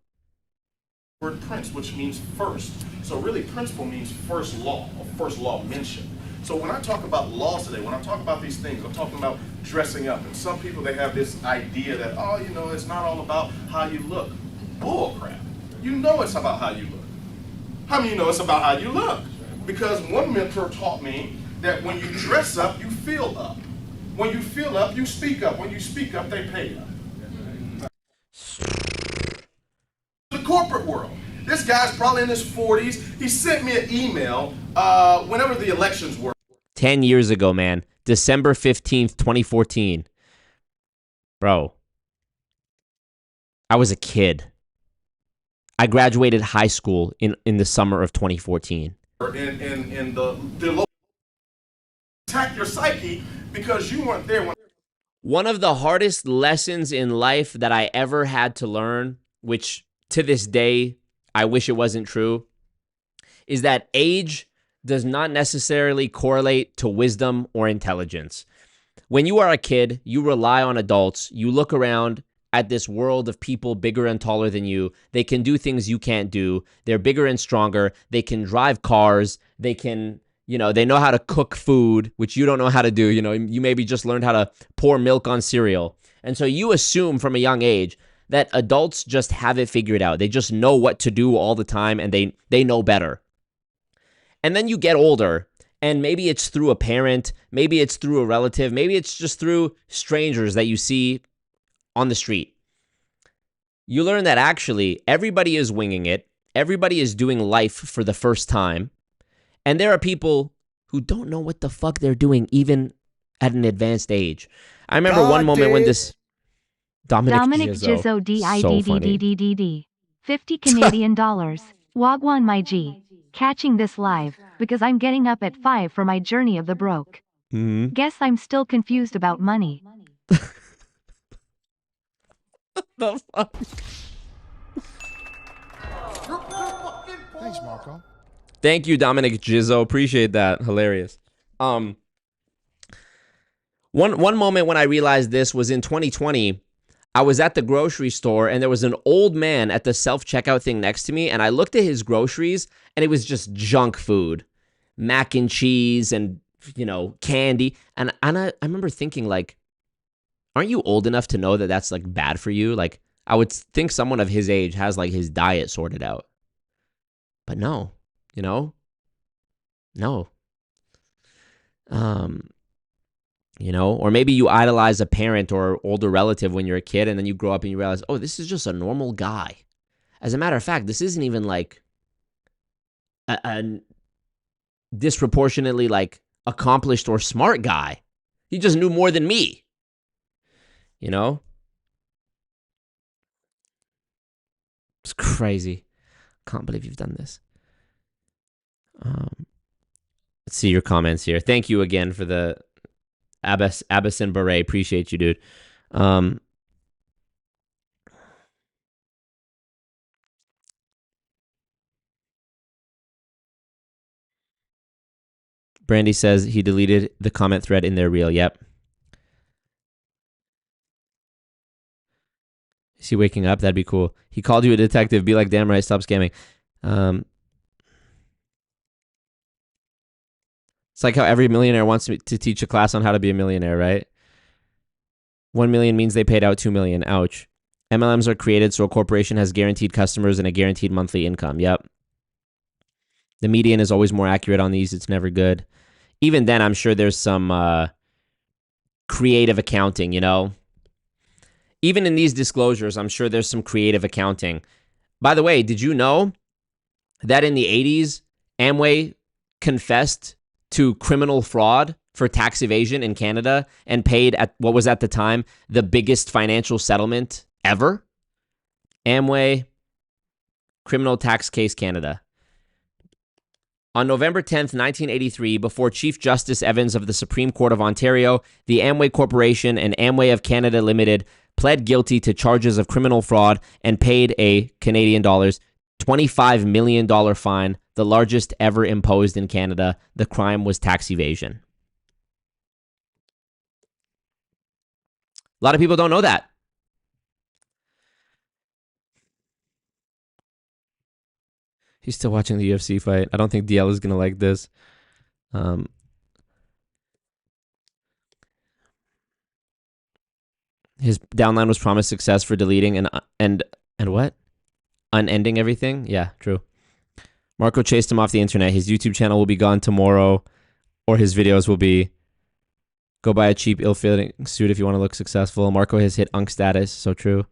Word prince, which means first. So really principle means first law, or first law mention. So when I talk about laws today, when I talk about these things, I'm talking about dressing up. And some people, they have this idea that, it's not all about how you look. Bull crap. You know it's about how you look. How many it's about how you look? Because one mentor taught me that when you dress up, you feel up. When you feel up, you speak up. When you speak up, they pay up. The corporate world. This guy's probably in his 40s. He sent me an email whenever the elections were. 10 years ago, man. December 15th, 2014. Bro. I was a kid. I graduated high school in the summer of 2014. In the attack your psyche because you weren't there when. One of the hardest lessons in life that I ever had to learn, which to this day I wish it wasn't true, is that age does not necessarily correlate to wisdom or intelligence. When you are a kid, you rely on adults, you look around, at this world of people bigger and taller than you. They can do things you can't do. They're bigger and stronger. They can drive cars. They can, they know how to cook food, which you don't know how to do. You maybe just learned how to pour milk on cereal. And so you assume from a young age that adults just have it figured out. They just know what to do all the time, and they know better. And then you get older, and maybe it's through a parent, maybe it's through a relative, maybe it's just through strangers that you see on the street. You learn that actually everybody is winging it. Everybody is doing life for the first time. And there are people who don't know what the fuck they're doing, even at an advanced age. I remember one moment when this... Dominic Gizzo, DIDDDDDD. 50 Canadian dollars. Wagwan my G. Catching this live, because I'm getting up at 5 for my journey of the broke. Mm-hmm. Guess I'm still confused about money. The fuck? Thanks, Marco. Thank you, Dominic Gizzo. Appreciate that. Hilarious. One moment when I realized this was in 2020. I was at the grocery store and there was an old man at the self-checkout thing next to me, and I looked at his groceries and it was just junk food, mac and cheese and, candy. And I remember thinking, like, aren't you old enough to know that that's like bad for you? Like, I would think someone of his age has like his diet sorted out. But no, no. Or maybe you idolize a parent or older relative when you're a kid, and then you grow up and you realize, oh, this is just a normal guy. As a matter of fact, this isn't even like a disproportionately like accomplished or smart guy. He just knew more than me. It's crazy. Can't believe you've done this. Let's see your comments here. Thank you again for the Abbas and Beret. Appreciate you, dude. Brandy says he deleted the comment thread in their reel. Yep. Is he waking up? That'd be cool. He called you a detective. Be like, damn right, stop scamming. It's like how every millionaire wants to teach a class on how to be a millionaire, right? 1 million means they paid out 2 million. Ouch. MLMs are created so a corporation has guaranteed customers and a guaranteed monthly income. Yep. The median is always more accurate on these. It's never good. Even then, I'm sure there's some creative accounting, Even in these disclosures, I'm sure there's some creative accounting. By the way, did you know that in the 80s, Amway confessed to criminal fraud for tax evasion in Canada and paid at what was at the time the biggest financial settlement ever? Amway, criminal tax case, Canada. On November 10th, 1983, before Chief Justice Evans of the Supreme Court of Ontario, the Amway Corporation and Amway of Canada Limited pled guilty to charges of criminal fraud and paid a Canadian dollars $25 million fine, the largest ever imposed in Canada. The crime was tax evasion. A lot of people don't know that. He's still watching the UFC fight. I don't think DL is going to like this. His downline was promised success for deleting and what? Unending everything? Yeah, true. Marco chased him off the internet. His YouTube channel will be gone tomorrow, or his videos will be, go buy a cheap, ill-fitting suit if you want to look successful. Marco has hit unk status. So true.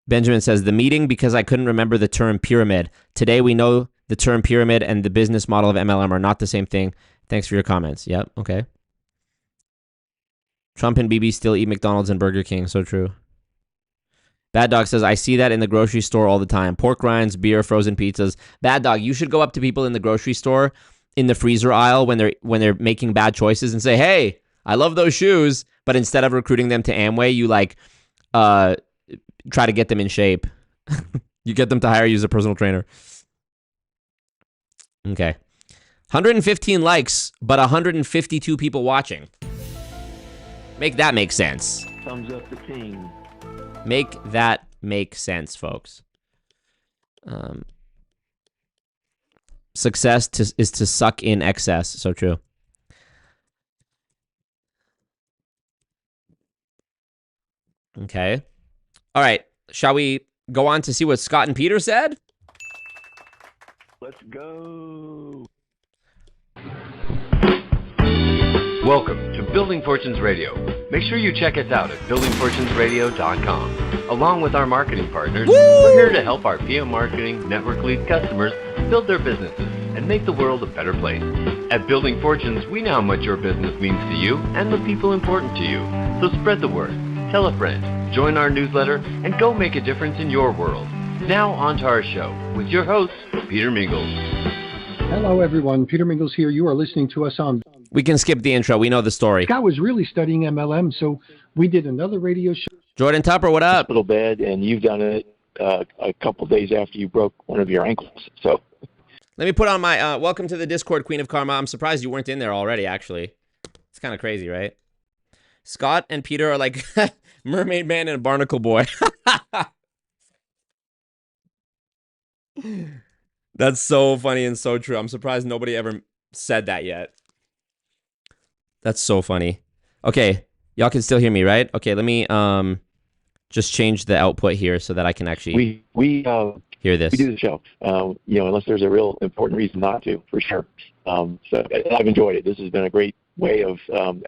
Benjamin says, the meeting because I couldn't remember the term pyramid. Today we know the term pyramid and the business model of MLM are not the same thing. Thanks for your comments. Yep, okay. Trump and BB still eat McDonald's and Burger King. So true. Bad Dog says, I see that in the grocery store all the time. Pork rinds, beer, frozen pizzas. Bad Dog, you should go up to people in the grocery store in the freezer aisle when they're making bad choices and say, hey, I love those shoes. But instead of recruiting them to Amway, you try to get them in shape. You get them to hire you as a personal trainer. Okay. 115 likes, but 152 people watching. Make that make sense. Thumbs up the team. Make that make sense, folks. Success is to suck in excess. So true. Okay. All right. Shall we go on to see what Scott and Peter said? Let's go. Welcome to Building Fortunes Radio. Make sure you check us out at buildingfortunesradio.com. Along with our marketing partners, we're here to help our PM marketing network lead customers build their businesses and make the world a better place. At Building Fortunes, we know how much your business means to you and the people important to you. So spread the word, tell a friend, join our newsletter, and go make a difference in your world. Now on to our show with your host, Peter Mingles. Hello, everyone. Peter Mingles here. You are listening to us on... We can skip the intro. We know the story. Scott was really studying MLM, so we did another radio show. Jordan Tupper, what up? Little bed, and you've done it a couple days after you broke one of your ankles. So let me put on my welcome to the Discord, Queen of Karma. I'm surprised you weren't in there already, actually. It's kind of crazy, right? Scott and Peter are like Mermaid Man and Barnacle Boy. That's so funny and so true. I'm surprised nobody ever said that yet. That's so funny. Okay, y'all can still hear me, right? Okay, let me just change the output here so that I can actually hear this. We do the show, unless there's a real important reason not to, for sure. So I've enjoyed it. This has been a great way of,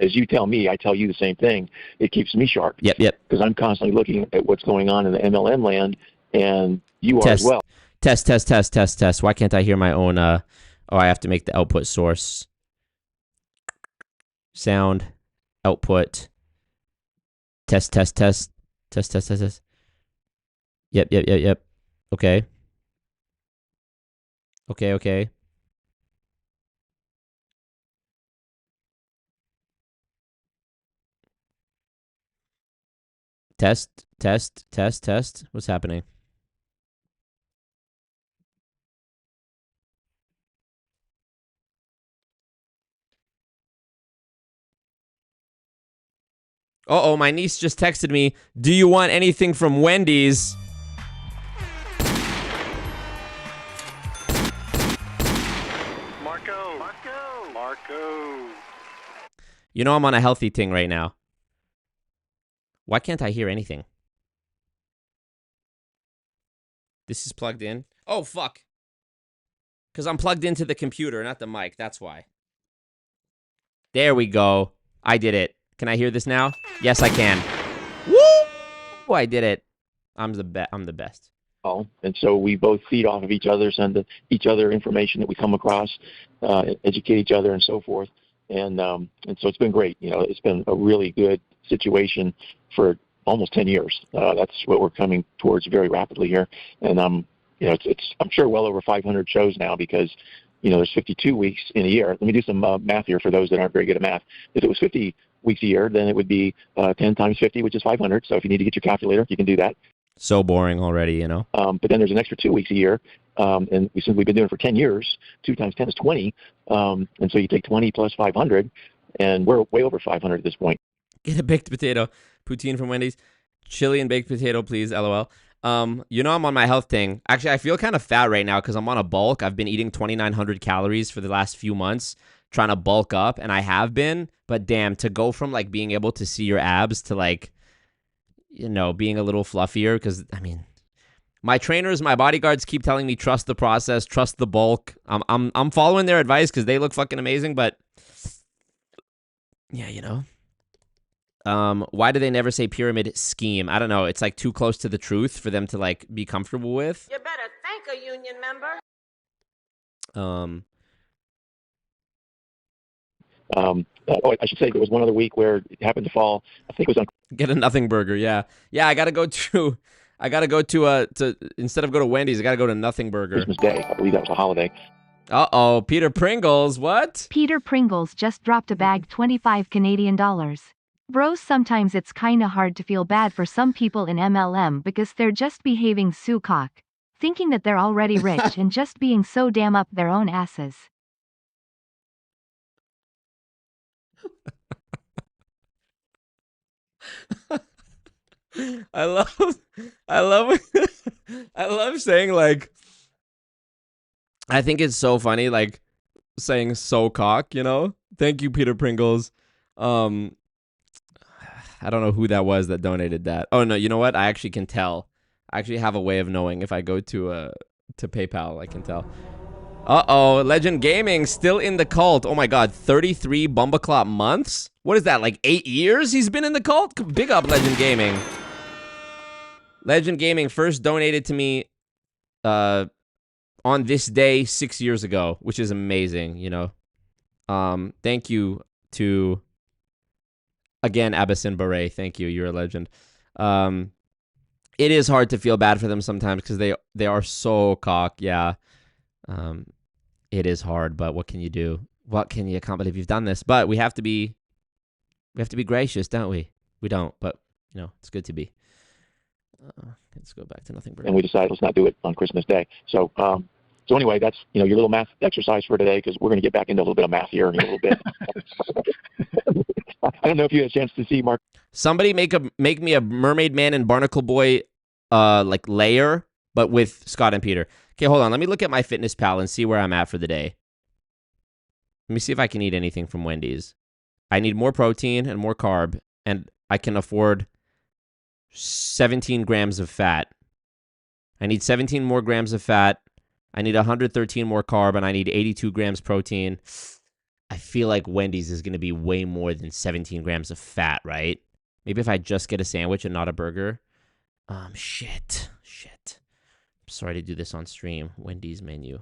as you tell me, I tell you the same thing. It keeps me sharp. Yep. Because I'm constantly looking at what's going on in the MLM land, and you are as well. Test. Why can't I hear my own? I have to make the output source. Sound, output, test. Yep. Okay. Test. What's happening? Uh-oh, my niece just texted me, do you want anything from Wendy's? Marco. You know I'm on a healthy thing right now. Why can't I hear anything? This is plugged in. Oh, fuck. Because I'm plugged into the computer, not the mic. That's why. There we go. I did it. Can I hear this now? Yes, I can. Woo! I did it. I'm the best. Oh, and so we both feed off of each other, send each other information that we come across, educate each other, and so forth. And so it's been great. It's been a really good situation for almost 10 years. That's what we're coming towards very rapidly here. And it's I'm sure well over 500 shows now because there's 52 weeks in a year. Let me do some math here for those that aren't very good at math. If it was 50 weeks a year, then it would be 10 times 50, which is 500. So if you need to get your calculator, you can do that. So boring already, But then there's an extra 2 weeks a year. And since we've been doing it for 10 years, 2 times 10 is 20. And so you take 20 plus 500, and we're way over 500 at this point. Get a baked potato. Poutine from Wendy's. Chili and baked potato, please. LOL. I'm on my health thing. Actually, I feel kind of fat right now because I'm on a bulk. I've been eating 2,900 calories for the last few months, trying to bulk up, and I have been. But damn, to go from like being able to see your abs to like, being a little fluffier, because my trainers, my bodyguards keep telling me trust the process, trust the bulk. I'm following their advice because they look fucking amazing. But yeah, why do they never say pyramid scheme? I don't know. It's like too close to the truth for them to like be comfortable with. You better thank a union member. I should say there was one other week where it happened to fall. I think it was on. Get a nothing burger. Yeah. I gotta go to instead of go to Wendy's, I gotta go to Nothing Burger. Christmas Day. I believe that was a holiday. Uh-oh, Peter Pringles. What? Peter Pringles just dropped a bag 25 Canadian dollars. Bros, sometimes it's kinda hard to feel bad for some people in MLM because they're just behaving cock, thinking that they're already rich and just being so damn up their own asses. I love, I love, I love saying like, I think it's so funny, like saying so cock, you know? Thank you, Peter Pringles. I don't know who that was that donated that. Oh no, you know what? I actually can tell. I actually have a way of knowing if I go to PayPal, I can tell. Uh-oh, Legend Gaming still in the cult. Oh my god, 33 Bumbleclop months? What is that, like 8 years he's been in the cult? Big up, Legend Gaming. Legend Gaming first donated to me on this day 6 years ago, which is amazing, you know. Thank you to, again, Abasin Beret. Thank you, you're a legend. It is hard to feel bad for them sometimes because they are so cock, yeah. It is hard, but what can you do? What can you? I can't believe you've done this. But we have to be gracious, don't we? We don't, but you know, it's good to be. Let's go back to nothing. And we decided let's not do it on Christmas Day. So, so anyway, that's your little math exercise for today because we're going to get back into a little bit of math here in a little bit. I don't know if you had a chance to see Mark. Somebody make me a Mermaid Man and Barnacle Boy, like layer, but with Scott and Peter. Okay, hold on. Let me look at my Fitness Pal and see where I'm at for the day. Let me see if I can eat anything from Wendy's. I need more protein and more carb, and I can afford 17 grams of fat. I need 17 more grams of fat. I need 113 more carb, and I need 82 grams protein. I feel like Wendy's is going to be way more than 17 grams of fat, right? Maybe if I just get a sandwich and not a burger. Shit. Sorry to do this on stream. Wendy's menu.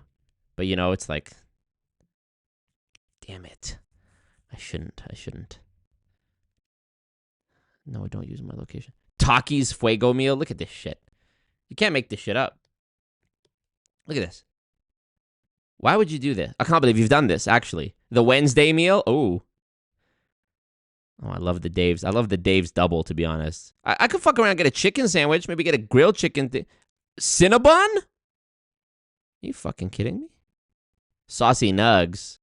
But you know, it's like, damn it. I shouldn't. No, don't use my location. Takis Fuego meal. Look at this shit. You can't make this shit up. Look at this. Why would you do this? I can't believe you've done this, actually. The Wednesday meal? Oh, I love the Dave's. I love the Dave's double, to be honest. I could fuck around and get a chicken sandwich. Maybe get a grilled chicken thing. Cinnabon? Are you fucking kidding me? Saucy nugs.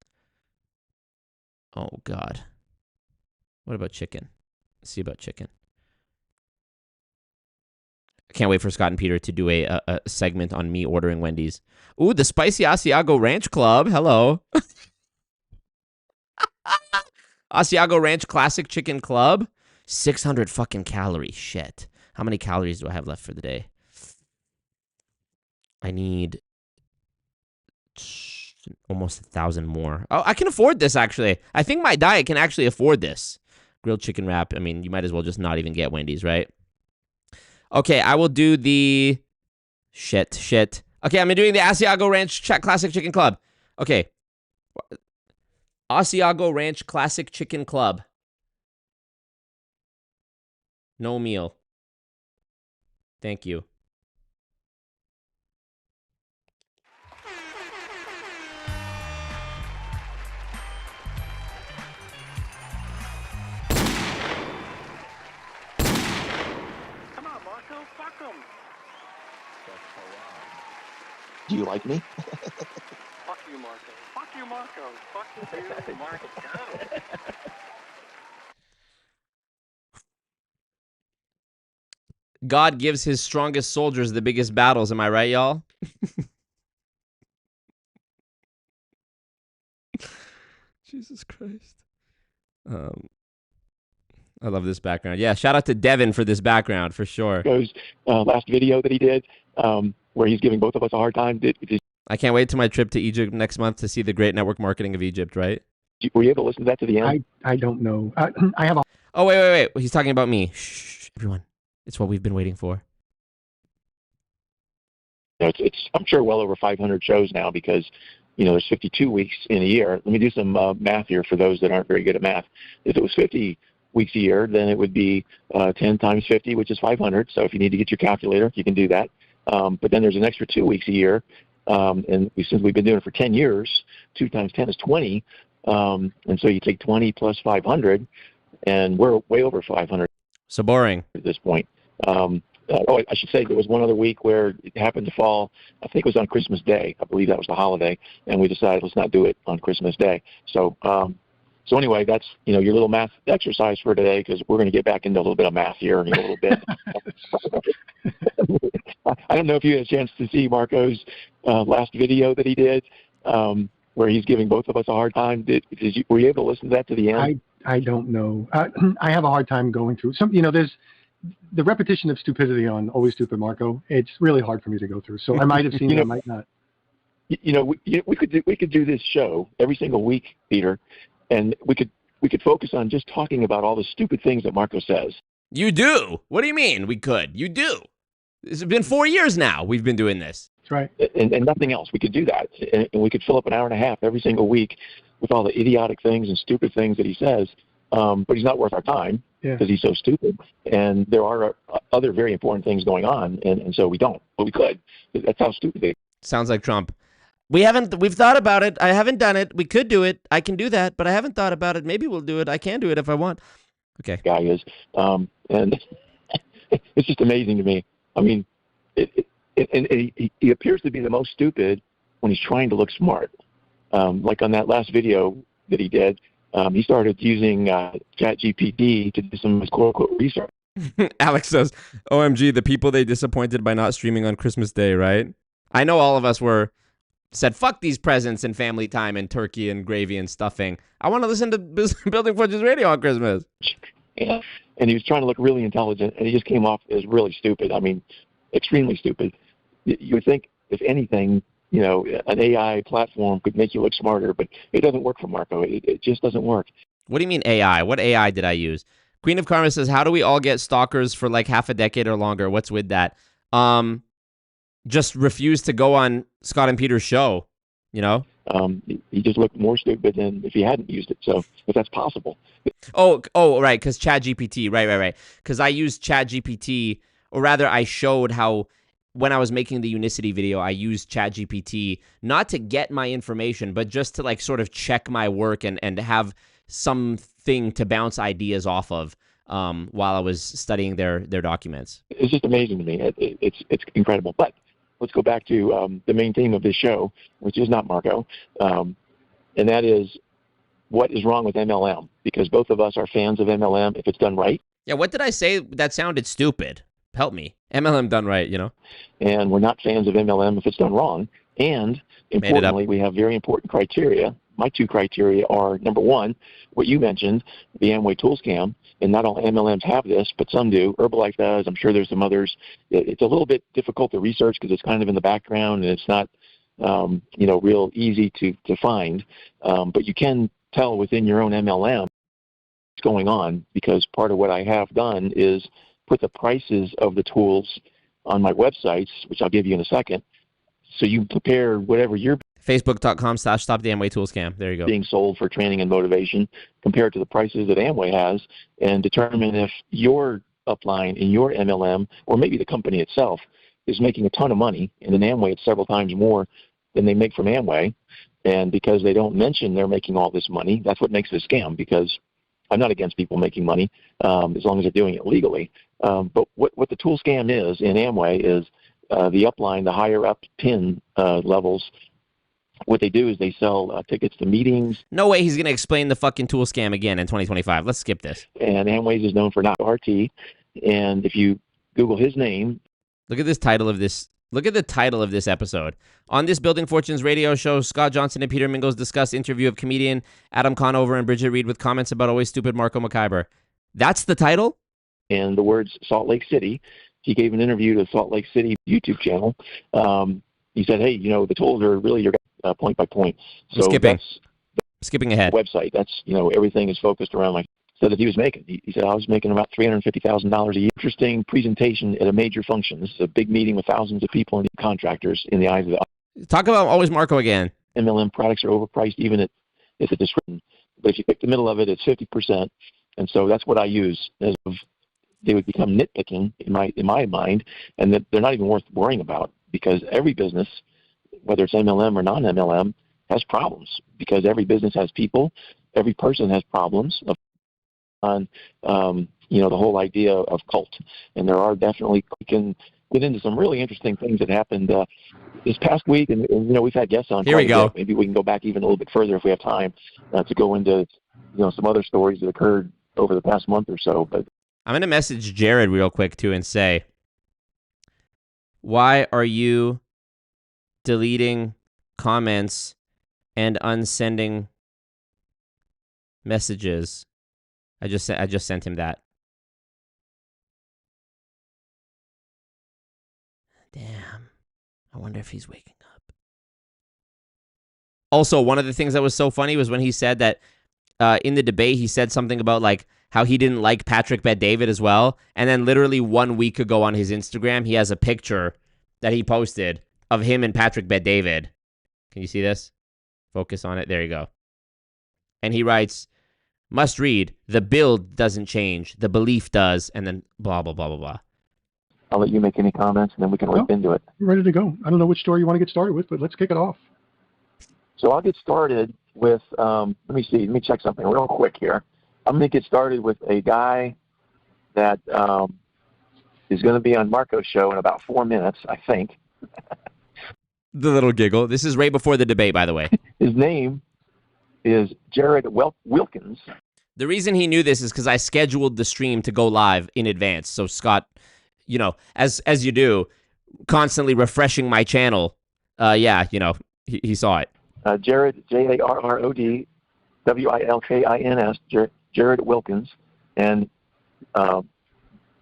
Oh, God. What about chicken? Let's see about chicken. I can't wait for Scott and Peter to do a segment on me ordering Wendy's. Ooh, the Spicy Asiago Ranch Club. Hello. Asiago Ranch Classic Chicken Club. 600 fucking calories. Shit. How many calories do I have left for the day? I need almost 1,000 more. Oh, I can afford this, actually. I think my diet can actually afford this. Grilled chicken wrap. I mean, you might as well just not even get Wendy's, right? Okay, I will do the... Shit. Okay, I'm doing the Asiago Ranch Classic Chicken Club. Okay. Asiago Ranch Classic Chicken Club. No meal. Thank you. Do you like me? Fuck you, Marco. Fuck you, Marco. Fuck you, Marco. God gives his strongest soldiers the biggest battles. Am I right, y'all? Jesus Christ. I love this background. Yeah, shout out to Devin for this background, for sure. Last video that he did, where he's giving both of us a hard time. I can't wait to my trip to Egypt next month to see the great network marketing of Egypt, right? Were you able to listen to that to the end? I don't know. I have a... Oh, wait. He's talking about me. Shh, everyone. It's what we've been waiting for. It's I'm sure well over 500 shows now because, there's 52 weeks in a year. Let me do some math here for those that aren't very good at math. If it was 50 weeks a year, then it would be 10 times 50, which is 500. So if you need to get your calculator, you can do that. But then there's an extra 2 weeks a year. And since we've been doing it for 10 years, 2 times 10 is 20. And so you take 20 plus 500, and we're way over 500. So boring. At this point. I should say there was one other week where it happened to fall, I think it was on Christmas Day. I believe that was the holiday. And we decided let's not do it on Christmas Day. So So anyway, that's your little math exercise for today, because we're going to get back into a little bit of math here in a little bit. I don't know if you had a chance to see Marco's last video that he did, where he's giving both of us a hard time. Were you able to listen to that to the end? I don't know. I have a hard time going through some. There's the repetition of stupidity on Always Stupid Marco. It's really hard for me to go through. So I might have seen it, I might not. We could do this show every single week, Peter, and we could focus on just talking about all the stupid things that Marco says. You do? What do you mean we could? You do. It's been 4 years now we've been doing this. That's right. And nothing else. We could do that. And we could fill up an hour and a half every single week with all the idiotic things and stupid things that he says. But he's not worth our time because he's so stupid. And there are other very important things going on. And so we don't. But we could. That's how stupid they are. Sounds like Trump. We've thought about it. I haven't done it. We could do it. I can do that, but I haven't thought about it. Maybe we'll do it. I can do it if I want. Okay. Guy is. And it's just amazing to me. I mean, he appears to be the most stupid when he's trying to look smart. Like on that last video that he did, he started using ChatGPT to do some of his quote-unquote research. Alex says, OMG, the people they disappointed by not streaming on Christmas Day, right? I know all of us said, fuck these presents and family time and turkey and gravy and stuffing. I want to listen to Building Fortunes Radio on Christmas. Yeah. And he was trying to look really intelligent, and he just came off as really stupid. I mean, extremely stupid. You would think, if anything, an AI platform could make you look smarter, but it doesn't work for Marco. It just doesn't work. What do you mean AI? What AI did I use? Queen of Karma says, how do we all get stalkers for like half a decade or longer? What's with that? Just refuse to go on Scott and Peter's show, He just looked more stupid than if he hadn't used it. So if that's possible. Oh, right, because ChatGPT, right. Because I used ChatGPT, or rather I showed how when I was making the Unicity video, I used ChatGPT not to get my information, but just to like sort of check my work and have something to bounce ideas off of while I was studying their documents. It's just amazing to me. It's incredible. But let's go back to the main theme of this show, which is not Marco, and that is what is wrong with MLM, because both of us are fans of MLM if it's done right. Yeah, what did I say that sounded stupid? Help me. MLM done right, And we're not fans of MLM if it's done wrong. And importantly, we have very important criteria. My two criteria are, number one, what you mentioned, the Amway tool scam. And not all MLMs have this, but some do. Herbalife does. I'm sure there's some others. It's a little bit difficult to research because it's kind of in the background and it's not, real easy to find. But you can tell within your own MLM what's going on, because part of what I have done is put the prices of the tools on my websites, which I'll give you in a second, so you compare whatever you're Facebook.com/stoptheamwaytoolscam. There you go. Being sold for training and motivation compared to the prices that Amway has, and determine if your upline in your MLM, or maybe the company itself, is making a ton of money, and in Amway it's several times more than they make from Amway. And because they don't mention they're making all this money, that's what makes it a scam, because I'm not against people making money as long as they're doing it legally. But what the tool scam is in Amway is the upline, the higher up pin levels. What they do is they sell tickets to meetings. No way he's going to explain the fucking tool scam again in 2025. Let's skip this. And Amways is known for not RT. And if you Google his name. Look at this title of this. Look at the title of this episode. On this Building Fortunes radio show, Scott Johnson and Peter Mingles discuss interview of comedian Adam Conover and Bridget Reed with comments about Always Stupid Marco McIver. That's the title? And the words Salt Lake City. He gave an interview to Salt Lake City YouTube channel. He said, hey, the tools are really your point by point. So skipping ahead. Website. That's, everything is focused around so that he was making. He said, I was making about $350,000 a year. Interesting presentation at a major function. This is a big meeting with thousands of people and contractors in the eyes of the... Talk about Always Marco again. MLM products are overpriced even if it's written. But if you pick the middle of it, it's 50%. And so that's what I use. They would become nitpicking in my mind, and that they're not even worth worrying about, because every business, whether it's MLM or non-MLM, has problems, because every business has people, every person has problems on, the whole idea of cult. And there are definitely, we can get into some really interesting things that happened this past week, and we've had guests on. Here we go. Maybe we can go back even a little bit further if we have time to go into some other stories that occurred over the past month or so. But I'm going to message Jarrod real quick, too, and say, why are you deleting comments and unsending messages? I just sent him that. Damn. I wonder if he's waking up. Also, one of the things that was so funny was when he said that in the debate, he said something about like how he didn't like Patrick Bet-David as well. And then literally 1 week ago on his Instagram, he has a picture that he posted of him and Patrick Bet-David. Can you see this? Focus on it. There you go. And he writes, must read, the build doesn't change, the belief does, and then blah, blah, blah, blah, blah. I'll let you make any comments, and then we can rip into it. We're ready to go. I don't know which story you want to get started with, but let's kick it off. So I'll get started with, let me check something real quick here. I'm going to get started with a guy that is going to be on Marco's show in about 4 minutes, I think. The little giggle. This is right before the debate, by the way. His name is Jarrod Wilkins. The reason he knew this is because I scheduled the stream to go live in advance. So Scott, as you do, constantly refreshing my channel. He saw it. Jarrod, Jarrod Wilkins, Jarrod Wilkins, and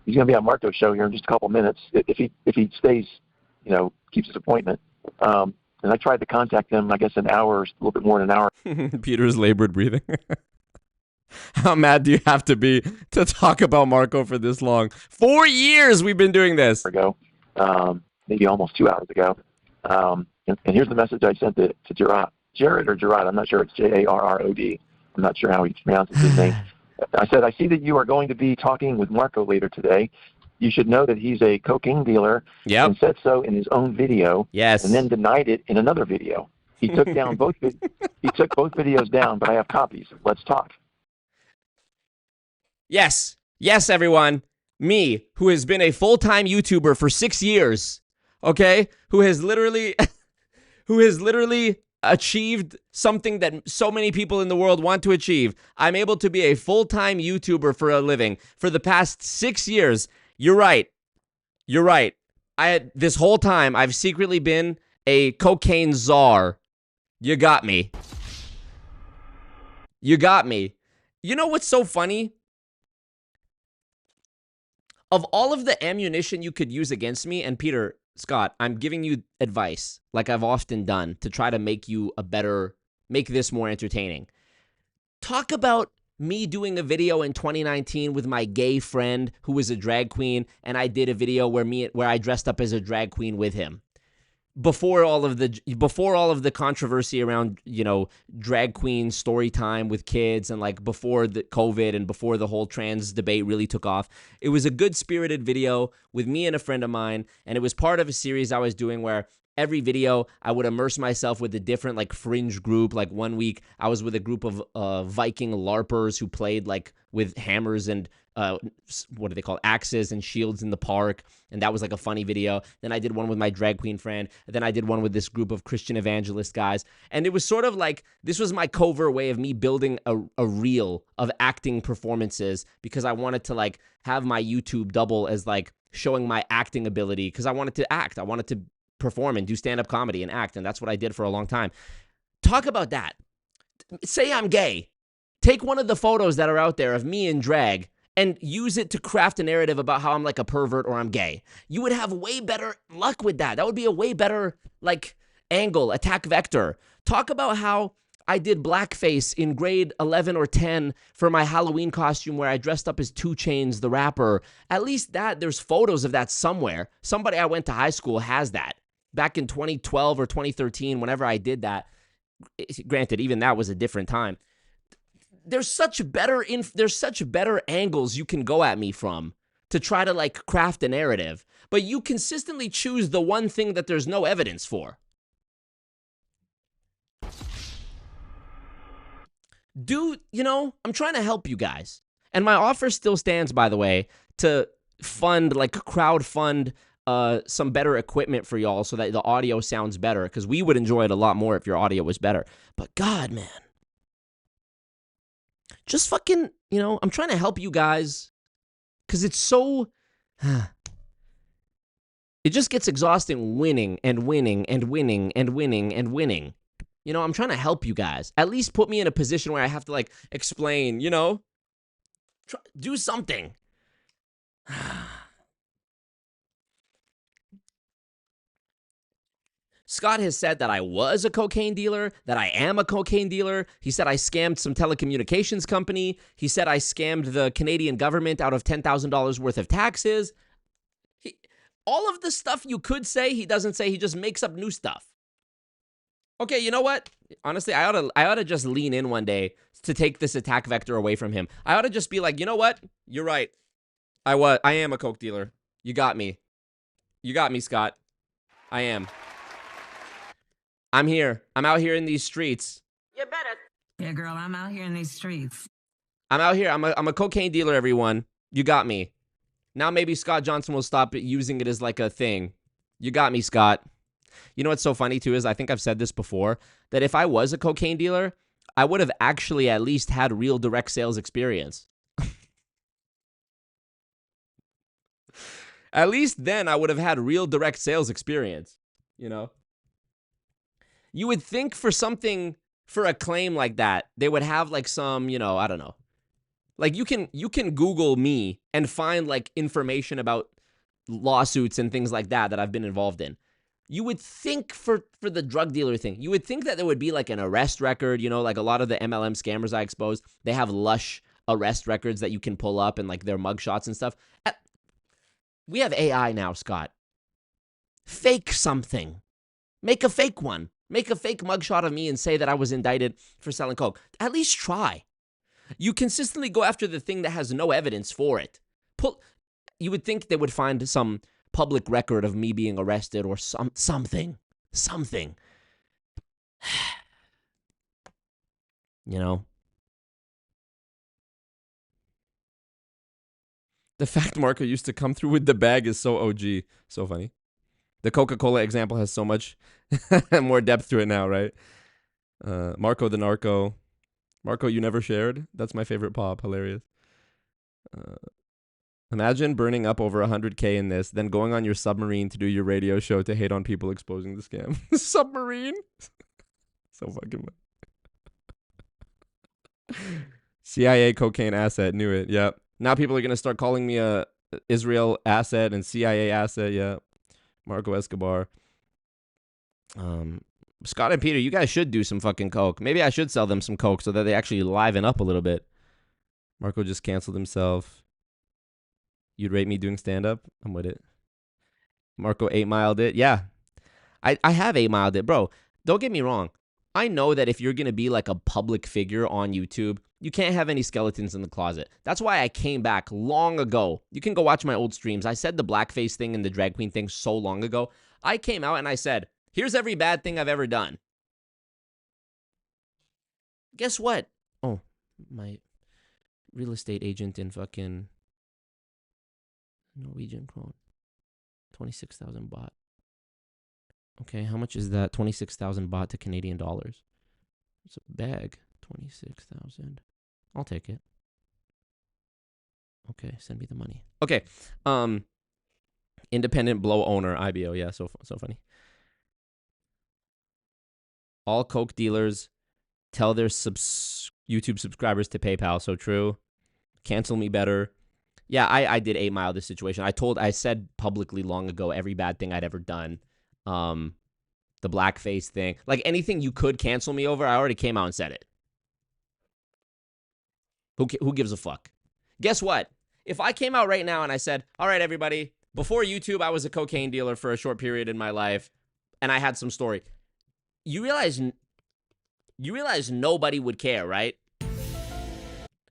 he's going to be on Marco's show here in just a couple minutes if he stays, keeps his appointment. And I tried to contact him, I guess, a little bit more than an hour. Peter's labored breathing. How mad do you have to be to talk about Marco for this long? 4 years we've been doing this. Maybe almost 2 hours ago. And here's the message I sent to Jarrod. Jarrod or Jarrod, I'm not sure. It's Jarrod. I'm not sure how he pronounces his name. I said, I see that you are going to be talking with Marco later today. You should know that he's a cocaine dealer and said so in his own video. Yes. And then denied it in another video. He took down both videos down, but I have copies. Let's talk. Yes. Yes, everyone. Me, who has been a full-time YouTuber for 6 years, okay? Who has literally achieved something that so many people in the world want to achieve. I'm able to be a full-time YouTuber for a living for the past 6 years. You're right. This whole time, I've secretly been a cocaine czar. You got me. You know what's so funny? Of all of the ammunition you could use against me, and Peter, Scott, I'm giving you advice, like I've often done, to try to make this more entertaining. Talk about me doing a video in 2019 with my gay friend who was a drag queen, and I did a video where I dressed up as a drag queen with him. Before all of the controversy around, drag queen story time with kids, and like before the COVID and before the whole trans debate really took off, it was a good-spirited video with me and a friend of mine, and it was part of a series I was doing where every video I would immerse myself with a different like fringe group. Like 1 week I was with a group of Viking LARPers who played like with hammers and what do they call axes and shields in the park, and that was like a funny video. Then I did one with my drag queen friend, and then I did one with this group of Christian evangelist guys, and it was sort of like this was my covert way of me building a reel of acting performances, because I wanted to like have my YouTube double as like showing my acting ability, because I wanted to act, I wanted to perform and do stand-up comedy and act, and that's what I did for a long time. Talk about that. Say I'm gay. Take one of the photos that are out there of me in drag and use it to craft a narrative about how I'm like a pervert or I'm gay. You would have way better luck with that. That would be a way better like angle, attack vector. Talk about how I did blackface in grade 11 or 10 for my Halloween costume where I dressed up as 2 Chainz the rapper. At least there's photos of that somewhere. Somebody I went to high school has that. Back in 2012 or 2013, whenever I did that, granted, even that was a different time. There's such better angles you can go at me from to try to like craft a narrative, but you consistently choose the one thing that there's no evidence for. I'm trying to help you guys. And my offer still stands, by the way, to crowdfund some better equipment for y'all so that the audio sounds better, because we would enjoy it a lot more if your audio was better. But God, man. just fucking, you know, I'm trying to help you guys because it's so, it just gets exhausting winning and winning and winning and winning and winning. You know, I'm trying to help you guys. At least put me in a position where I have to like explain, you know, do something. Scott has said that I was a cocaine dealer, that I am a cocaine dealer. He said I scammed some telecommunications company. He said I scammed the Canadian government out of $10,000 worth of taxes. All of the stuff you could say, he doesn't say. He just makes up new stuff. Okay, you know what? Honestly, I ought to just lean in one day to take this attack vector away from him. I ought to just be like, you know what? You're right. I am a coke dealer. You got me. You got me, Scott. I am. I'm here. I'm out here in these streets. You better. Yeah, girl, I'm out here in these streets. I'm out here. I'm a cocaine dealer, everyone. You got me. Now maybe Scott Johnson will stop using it as like a thing. You got me, Scott. You know what's so funny too is I think I've said this before, that if I was a cocaine dealer, I would have actually at least had real direct sales experience. At least then I would have had real direct sales experience, you know? You would think for something, for a claim like that, they would have like some, you know, I don't know. Like you can Google me and find like information about lawsuits and things like that I've been involved in. You would think for the drug dealer thing, you would think that there would be like an arrest record, you know, like a lot of the MLM scammers I exposed, they have lush arrest records that you can pull up and like their mugshots and stuff. We have AI now, Scott. Fake something. Make a fake one. Make a fake mugshot of me and say that I was indicted for selling coke. At least try. You consistently go after the thing that has no evidence for it. You would think they would find some public record of me being arrested or something. You know? The fact Marco used to come through with the bag is so OG. So funny. The Coca-Cola example has so much more depth to it now, right? Marco the Narco. Marco, you never shared? That's my favorite pop. Hilarious. Imagine burning up over 100K in this, then going on your submarine to do your radio show to hate on people exposing the scam. Submarine? So fucking much. CIA cocaine asset. Knew it. Yep. Now people are going to start calling me a Israel asset and CIA asset. Yeah. Marco Escobar. Scott and Peter, you guys should do some fucking coke. Maybe I should sell them some coke so that they actually liven up a little bit. Marco just canceled himself. You'd rate me doing stand-up? I'm with it. Marco 8-miled it. Yeah. I have 8-miled it. Bro, don't get me wrong. I know that if you're going to be like a public figure on YouTube, you can't have any skeletons in the closet. That's why I came back long ago. You can go watch my old streams. I said the blackface thing and the drag queen thing so long ago. I came out and I said, here's every bad thing I've ever done. Guess what? Oh, my real estate agent in fucking Norwegian krone. 26,000 baht. Okay, how much is that? 26,000 baht to Canadian dollars. It's a bag. 26,000. I'll take it. Okay, send me the money. Okay. Independent blow owner, IBO. Yeah, so funny. All coke dealers tell their YouTube subscribers to PayPal. So true. Cancel me better. Yeah, I did 8-mile this situation. I said publicly long ago every bad thing I'd ever done. The blackface thing. Like anything you could cancel me over, I already came out and said it. Who gives a fuck? Guess what? If I came out right now and I said, all right, everybody, before YouTube, I was a cocaine dealer for a short period in my life, and I had some story. You realize nobody would care, right?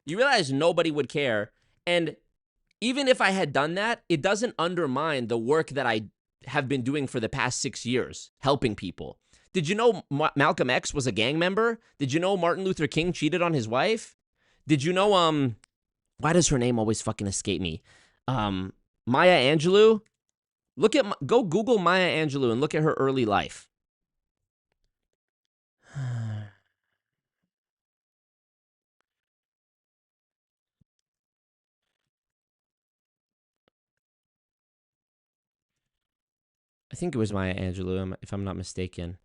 You realize nobody would care, and even if I had done that, it doesn't undermine the work that I have been doing for the past 6 years, helping people. Did you know Malcolm X was a gang member? Did you know Martin Luther King cheated on his wife? Did you know, why does her name always fucking escape me? Maya Angelou? Go Google Maya Angelou and look at her early life. I think it was Maya Angelou, if I'm not mistaken.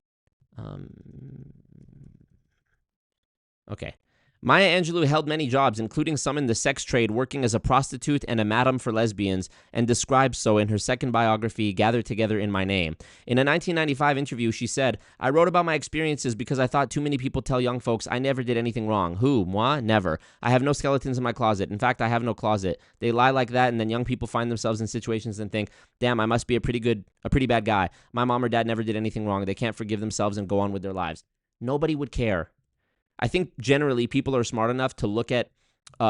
Okay. Maya Angelou held many jobs, including some in the sex trade, working as a prostitute and a madam for lesbians, and describes so in her second biography, Gathered Together in My Name. In a 1995 interview, she said, I wrote about my experiences because I thought too many people tell young folks I never did anything wrong. Who? Moi? Never. I have no skeletons in my closet. In fact, I have no closet. They lie like that, and then young people find themselves in situations and think, damn, I must be a pretty bad guy. My mom or dad never did anything wrong. They can't forgive themselves and go on with their lives. Nobody would care. I think generally people are smart enough to look at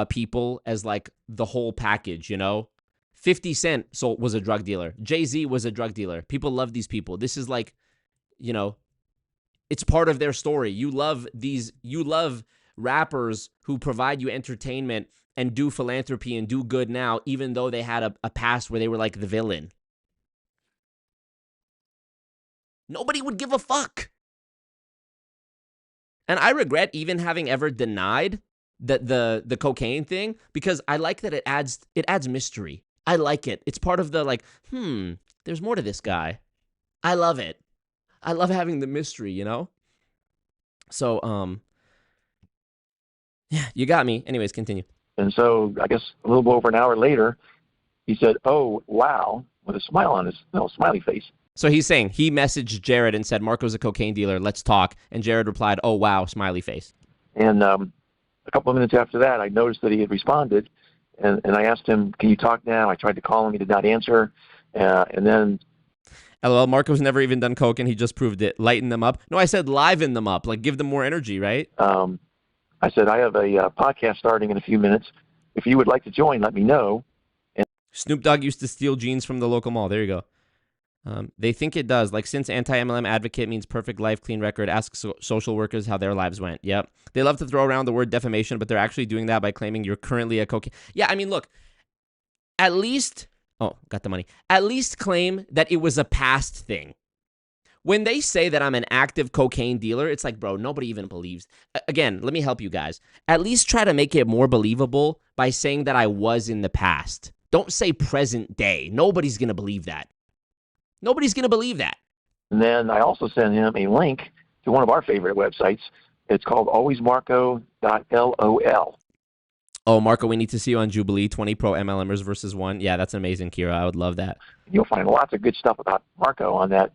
people as like the whole package, you know? 50 Cent was a drug dealer. Jay-Z was a drug dealer. People love these people. This is like, you know, it's part of their story. You love rappers who provide you entertainment and do philanthropy and do good now, even though they had a past where they were like the villain. Nobody would give a fuck. And I regret even having ever denied the cocaine thing, because I like that it adds mystery. I like it. It's part of the like, there's more to this guy. I love it. I love having the mystery, you know? So, yeah, you got me. Anyways, continue. And so I guess a little over an hour later, he said, "Oh, wow," with a smile on his smiley face. So he's saying he messaged Jarrod and said, Marco's a cocaine dealer, let's talk. And Jarrod replied, oh, wow, smiley face. And a couple of minutes after that, I noticed that he had responded. And I asked him, can you talk now? I tried to call him. He did not answer. And then... LOL, Marco's never even done coke, and he just proved it. Lighten them up. No, I said liven them up. Like, give them more energy, right? I said, I have a podcast starting in a few minutes. If you would like to join, let me know. And Snoop Dogg used to steal jeans from the local mall. There you go. They think it does. Like, since anti-MLM advocate means perfect life, clean record, ask social workers how their lives went. Yep. They love to throw around the word defamation, but they're actually doing that by claiming you're currently a cocaine. Yeah, I mean, look, at least... Oh, got the money. At least claim that it was a past thing. When they say that I'm an active cocaine dealer, it's like, bro, nobody even believes. Again, let me help you guys. At least try to make it more believable by saying that I was in the past. Don't say present day. Nobody's going to believe that. Nobody's going to believe that. And then I also sent him a link to one of our favorite websites. It's called alwaysmarco.lol. Oh, Marco, we need to see you on Jubilee, 20 pro MLMers versus 1. Yeah, that's amazing, Kira. I would love that. You'll find lots of good stuff about Marco on that.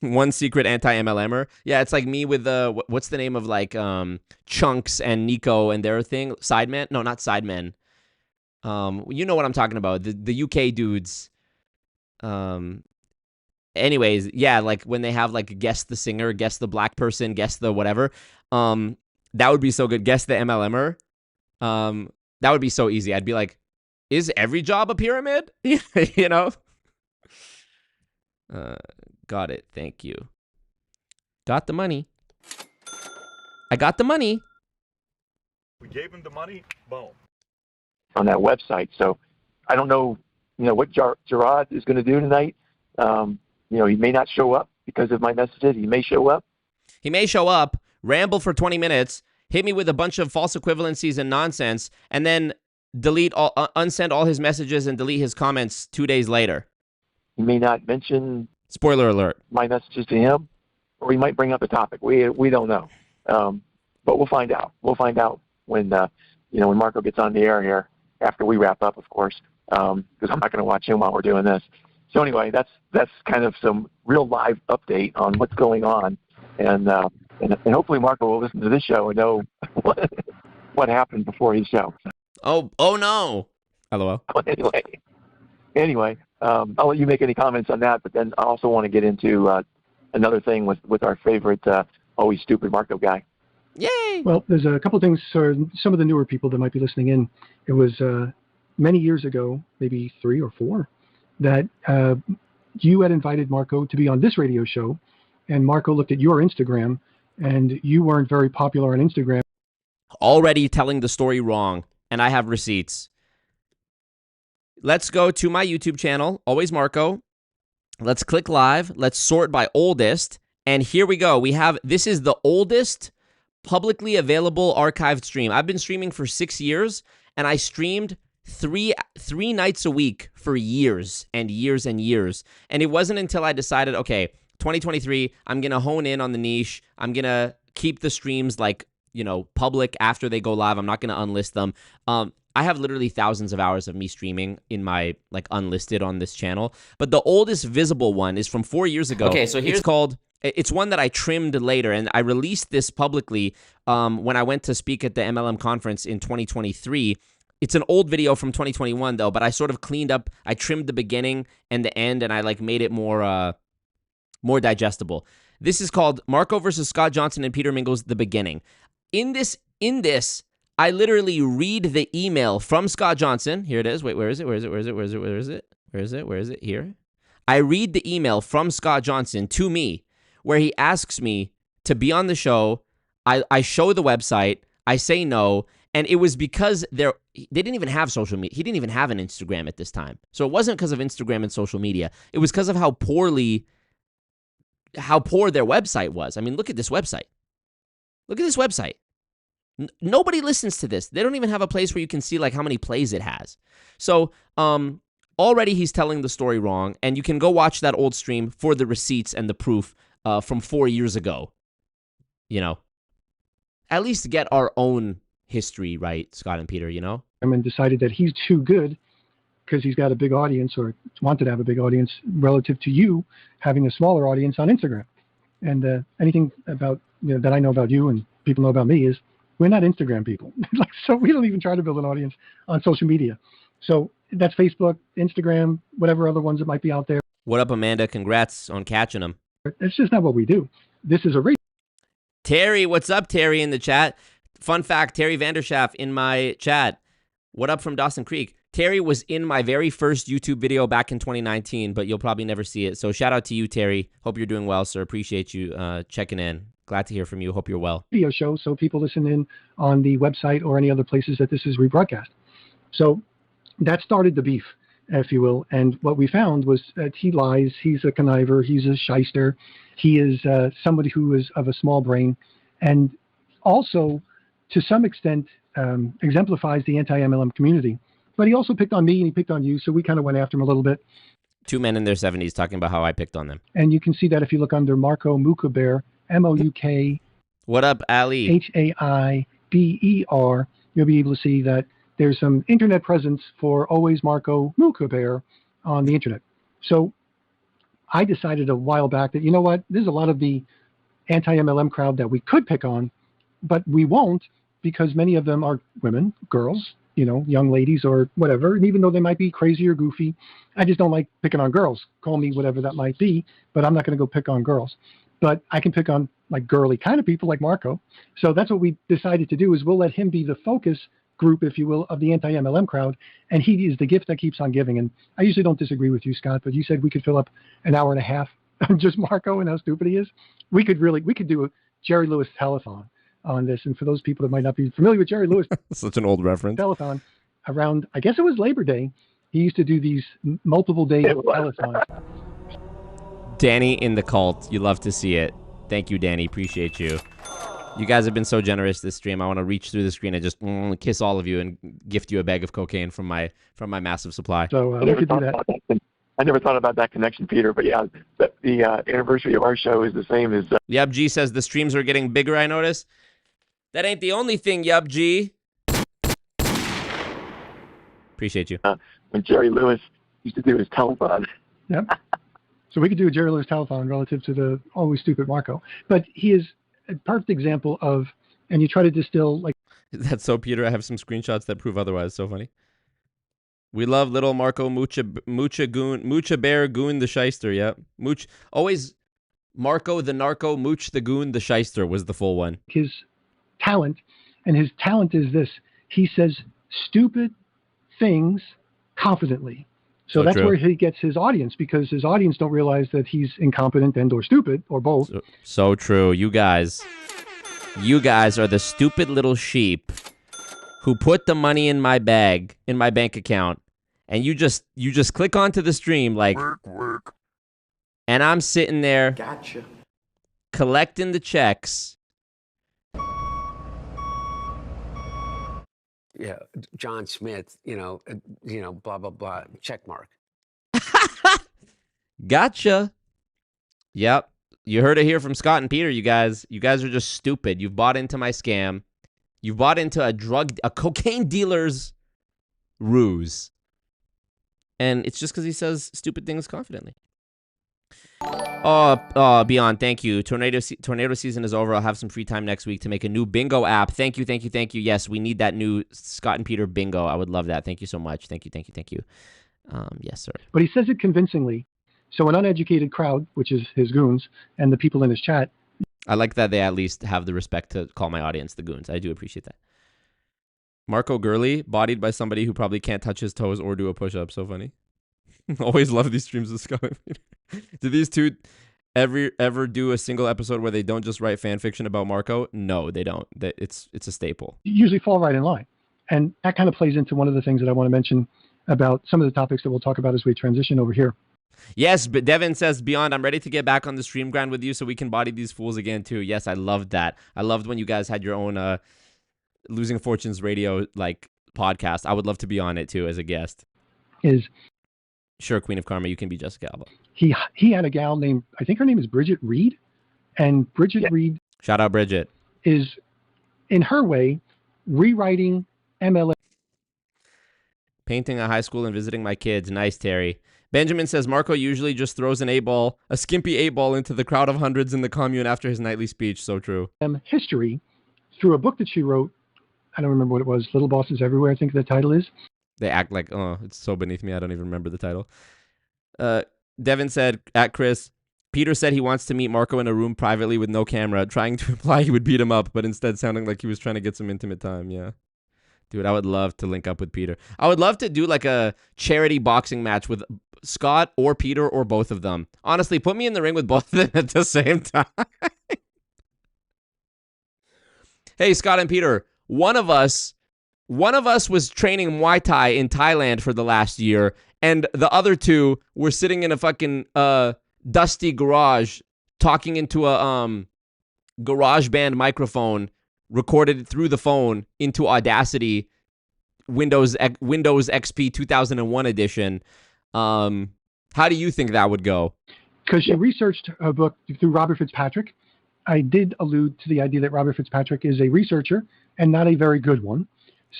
One secret anti-MLMer. Yeah, it's like me with what's the name of like Chunks and Nico and their thing? Sidemen? No, not Sidemen. You know what I'm talking about. The UK dudes. Anyways, yeah, like when they have like guess the singer, guess the black person, guess the whatever. That would be so good. Guess the MLMer. That would be so easy. I'd be like, is every job a pyramid? You know? Got it. Thank you. Got the money. I got the money. We gave him the money. Boom. On that website. So I don't know, what Jarrod is going to do tonight. He may not show up because of my messages. He may show up. He may show up, ramble for 20 minutes, hit me with a bunch of false equivalencies and nonsense, and then unsend all his messages and delete his comments 2 days later. He may not mention... Spoiler alert. ...my messages to him, or he might bring up a topic. We don't know. But we'll find out. We'll find out when Marco gets on the air here, after we wrap up, of course, because I'm not going to watch him while we're doing this. So anyway, that's kind of some real live update on what's going on, and hopefully Marco will listen to this show and know what happened before his show. Oh no! LOL. Anyway, I'll let you make any comments on that, but then I also want to get into another thing with our favorite always stupid Marco guy. Yay! Well, there's a couple things for some of the newer people that might be listening in. It was many years ago, maybe 3 or 4, that you had invited Marco to be on this radio show, and Marco looked at your Instagram, and you weren't very popular on Instagram. Already telling the story wrong, and I have receipts. Let's go to my YouTube channel, Always Marco. Let's click live. Let's sort by oldest, and here we go. This is the oldest publicly available archived stream. I've been streaming for 6 years, and I streamed three nights a week for years and years and years. And it wasn't until I decided, okay, 2023, I'm going to hone in on the niche. I'm going to keep the streams like, public after they go live. I'm not going to unlist them. I have literally thousands of hours of me streaming in my unlisted on this channel. But the oldest visible one is from 4 years ago. Okay, so it's one that I trimmed later, and I released this publicly when I went to speak at the MLM conference in 2023. It's an old video from 2021 though, but I sort of cleaned up. I trimmed the beginning and the end, and I made it more digestible. This is called Marco versus Scott Johnson and Peter Mingles, the beginning. In this, I literally read the email from Scott Johnson. Here it is. Wait, where is it? Here. I read the email from Scott Johnson to me where he asks me to be on the show. I show the website. I say no. And it was because they didn't even have social media. He didn't even have an Instagram at this time. So it wasn't because of Instagram and social media. It was because of how poor their website was. I mean, look at this website. Nobody listens to this. They don't even have a place where you can see how many plays it has. So already he's telling the story wrong, and you can go watch that old stream for the receipts and the proof from 4 years ago. At least get our own history right, Scott and Peter, And decided that he's too good because he's got a big audience or wanted to have a big audience relative to you having a smaller audience on Instagram. And anything about that I know about you and people know about me is we're not Instagram people. So we don't even try to build an audience on social media. So that's Facebook, Instagram, whatever other ones that might be out there. What up, Amanda? Congrats on catching them. It's just not what we do. This is a race. Terry, what's up, Terry, in the chat? Fun fact, Terry Vanderschaff in my chat. What up from Dawson Creek? Terry was in my very first YouTube video back in 2019, but you'll probably never see it. So shout out to you, Terry. Hope you're doing well, sir. Appreciate you checking in. Glad to hear from you. Hope you're well. Video show, so people listen in on the website or any other places that this is rebroadcast. So that started the beef, if you will. And what we found was that he lies. He's a conniver. He's a shyster. He is somebody who is of a small brain, and also to some extent exemplifies the anti-MLM community. But he also picked on me and he picked on you, so we kind of went after him a little bit. Two men in their 70s talking about how I picked on them. And you can see that if you look under Marco Mukaber, M-O-U-K. What up, Ali? H-A-I-B-E-R. You'll be able to see that there's some internet presence for always Marco Mukaber on the internet. So I decided a while back that, you know what, there's a lot of the anti-MLM crowd that we could pick on, but we won't because many of them are women, girls, young ladies or whatever. And even though they might be crazy or goofy, I just don't like picking on girls. Call me whatever that might be, but I'm not going to go pick on girls. But I can pick on girly kind of people like Marco. So that's what we decided to do is we'll let him be the focus group, if you will, of the anti-MLM crowd. And he is the gift that keeps on giving. And I usually don't disagree with you, Scott, but you said we could fill up an hour and a half on just Marco and how stupid he is. We could do a Jerry Lewis telethon on this. And for those people that might not be familiar with Jerry Lewis, such an old reference. Telethon around, I guess it was Labor Day. He used to do these multiple day telethons. Danny in the cult. You love to see it. Thank you, Danny. Appreciate you. You guys have been so generous this stream. I want to reach through the screen and just kiss all of you and gift you a bag of cocaine from my massive supply. So we could do that. I never thought about that connection, Peter. But yeah, the anniversary of our show is the same as. Yub G says the streams are getting bigger. I notice. That ain't the only thing, Yub G. Appreciate you. When Jerry Lewis used to do his telethon. Yep. So we could do a Jerry Lewis telethon relative to the always stupid Marco. But he is a perfect example of, and you try to distill That's so, Peter. I have some screenshots that prove otherwise. So funny. We love little Marco Mucha Bear Goon the Shyster. Yep. Always Marco the Narco, Mooch the Goon the Shyster was the full one. His talent, and his talent is this. He says stupid things confidently. So that's true. Where he gets his audience, because his audience don't realize that he's incompetent and or stupid or both. So true. You guys are the stupid little sheep who put the money in my bag, in my bank account, and you just click onto the stream work. And I'm sitting there collecting the checks. yeah, John Smith, blah, blah, blah, check mark. Gotcha. Yep. You heard it here from Scott and Peter, you guys. You guys are just stupid. You've bought into my scam. You've bought into a cocaine dealer's ruse. And it's just because he says stupid things confidently. Oh, Beyond, thank you. Tornado season is over. I'll have some free time next week to make a new bingo app. Thank you. Yes, we need that new Scott and Peter bingo. I would love that. Thank you so much. Thank you. Yes, sir. But he says it convincingly. So an uneducated crowd, which is his goons, and the people in his chat. I like that they at least have the respect to call my audience the goons. I do appreciate that. Marco Gurley, bodied by somebody who probably can't touch his toes or do a push-up. So funny. Always love these streams of Scott and Peter. Do these two ever do a single episode where they don't just write fan fiction about Marco? No, they don't. It's a staple. Usually fall right in line. And that kind of plays into one of the things that I want to mention about some of the topics that we'll talk about as we transition over here. Yes, but Devin says, Beyond, I'm ready to get back on the stream grind with you so we can body these fools again too. Yes, I loved that. I loved when you guys had your own Losing Fortunes radio podcast. I would love to be on it too as a guest. Sure, Queen of Karma, you can be Jessica Alba. He had a gal named, I think her name is Bridget Reed. And Bridget Reed. Shout out Bridget. Is, in her way, rewriting MLM. Painting a high school and visiting my kids. Nice, Terry. Benjamin says Marco usually just throws a skimpy 8-ball into the crowd of hundreds in the commune after his nightly speech. So true. History through a book that she wrote. I don't remember what it was. Little Bosses Everywhere, I think the title is. They act like, oh, it's so beneath me. I don't even remember the title. Devin said, at Chris, Peter said he wants to meet Marco in a room privately with no camera, trying to imply he would beat him up, but instead sounding like he was trying to get some intimate time. Yeah. Dude, I would love to link up with Peter. I would love to do like a charity boxing match with Scott or Peter or both of them. Honestly, put me in the ring with both of them at the same time. Hey, Scott and Peter, one of us was training Muay Thai in Thailand for the last year, and the other two were sitting in a fucking dusty garage talking into a garage band microphone recorded through the phone into Audacity, Windows XP 2001 edition. How do you think that would go? Because she researched her book through Robert Fitzpatrick. I did allude to the idea that Robert Fitzpatrick is a researcher and not a very good one.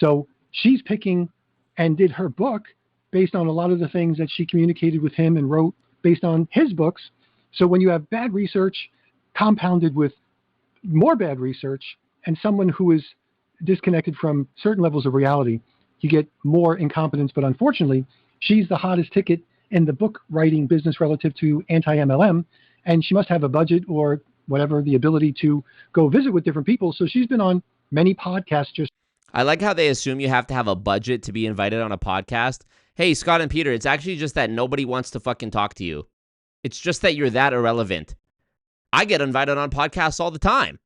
So she's picking and did her book based on a lot of the things that she communicated with him and wrote based on his books. So when you have bad research compounded with more bad research and someone who is disconnected from certain levels of reality, you get more incompetence. But unfortunately, she's the hottest ticket in the book writing business relative to anti-MLM, and she must have a budget or whatever, the ability to go visit with different people. So she's been on many podcasts. Just I like how they assume you have to have a budget to be invited on a podcast. Hey, Scott and Peter, it's actually just that nobody wants to fucking talk to you. It's just that you're that irrelevant. I get invited on podcasts all the time.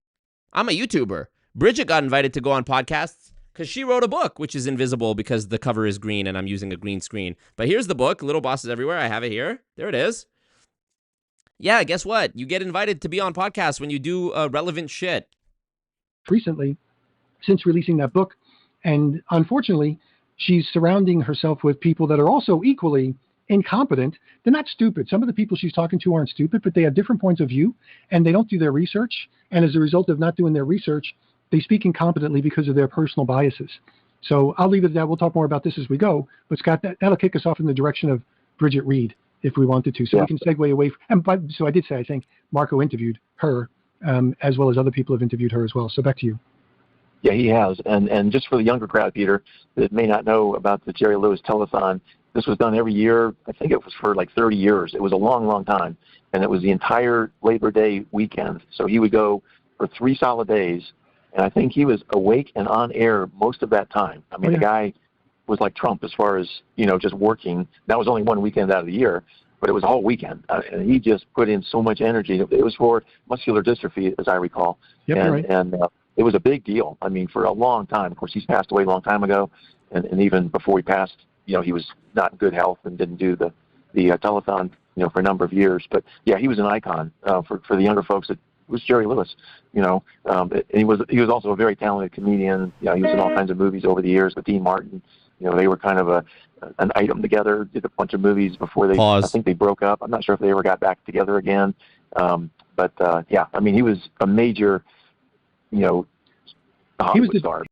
I'm a YouTuber. Bridget got invited to go on podcasts because she wrote a book, which is invisible because the cover is green and I'm using a green screen. But here's the book, Little Bosses Everywhere. I have it here. There it is. Yeah, guess what? You get invited to be on podcasts when you do relevant shit. Recently, since releasing that book, and unfortunately, she's surrounding herself with people that are also equally incompetent. They're not stupid. Some of the people she's talking to aren't stupid, but they have different points of view, and they don't do their research. And as a result of not doing their research, they speak incompetently because of their personal biases. So I'll leave it at that. We'll talk more about this as we go. But Scott, that'll kick us off in the direction of Bridget Reed, if we wanted to. So we can segue away. So I did say, I think Marco interviewed her, as well as other people have interviewed her as well. So back to you. Yeah, he has. And just for the younger crowd, Peter, that may not know about the Jerry Lewis Telethon, this was done every year. I think it was for like 30 years. It was a long, long time. And it was the entire Labor Day weekend. So he would go for 3 solid days. And I think he was awake and on air most of that time. I mean, the guy was like Trump as far as, just working. That was only one weekend out of the year, but it was all weekend. And he just put in so much energy. It was for muscular dystrophy, as I recall. Yep, and it was a big deal. I mean, for a long time. Of course, he's passed away a long time ago. And even before he passed, he was not in good health and didn't do the telethon, for a number of years. But, yeah, he was an icon for the younger folks that Jerry Lewis. And he was also a very talented comedian. He was in all kinds of movies over the years with Dean Martin. They were kind of an item together. Did a bunch of movies before they. Pause. I think they broke up. I'm not sure if they ever got back together again. But yeah, I mean, he was a major, Hollywood star.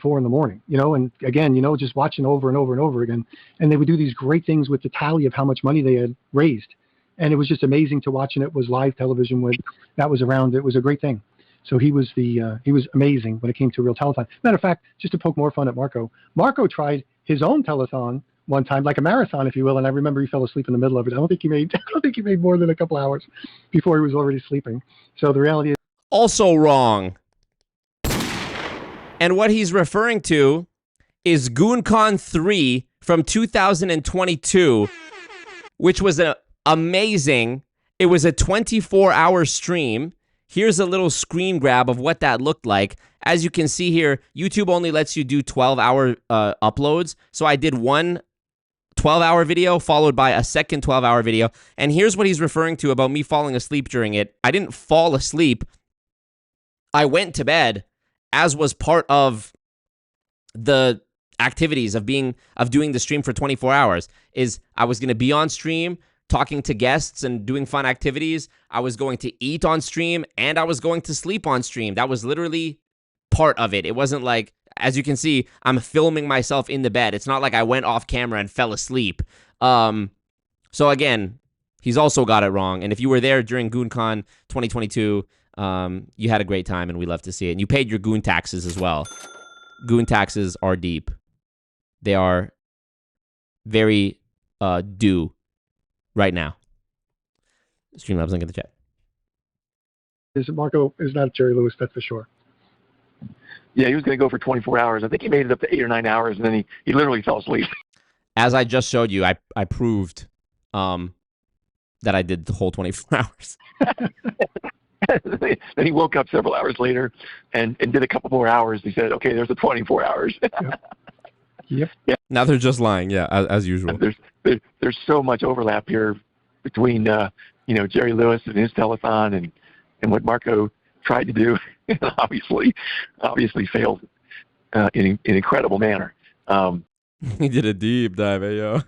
Four in the morning, and again, just watching over and over and over again. And they would do these great things with the tally of how much money they had raised. And it was just amazing to watch. And it was live television that was around. It was a great thing. So he was amazing when it came to real telethon. Matter of fact, just to poke more fun at Marco tried his own telethon one time, like a marathon, if you will. And I remember he fell asleep in the middle of it. I don't think he made more than a couple hours before he was already sleeping. So the reality is also wrong. And what he's referring to is GoonCon 3 from 2022, which was amazing. It was a 24-hour stream. Here's a little screen grab of what that looked like. As you can see here, YouTube only lets you do 12-hour uploads. So I did one 12-hour video followed by a second 12-hour video. And here's what he's referring to about me falling asleep during it. I didn't fall asleep. I went to bed, as was part of the activities of doing the stream for 24 hours, is I was going to be on stream talking to guests and doing fun activities. I was going to eat on stream, and I was going to sleep on stream. That was literally part of it. It wasn't like, as you can see, I'm filming myself in the bed. It's not like I went off camera and fell asleep. So again, he's also got it wrong. And if you were there during GoonCon 2022, you had a great time, and we love to see it. And you paid your Goon taxes as well. Goon taxes are deep. They are very due right now. Streamlabs link in the chat. Marco is not Jerry Lewis, that's for sure. Yeah, he was going to go for 24 hours. I think he made it up to 8 or 9 hours, and then he literally fell asleep. As I just showed you, I proved that I did the whole 24 hours. Then he woke up several hours later and did a couple more hours. He said, okay, there's the 24 hours. Yep. Yeah. Now they're just lying, yeah, as usual. There's so much overlap here between Jerry Lewis and his telethon and what Marco tried to do. obviously failed in an incredible manner. He did a deep dive, yo.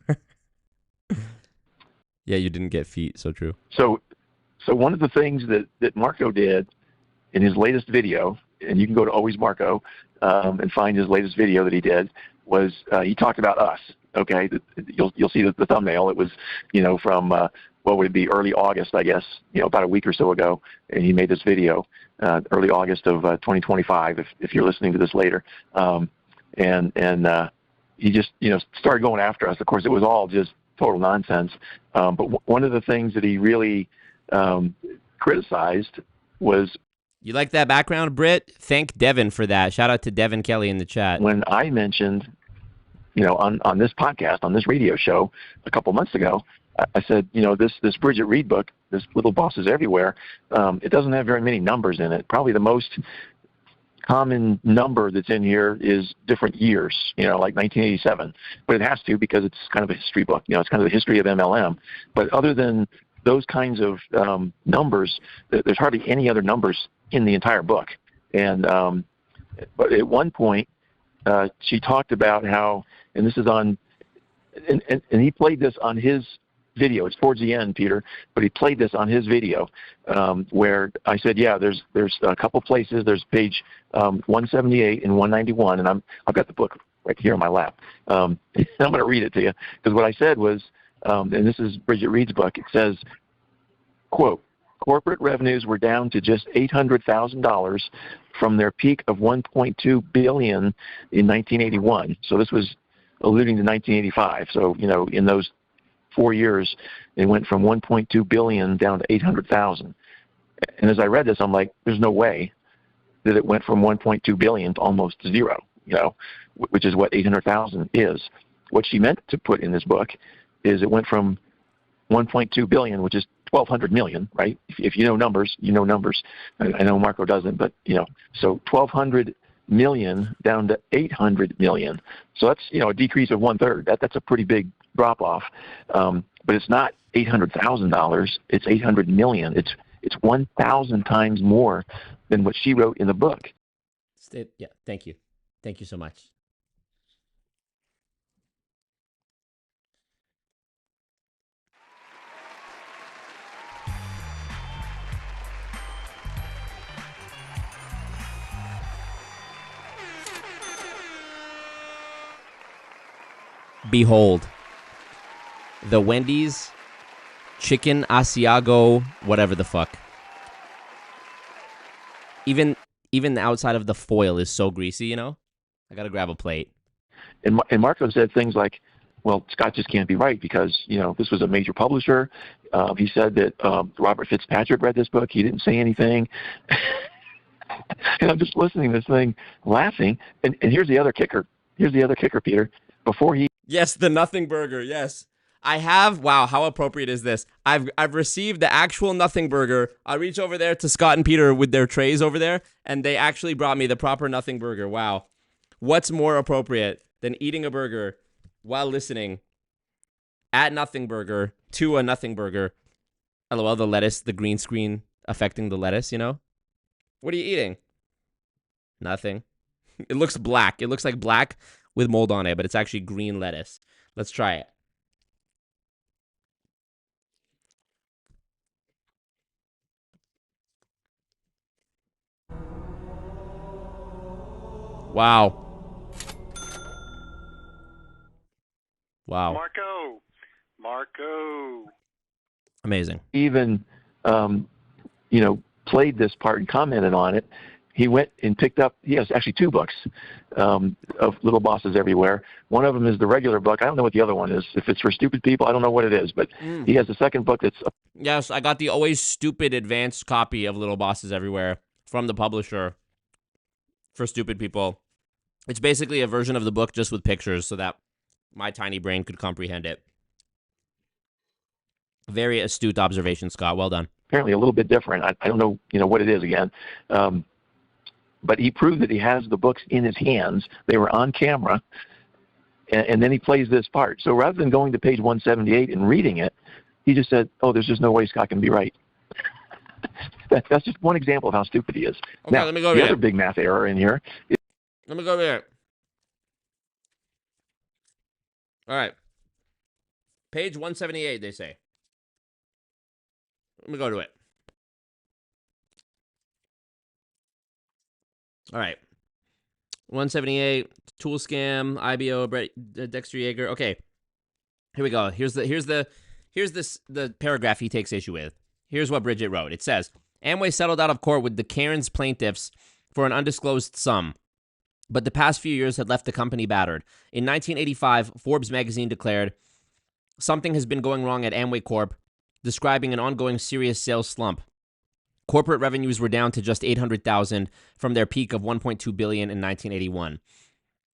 Yeah, you didn't get feet, so true. So one of the things that Marco did in his latest video, and you can go to Always Marco and find his latest video that he did, was he talked about us. Okay, you'll see the thumbnail. It was from what would it be, early August, I guess, about a week or so ago, and he made this video early August of 2025. If you're listening to this later, and he just started going after us. Of course, it was all just total nonsense. But one of the things that he really criticized was. You like that background, Britt? Thank Devin for that. Shout out to Devin Kelly in the chat. When I mentioned, on this podcast, on this radio show a couple months ago, I said, this Bridget Reed book, this Little Bosses Everywhere, it doesn't have very many numbers in it. Probably the most common number that's in here is different years, like 1987. But it has to, because it's kind of a history book. It's kind of the history of MLM. But other than those kinds of numbers, there's hardly any other numbers in the entire book. And but at one point, she talked about how, and this is on, and he played this on his video. It's towards the end, Peter, but he played this on his video where I said, yeah, there's a couple places. There's page 178 and 191, and I've got the book right here on my lap. I'm going to read it to you, because what I said was, and this is Bridget Reed's book. It says, quote, corporate revenues were down to just $800,000 from their peak of $1.2 billion in 1981. So this was alluding to 1985. So, in those 4 years, it went from 1.2 billion down to 800,000. And as I read this, I'm like, there's no way that it went from 1.2 billion to almost zero, which is what 800,000 is. What she meant to put in this book is it went from 1.2 billion, which is 1,200 million, right? If you know numbers, you know numbers. I know Marco doesn't, but so 1,200 million down to 800 million. So that's a decrease of 1/3. That's a pretty big drop off. But it's not $800,000. It's $800 million. It's 1,000 times more than what she wrote in the book. Yeah, thank you. Thank you so much. Behold, the Wendy's chicken Asiago, whatever the fuck. Even the outside of the foil is so greasy, you know? I gotta grab a plate. And Marco said things like, well, Scott just can't be right because, you know, this was a major publisher. He said that Robert Fitzpatrick read this book. He didn't say anything. And I'm just listening to this thing, laughing. And here's the other kicker. Here's the other kicker, Peter. Before he... Yes, the Nothing Burger, yes. I have, wow, how appropriate is this? I've received the actual Nothing Burger. I reach over there to Scott and Peter with their trays over there, and they actually brought me the proper Nothing Burger. Wow. What's more appropriate than eating a burger while listening at Nothing Burger to a Nothing Burger? LOL, the lettuce, the green screen affecting the lettuce, you know? What are you eating? Nothing. It looks black. It looks like black with mold on it, but it's actually green lettuce. Let's try it. Wow. Wow. Marco. Amazing. Even, you know, played this part and commented on it. He went and picked up, he has actually 2 books of Little Bosses Everywhere. One of them is the regular book. I don't know what the other one is. If it's for stupid people, I don't know what it is. But he has a second book that's... Yes, I got the always stupid advanced copy of Little Bosses Everywhere from the publisher for stupid people. It's basically a version of the book just with pictures so that my tiny brain could comprehend it. Very astute observation, Scott. Well done. Apparently a little bit different. I don't know, you know, what it is again. But he proved that he has the books in his hands. They were on camera. And then he plays this part. So rather than going to page 178 and reading it, he just said, oh, there's just no way Scott can be right. That's just one example of how stupid he is. Okay, now, let me go the over other it. big math error in here. Let me go over here. All right. Page 178, they say. Let me go to it. All right. 178, tool scam, IBO, Dexter Yeager. Okay. Here we go. Here's the paragraph he takes issue with. Here's what Bridget wrote. It says, Amway settled out of court with the Cairns plaintiffs for an undisclosed sum, but the past few years had left the company battered. In 1985, Forbes magazine declared, something has been going wrong at Amway Corp, describing an ongoing serious sales slump. Corporate revenues were down to just $800,000 from their peak of $1.2 billion in 1981.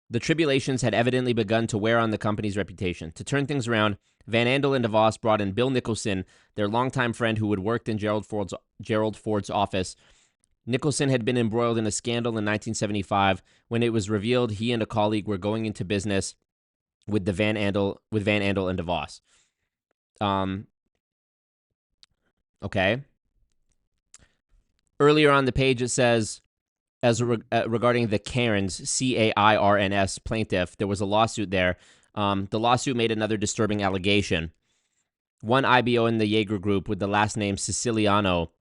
The tribulations had evidently begun to wear on the company's reputation. To turn things around, Van Andel and DeVos brought in Bill Nicholson, their longtime friend who had worked in Gerald Ford's office. Nicholson had been embroiled in a scandal in 1975 when it was revealed he and a colleague were going into business with Van Andel and DeVos. Okay. Earlier on the page, it says, regarding the Cairns, C-A-I-R-N-S plaintiff, there was a lawsuit there. The lawsuit made another disturbing allegation. One IBO in the Yeager group with the last name Siciliano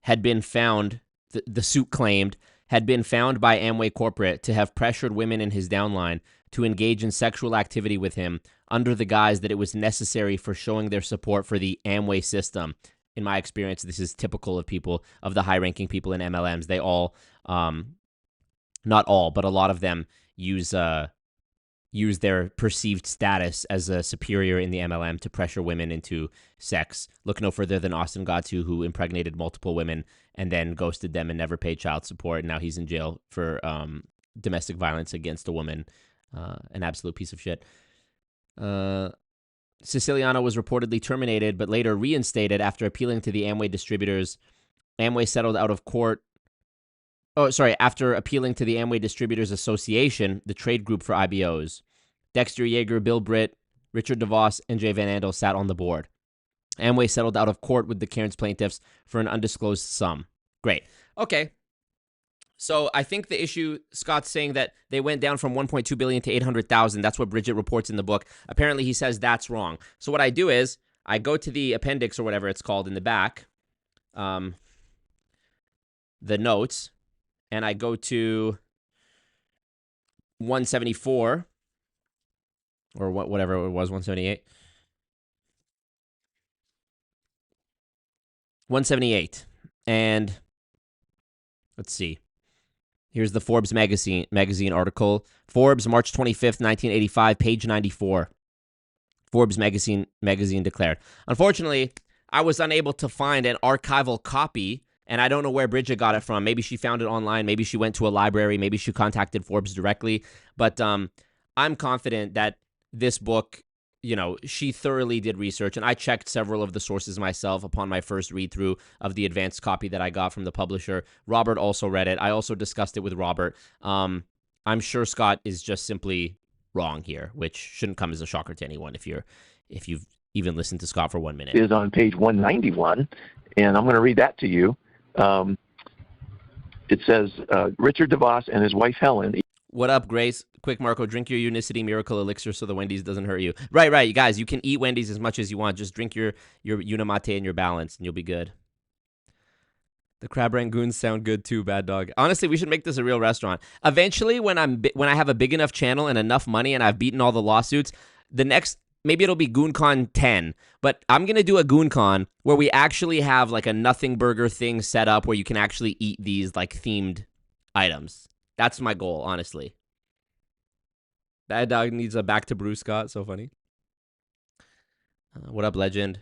had been found, the suit claimed, had been found by Amway Corporate to have pressured women in his downline to engage in sexual activity with him under the guise that it was necessary for showing their support for the Amway system. In my experience, this is typical of people, of the high-ranking people in MLMs. They all, not all, but a lot of them use their perceived status as a superior in the MLM to pressure women into sex. Look no further than Austin Gatu, who impregnated multiple women and then ghosted them and never paid child support. And now he's in jail for domestic violence against a woman. An absolute piece of shit. Siciliano was reportedly terminated, but later reinstated after appealing to the Amway distributors. Amway settled out of court. After appealing to the Amway Distributors Association, the trade group for IBOs. Dexter Yeager, Bill Britt, Richard DeVos and Jay Van Andel sat on the board. Amway settled out of court with the Cairns plaintiffs for an undisclosed sum. Great. Okay. So I think the issue, Scott's saying that they went down from 1.2 billion to 800,000. That's what Bridget reports in the book. Apparently he says that's wrong. So what I do is I go to the appendix or whatever it's called in the back, the notes, and I go to 174 or whatever it was, 178. 178. And let's see. Here's the Forbes magazine article. Forbes, March 25th, 1985, page 94. Forbes magazine declared. Unfortunately, I was unable to find an archival copy, and I don't know where Bridget got it from. Maybe she found it online. Maybe she went to a library. Maybe she contacted Forbes directly. But I'm confident that this book, you know, she thoroughly did research, and I checked several of the sources myself upon my first read-through of the advanced copy that I got from the publisher. Robert also read it. I also discussed it with Robert. I'm sure Scott is just simply wrong here, which shouldn't come as a shocker to anyone if you've even listened to Scott for 1 minute. Is on page 191, and I'm going to read that to you. It says, Richard DeVos and his wife Helen. What up, Grace? Quick, Marco, drink your Unicity Miracle Elixir so the Wendy's doesn't hurt you. Right, you guys, you can eat Wendy's as much as you want. Just drink your Unimate and your Balance, and you'll be good. The crab rangoons sound good too, Bad Dog. Honestly, we should make this a real restaurant. Eventually, when I have a big enough channel and enough money and I've beaten all the lawsuits, the next, maybe it'll be GoonCon 10, but I'm going to do a GoonCon where we actually have like a nothing burger thing set up where you can actually eat these like themed items. That's my goal, honestly. Bad Dog needs a back to Bruce Scott. So funny. What up, legend?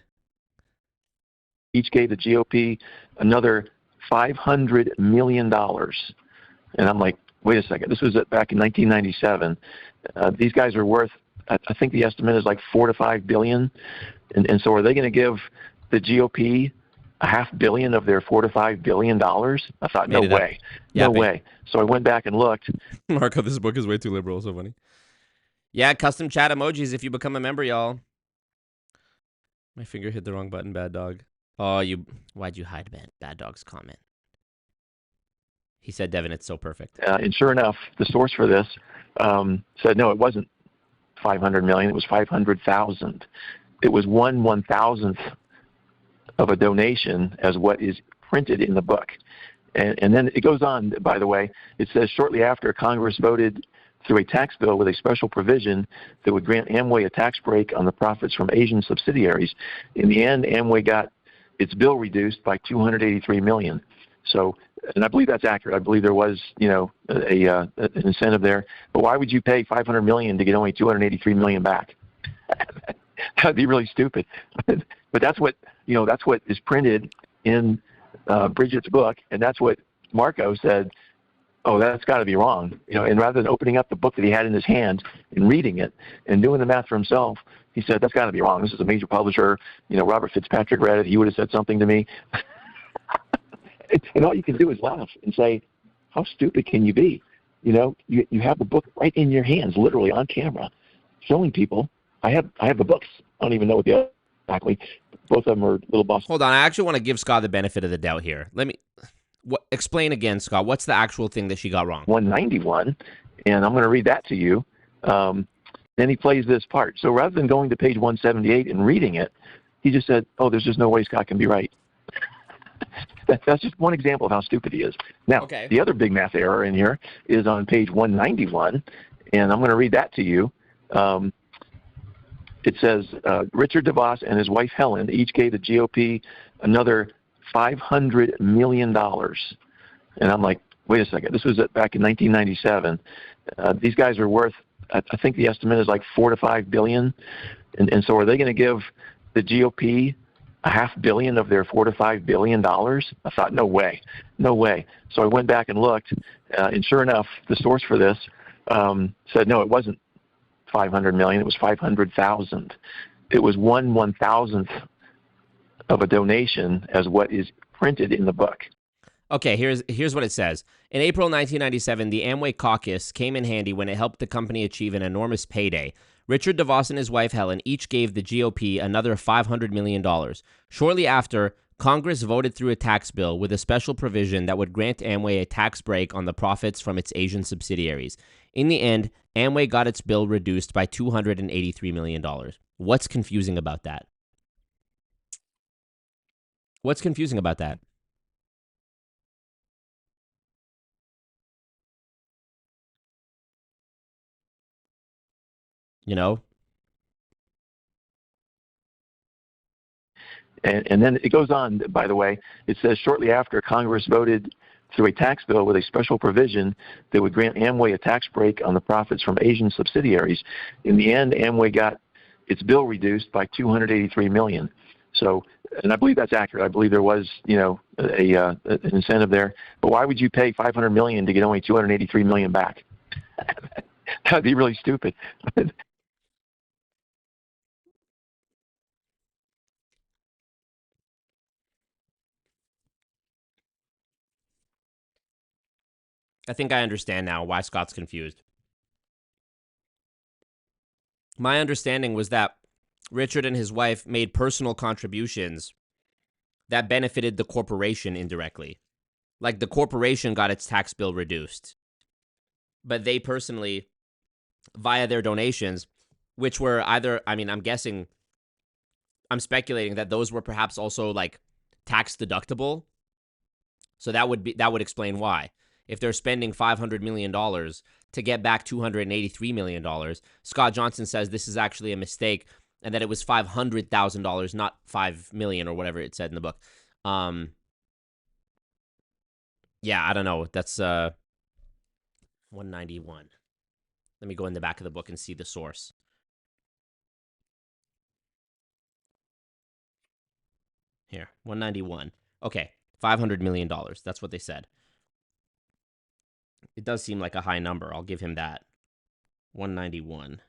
Each gave the GOP another $500 million. And I'm like, wait a second. This was back in 1997. These guys are worth, I think the estimate is like $4 to $5 billion. And so are they going to give the GOP $500 million of their $4 to $5 billion? I thought, no way. No way. So I went back and looked. Marco, this book is way too liberal. So funny. Yeah, custom chat emojis if you become a member, y'all. My finger hit the wrong button, Bad Dog. Oh, why'd you hide Bad Dog's comment? He said, Devin, it's so perfect. And sure enough, the source for this said, no, it wasn't 500 million. It was 500,000. It was 1/1000th of a donation as what is printed in the book. And then it goes on, by the way. It says, shortly after, Congress voted through a tax bill with a special provision that would grant Amway a tax break on the profits from Asian subsidiaries. In the end, Amway got its bill reduced by $283 million. So, and I believe that's accurate. I believe there was, an incentive there. But why would you pay $500 million to get only $283 million back? That'd be really stupid. But that's what is printed in Bridget's book, and that's what Marco said. Oh, that's got to be wrong. And rather than opening up the book that he had in his hand and reading it and doing the math for himself, he said, that's got to be wrong. This is a major publisher. Robert Fitzpatrick read it. He would have said something to me. And all you can do is laugh and say, how stupid can you be? You have the book right in your hands, literally on camera, showing people. I have the books. I don't even know what the other exactly. Both of them are little bosses. Hold on. I actually want to give Scott the benefit of the doubt here. Explain again, Scott. What's the actual thing that she got wrong? 191, and I'm going to read that to you. Then he plays this part. So rather than going to page 178 and reading it, he just said, oh, there's just no way Scott can be right. That's just one example of how stupid he is. Now, The other big math error in here is on page 191, and I'm going to read that to you. It says, Richard DeVos and his wife Helen each gave the GOP another $500 million. And I'm like, wait a second. This was back in 1997. These guys are worth, I think the estimate is like $4 to $5 billion. And so are they going to give the GOP $500 million of their $4 to $5 billion? I thought, no way. No way. So I went back and looked, and sure enough, the source for this said, no, it wasn't 500 million. It was 500,000. It was 1/1000th of a donation as what is printed in the book. Okay, here's what it says. In April 1997, the Amway caucus came in handy when it helped the company achieve an enormous payday. Richard DeVos and his wife Helen each gave the GOP another $500 million. Shortly after, Congress voted through a tax bill with a special provision that would grant Amway a tax break on the profits from its Asian subsidiaries. In the end, Amway got its bill reduced by $283 million. What's confusing about that? What's confusing about that? You know? And then it goes on, by the way. It says shortly after, Congress voted through a tax bill with a special provision that would grant Amway a tax break on the profits from Asian subsidiaries. In the end, Amway got its bill reduced by $283 million. So, and I believe that's accurate. I believe there was, an incentive there. But why would you pay $500 million to get only $283 million back? That'd be really stupid. I think I understand now why Scott's confused. My understanding was that Richard and his wife made personal contributions that benefited the corporation indirectly. Like the corporation got its tax bill reduced. But they personally, via their donations, which were either, I'm speculating that those were perhaps also like tax deductible. So that would explain why. If they're spending $500 million to get back $283 million, Scott Johnson says this is actually a mistake and that it was $500,000, not $5 million or whatever it said in the book. Yeah, I don't know. That's 191. Let me go in the back of the book and see the source. Here, 191. Okay, $500 million. That's what they said. It does seem like a high number. I'll give him that. 191.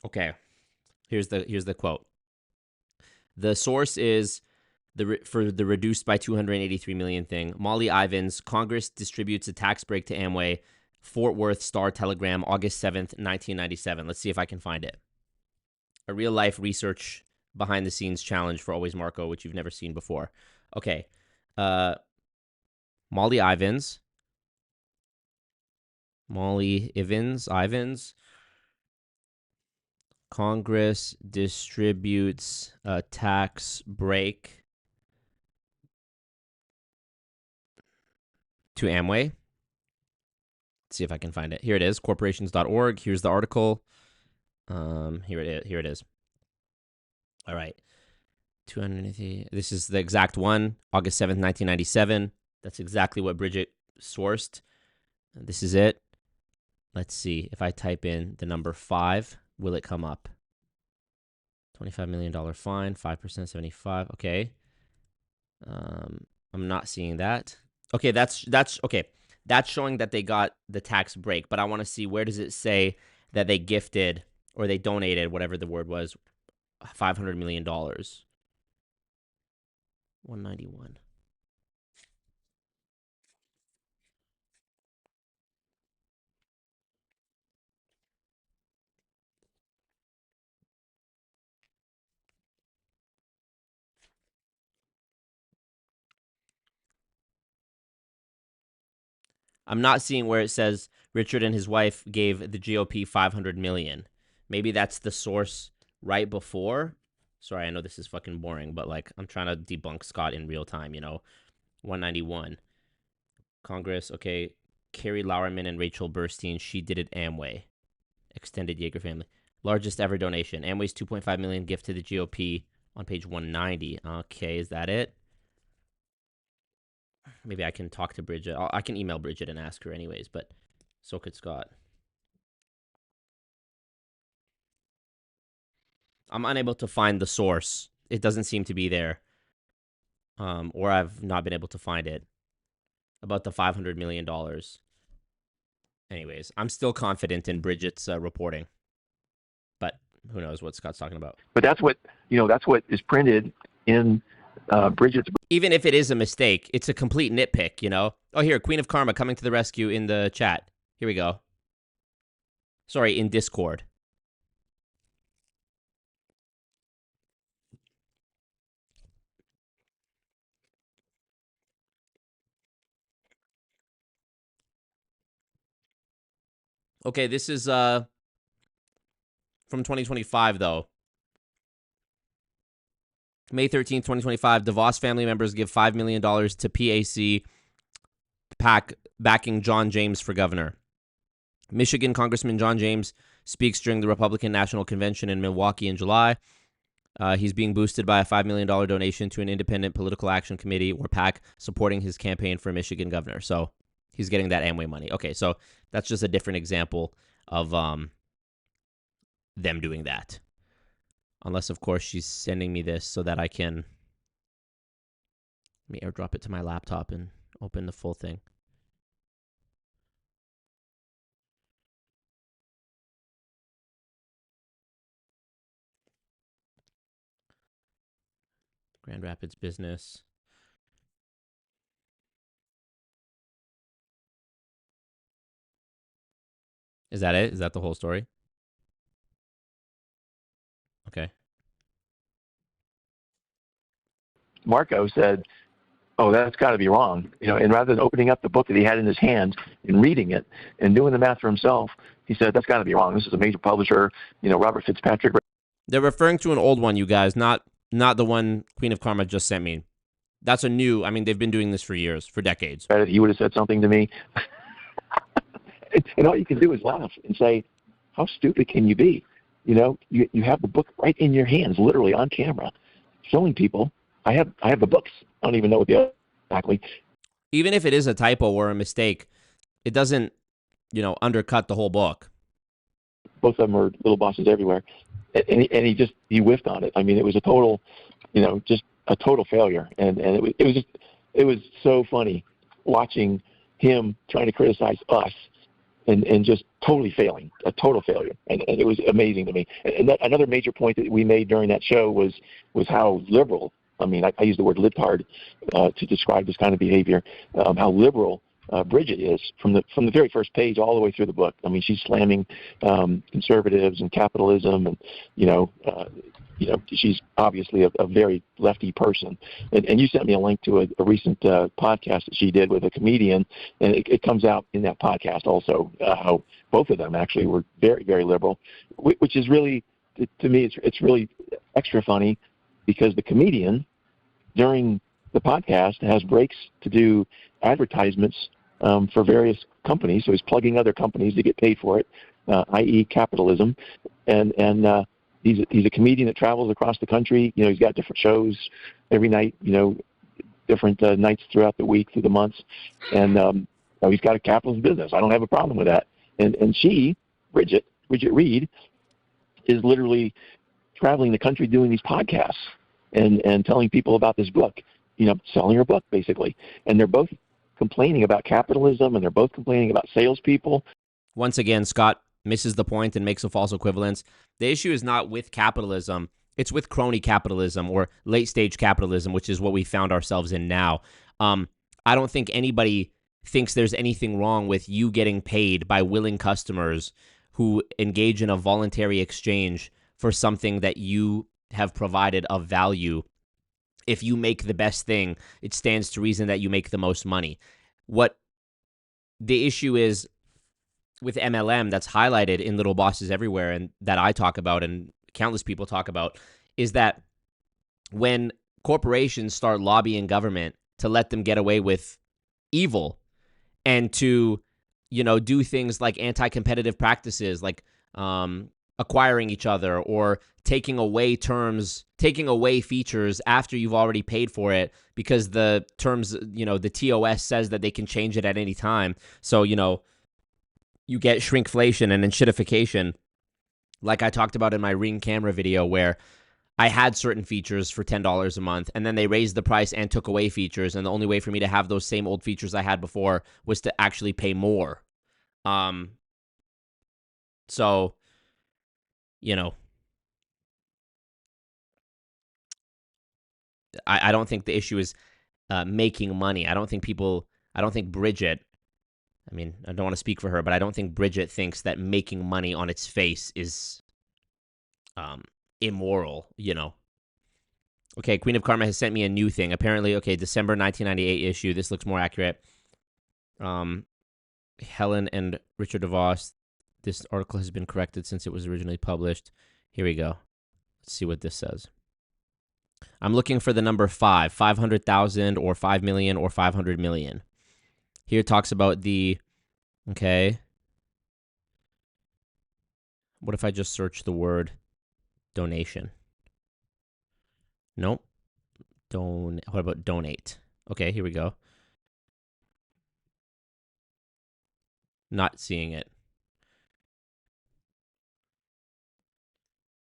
Okay. Here's the quote. The source is for the reduced by $283 million thing. Molly Ivins, Congress distributes a tax break to Amway. Fort Worth Star Telegram, August 7th, 1997. Let's see if I can find it. A real life research behind the scenes challenge for Always Marco, which you've never seen before. Okay. Molly Ivins. Congress distributes a tax break to Amway. Let's see if I can find it. Here it is, corporations.org. Here's the article. Here it is. All right. 280. This is the exact one, August 7th, 1997. That's exactly what Bridget sourced. This is it. Let's see if I type in the number 5, will it come up? $25 million fine, 5%, 75. Okay. I'm not seeing that. Okay, that's okay. That's showing that they got the tax break, but I want to see, where does it say that they gifted or they donated, whatever the word was, $500 million. 191. I'm not seeing where it says Richard and his wife gave the GOP $500 million. Maybe that's the source right before. Sorry, I know this is fucking boring, but like I'm trying to debunk Scott in real time, 191. Congress, okay. Carrie Lauerman and Rachel Burstein, she did it Amway. Extended Yeager family. Largest ever donation. Amway's $2.5 million gift to the GOP on page 190. Okay, is that it? Maybe I can talk to Bridget. I can email Bridget and ask her anyways, but so could Scott. I'm unable to find the source. It doesn't seem to be there. Or I've not been able to find it. About the $500 million. Anyways, I'm still confident in Bridget's reporting. But who knows what Scott's talking about. But that's what is printed in Bridget's. Even if it is a mistake, it's a complete nitpick, Oh, here, Queen of Karma coming to the rescue in the chat. Here we go. Sorry, in Discord. Okay, this is from 2025 though. May 13th, 2025, DeVos family members give $5 million to PAC backing John James for governor. Michigan Congressman John James speaks during the Republican National Convention in Milwaukee in July. He's being boosted by a $5 million donation to an independent political action committee, or PAC, supporting his campaign for Michigan governor. So he's getting that Amway money. Okay, so that's just a different example of them doing that. Unless, of course, she's sending me this so that I can let me airdrop it to my laptop and open the full thing. Grand Rapids business. Is that it? Is that the whole story? Okay. Marco said, "Oh, that's got to be wrong," and rather than opening up the book that he had in his hand and reading it and doing the math for himself, he said, "That's got to be wrong. This is a major publisher, Robert Fitzpatrick." They're referring to an old one, you guys, not the one Queen of Karma just sent me. That's a new. I mean, they've been doing this for years, for decades. He would have said something to me, and all you can do is laugh and say, "How stupid can you be?" You have the book right in your hands, literally on camera, showing people. I have the books. I don't even know what the exactly. Even if it is a typo or a mistake, it doesn't, undercut the whole book. Both of them are little bosses everywhere, and he whiffed on it. I mean, it was a total, just a total failure, and it was so funny watching him trying to criticize us and just totally failing, a total failure, and it was amazing to me. And another major point that we made during that show was how liberal. I mean, I use the word libtard to describe this kind of behavior. How liberal Bridget is from the very first page all the way through the book. I mean, she's slamming conservatives and capitalism, and she's obviously a very lefty person. And you sent me a link to a recent podcast that she did with a comedian, and it comes out in that podcast also how both of them actually were very, very liberal, which is really, to me, it's really extra funny because the comedian during the podcast has breaks to do advertisements for various companies. So he's plugging other companies to get paid for it, i.e. capitalism. And he's a comedian that travels across the country. He's got different shows every night, different nights throughout the week, through the months. And he's got a capitalist business. I don't have a problem with that. And she, Bridget Reed, is literally traveling the country doing these podcasts and telling people about this book, selling her book basically. And they're both complaining about capitalism, and they're both complaining about salespeople. Once again, Scott misses the point and makes a false equivalence. The issue is not with capitalism. It's with crony capitalism or late-stage capitalism, which is what we found ourselves in now. I don't think anybody thinks there's anything wrong with you getting paid by willing customers who engage in a voluntary exchange for something that you have provided of value. If you make the best thing, it stands to reason that you make the most money. What the issue is with MLM that's highlighted in Little Bosses Everywhere, and that I talk about and countless people talk about, is that when corporations start lobbying government to let them get away with evil and to, do things like anti-competitive practices, like acquiring each other or taking away features after you've already paid for it because the terms, the TOS says that they can change it at any time. So, you get shrinkflation and shitification, like I talked about in my Ring camera video, where I had certain features for $10 a month, and then they raised the price and took away features, and the only way for me to have those same old features I had before was to actually pay more. So, I don't think the issue is making money. I don't think Bridget I mean, I don't want to speak for her, but I don't think Bridget thinks that making money on its face is immoral, you know. Okay, Queen of Karma has sent me a new thing. Apparently, okay, December 1998 issue. This looks more accurate. Helen and Richard DeVos. This article has been corrected since it was originally published. Here we go. Let's see what this says. I'm looking for the number 5, 500,000 or 5 million or 500 million. Here it talks about the, okay. What if I just search the word donation? Nope. What about donate? Okay, here we go. Not seeing it.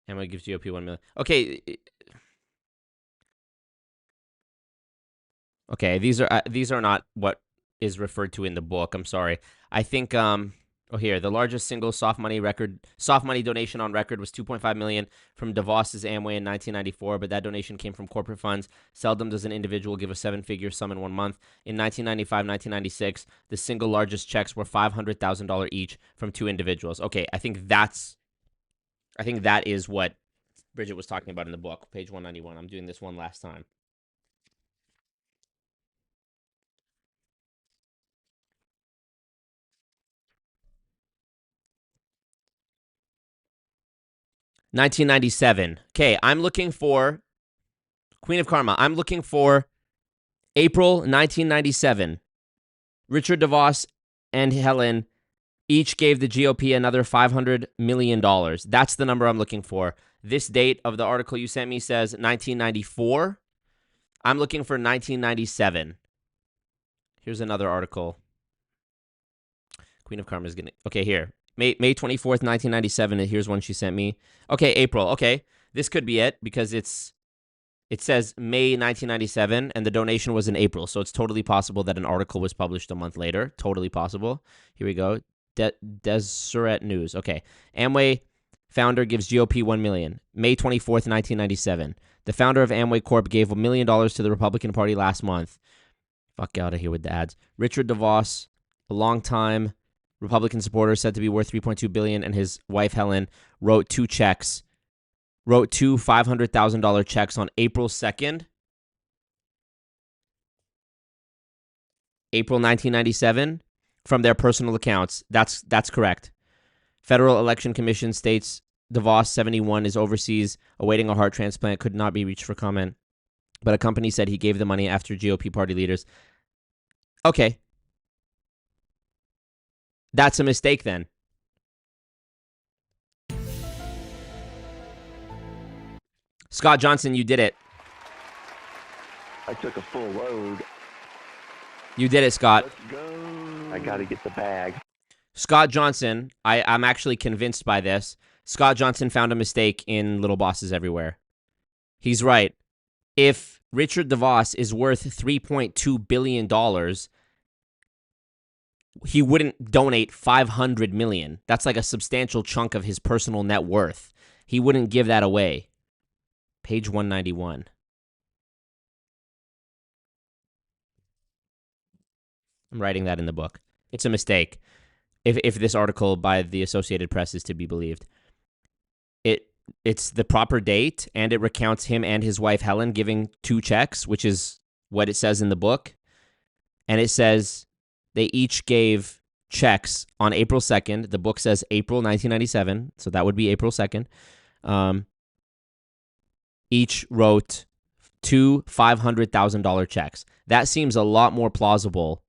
Amway gives GOP 1 million. Okay. Okay, these are not what is referred to in the book. I'm sorry. I think here, the largest single soft money donation on record was 2.5 million from DeVos's Amway in 1994, but that donation came from corporate funds. Seldom does an individual give a 7-figure sum in 1 month. In 1995, 1996, the single largest checks were $500,000 each from 2 individuals. Okay, I think that is what Bridget was talking about in the book, page 191. I'm doing this one last time. $1997. Okay, I'm looking for Queen of Karma. I'm looking for April 1997. Richard DeVos and Helen each gave the GOP another $500 million. That's the number I'm looking for. This date of the article you sent me says 1994. I'm looking for 1997. Here's another article. Queen of Karma is getting... Okay, here. May 24th, 1997. Here's one she sent me. Okay, April. Okay, this could be it because it says May 1997 and the donation was in April. So it's totally possible that an article was published a month later. Totally possible. Here we go. Deseret News. Okay. Amway founder gives GOP 1 million. May 24th, 1997. The founder of Amway Corp gave $1 million to the Republican Party last month. Fuck out of here with the ads. Richard DeVos, a longtime Republican supporter said to be worth $3.2 billion, and his wife Helen wrote 2 $500,000 checks on April 2nd. April 1997 from their personal accounts. That's correct. Federal Election Commission states DeVos, 71, is overseas awaiting a heart transplant, could not be reached for comment. But a company said he gave the money after GOP party leaders. Okay. That's a mistake then. Scott Johnson, you did it. I took a full load. You did it, Scott. Let's go. I got to get the bag. Scott Johnson, I'm actually convinced by this. Scott Johnson found a mistake in Little Bosses Everywhere. He's right. If Richard DeVos is worth $3.2 billion, he wouldn't donate $500 million. That's like a substantial chunk of his personal net worth. He wouldn't give that away. Page 191. I'm writing that in the book. It's a mistake. If this article by the Associated Press is to be believed. It's the proper date, and it recounts him and his wife Helen giving 2 checks, which is what it says in the book. And it says they each gave checks on April 2nd. The book says April 1997, so that would be April 2nd. Each wrote 2 $500,000 checks. That seems a lot more plausible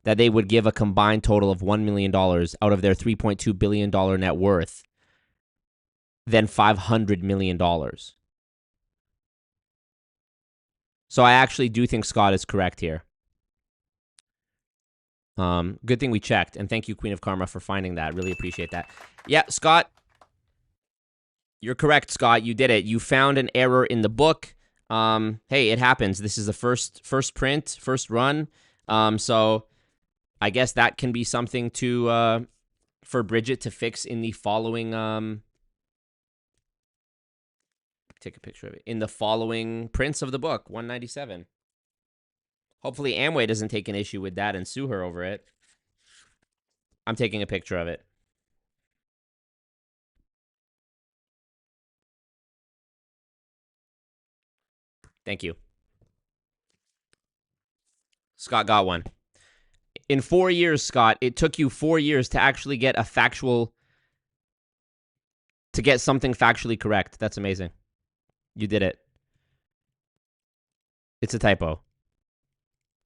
that they would give a combined total of $1 million out of their $3.2 billion net worth than $500 million. So I actually do think Scott is correct here. Good thing we checked, and thank you, Queen of Karma, for finding that. Really appreciate that. Yeah, Scott, you're correct, Scott. You did it. You found an error in the book. Hey, it happens. This is the first print, first run. So I guess that can be something to for Bridget to fix in the following. Take a picture of it in the following prints of the book, 197. Hopefully Amway doesn't take an issue with that and sue her over it. I'm taking a picture of it. Thank you. Scott got one. In 4 years, Scott, it took you 4 years to actually get a factual, to get something factually correct. That's amazing. You did it. It's a typo.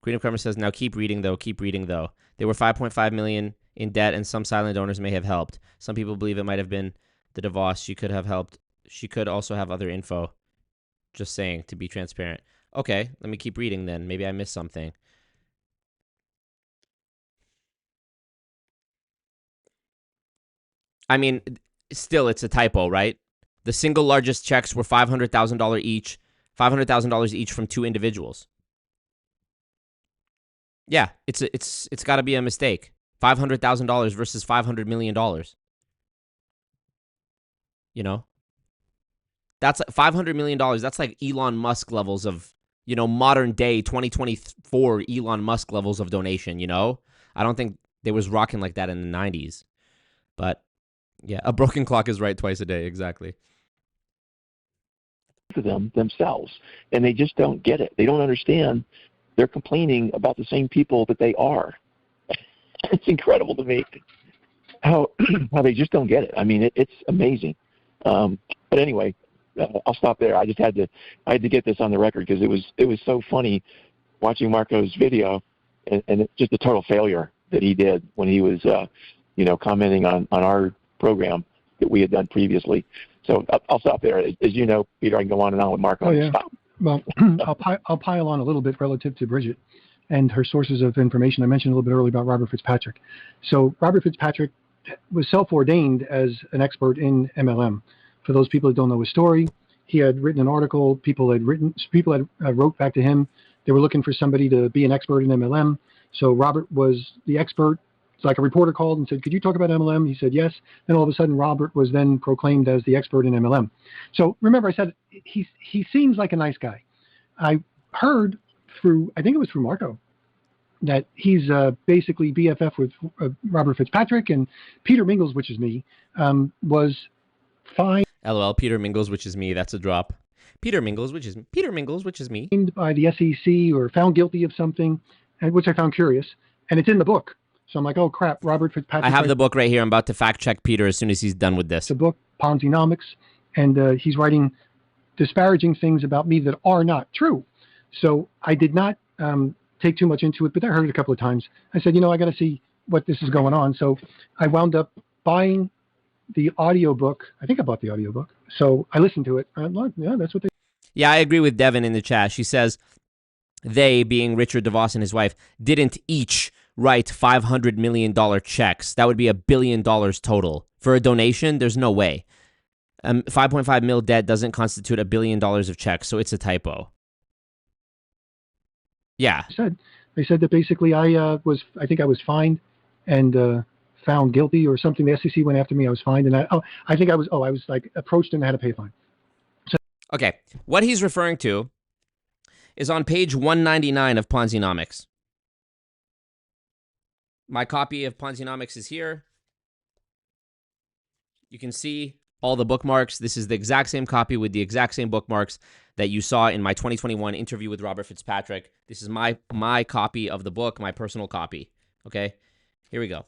Queen of Karma says, now keep reading, though. Keep reading, though. They were $5.5 million in debt, and some silent donors may have helped. Some people believe it might have been the DeVos. She could have helped. She could also have other info. Just saying, to be transparent. Okay, let me keep reading then. Maybe I missed something. I mean, still, it's a typo, right? The single largest checks were $500,000 each. $500,000 each from 2 individuals. Yeah, it's got to be a mistake. $500,000 versus $500 million. You know? That's $500 million. That's like Elon Musk levels of, modern day 2024 Elon Musk levels of donation, I don't think they was rocking like that in the 90s. But yeah, a broken clock is right twice a day. Exactly. To them themselves, and they just don't get it. They don't understand. They're complaining about the same people that they are. It's incredible to me how they just don't get it. I mean, it's amazing. But anyway, I'll stop there. I had to get this on the record because it was so funny watching Marco's video, and it's just a total failure that he did when he was commenting on our program that we had done previously. So I'll stop there. As you know, Peter, I can go on and on with Marco. Oh, yeah. Stop. Well, I'll pile on a little bit relative to Bridget and her sources of information. I mentioned a little bit earlier about Robert Fitzpatrick. So Robert Fitzpatrick was self-ordained as an expert in MLM. For those people that don't know his story, he had written an article. People had wrote back to him. They were looking for somebody to be an expert in MLM. So Robert was the expert. It's like a reporter called and said, could you talk about MLM? He said, yes. Then all of a sudden, Robert was then proclaimed as the expert in MLM. So remember, I said, he seems like a nice guy. I heard I think it was through Marco, that he's basically BFF with Robert Fitzpatrick, and Peter Mingles, which is me, was fine. LOL, Peter Mingles, which is me. That's a drop. Peter Mingles, which is me. By the SEC or found guilty of something, which I found curious, and it's in the book. So I'm like, oh, crap, Robert Fitzpatrick. I have the book right here. I'm about to fact check Peter as soon as he's done with this. It's a book, Ponzi-nomics, and he's writing disparaging things about me that are not true. So I did not take too much into it, but I heard it a couple of times. I said, I got to see what this is going on. So I wound up buying the audiobook. I think I bought the audiobook. So I listened to it. Yeah, that's what they... Yeah, I agree with Devin in the chat. She says they, being Richard DeVos and his wife, didn't each write $500 million checks. That would be $1 billion total. For a donation, there's no way. 5.5 mil debt doesn't constitute $1 billion of checks, so it's a typo. Yeah. They said that basically I think I was fined and found guilty or something. The SEC went after me. I was fined, and I think I was like approached and I had to pay a fine. So, okay, what he's referring to is on page 199 of Ponzi-nomics. My copy of Ponzi-nomics is here. You can see all the bookmarks. This is the exact same copy with the exact same bookmarks that you saw in my 2021 interview with Robert Fitzpatrick. This is my copy of the book, my personal copy. Okay, here we go.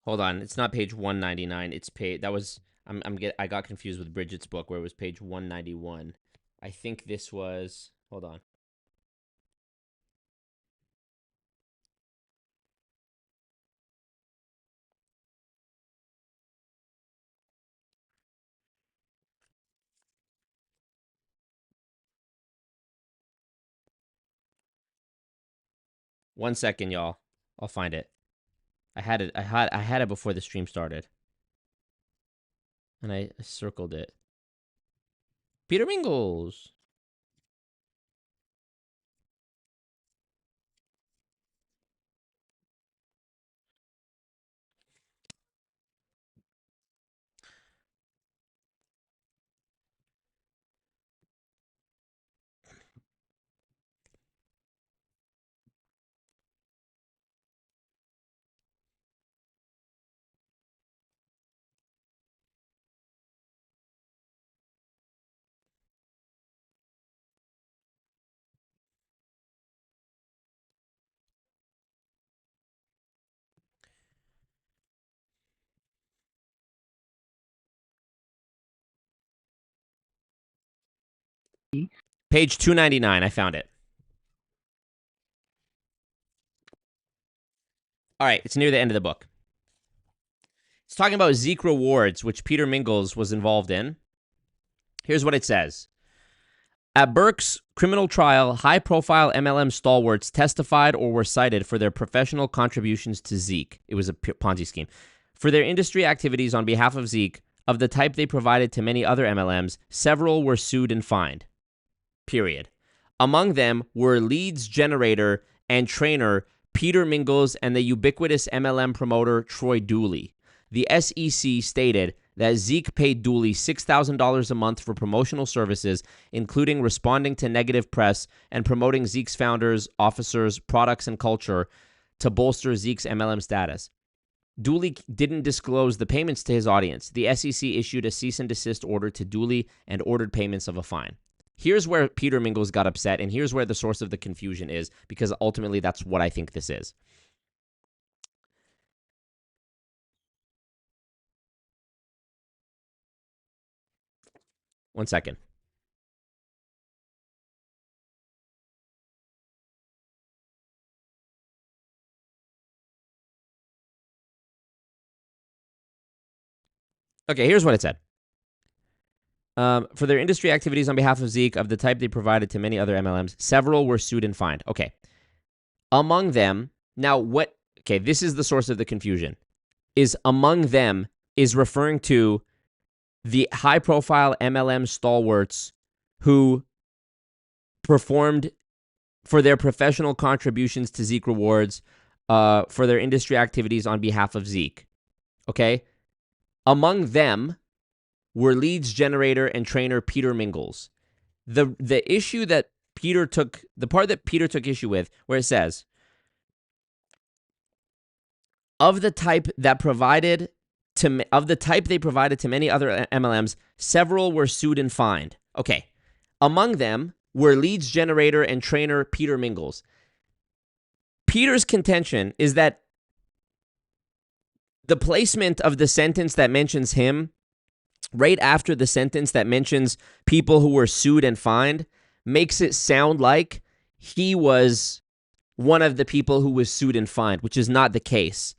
Hold on, it's not page 199. It's page I got confused with Bridget's book where it was page 191. I think this was, hold on. One second, y'all. I'll find it. I had it before the stream started. And I circled it. Peter Mingles. Page 299. I found it. All right, it's near the end of the book. It's talking about Zeek rewards, which Peter Mingles was involved in. Here's what it says. At Burke's criminal trial, high-profile MLM stalwarts testified or were cited for their professional contributions to Zeek. It was a Ponzi scheme. For their industry activities on behalf of Zeek, of the type they provided to many other MLMs, several were sued and fined. Period. Among them were leads generator and trainer Peter Mingles and the ubiquitous MLM promoter Troy Dooley. The SEC stated that Zeek paid Dooley $6,000 a month for promotional services, including responding to negative press and promoting Zeek's founders, officers, products, and culture to bolster Zeek's MLM status. Dooley didn't disclose the payments to his audience. The SEC issued a cease and desist order to Dooley and ordered payments of a fine. Here's where Peter Mingles got upset, and here's where the source of the confusion is, because ultimately that's what I think this is. One second. Okay, here's what it said. For their industry activities on behalf of Zeek, of the type they provided to many other MLMs, several were sued and fined. Okay. Among them, now what, okay, this is the source of the confusion, is among them is referring to the high-profile MLM stalwarts who performed for their professional contributions to Zeek rewards for their industry activities on behalf of Zeek. Okay? Among them were leads generator and trainer Peter Mingles. The issue that Peter took, the part that Peter took issue with, where it says, of the type they provided to many other MLMs, several were sued and fined. Okay. Among them were leads generator and trainer Peter Mingles. Peter's contention is that the placement of the sentence that mentions him right after the sentence that mentions people who were sued and fined makes it sound like he was one of the people who was sued and fined, which is not the case.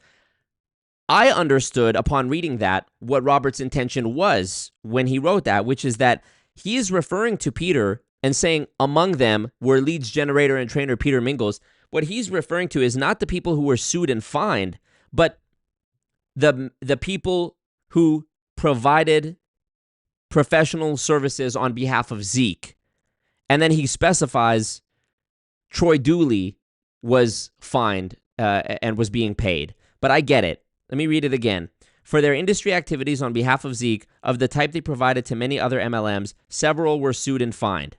I understood upon reading that what Robert's intention was when he wrote that, which is that he is referring to Peter and saying among them were leads generator and trainer Peter Mingles. What he's referring to is not the people who were sued and fined, but the people who provided professional services on behalf of Zeek. And then he specifies Troy Dooley was fined and was being paid. But I get it. Let me read it again. For their industry activities on behalf of Zeek, of the type they provided to many other MLMs, several were sued and fined.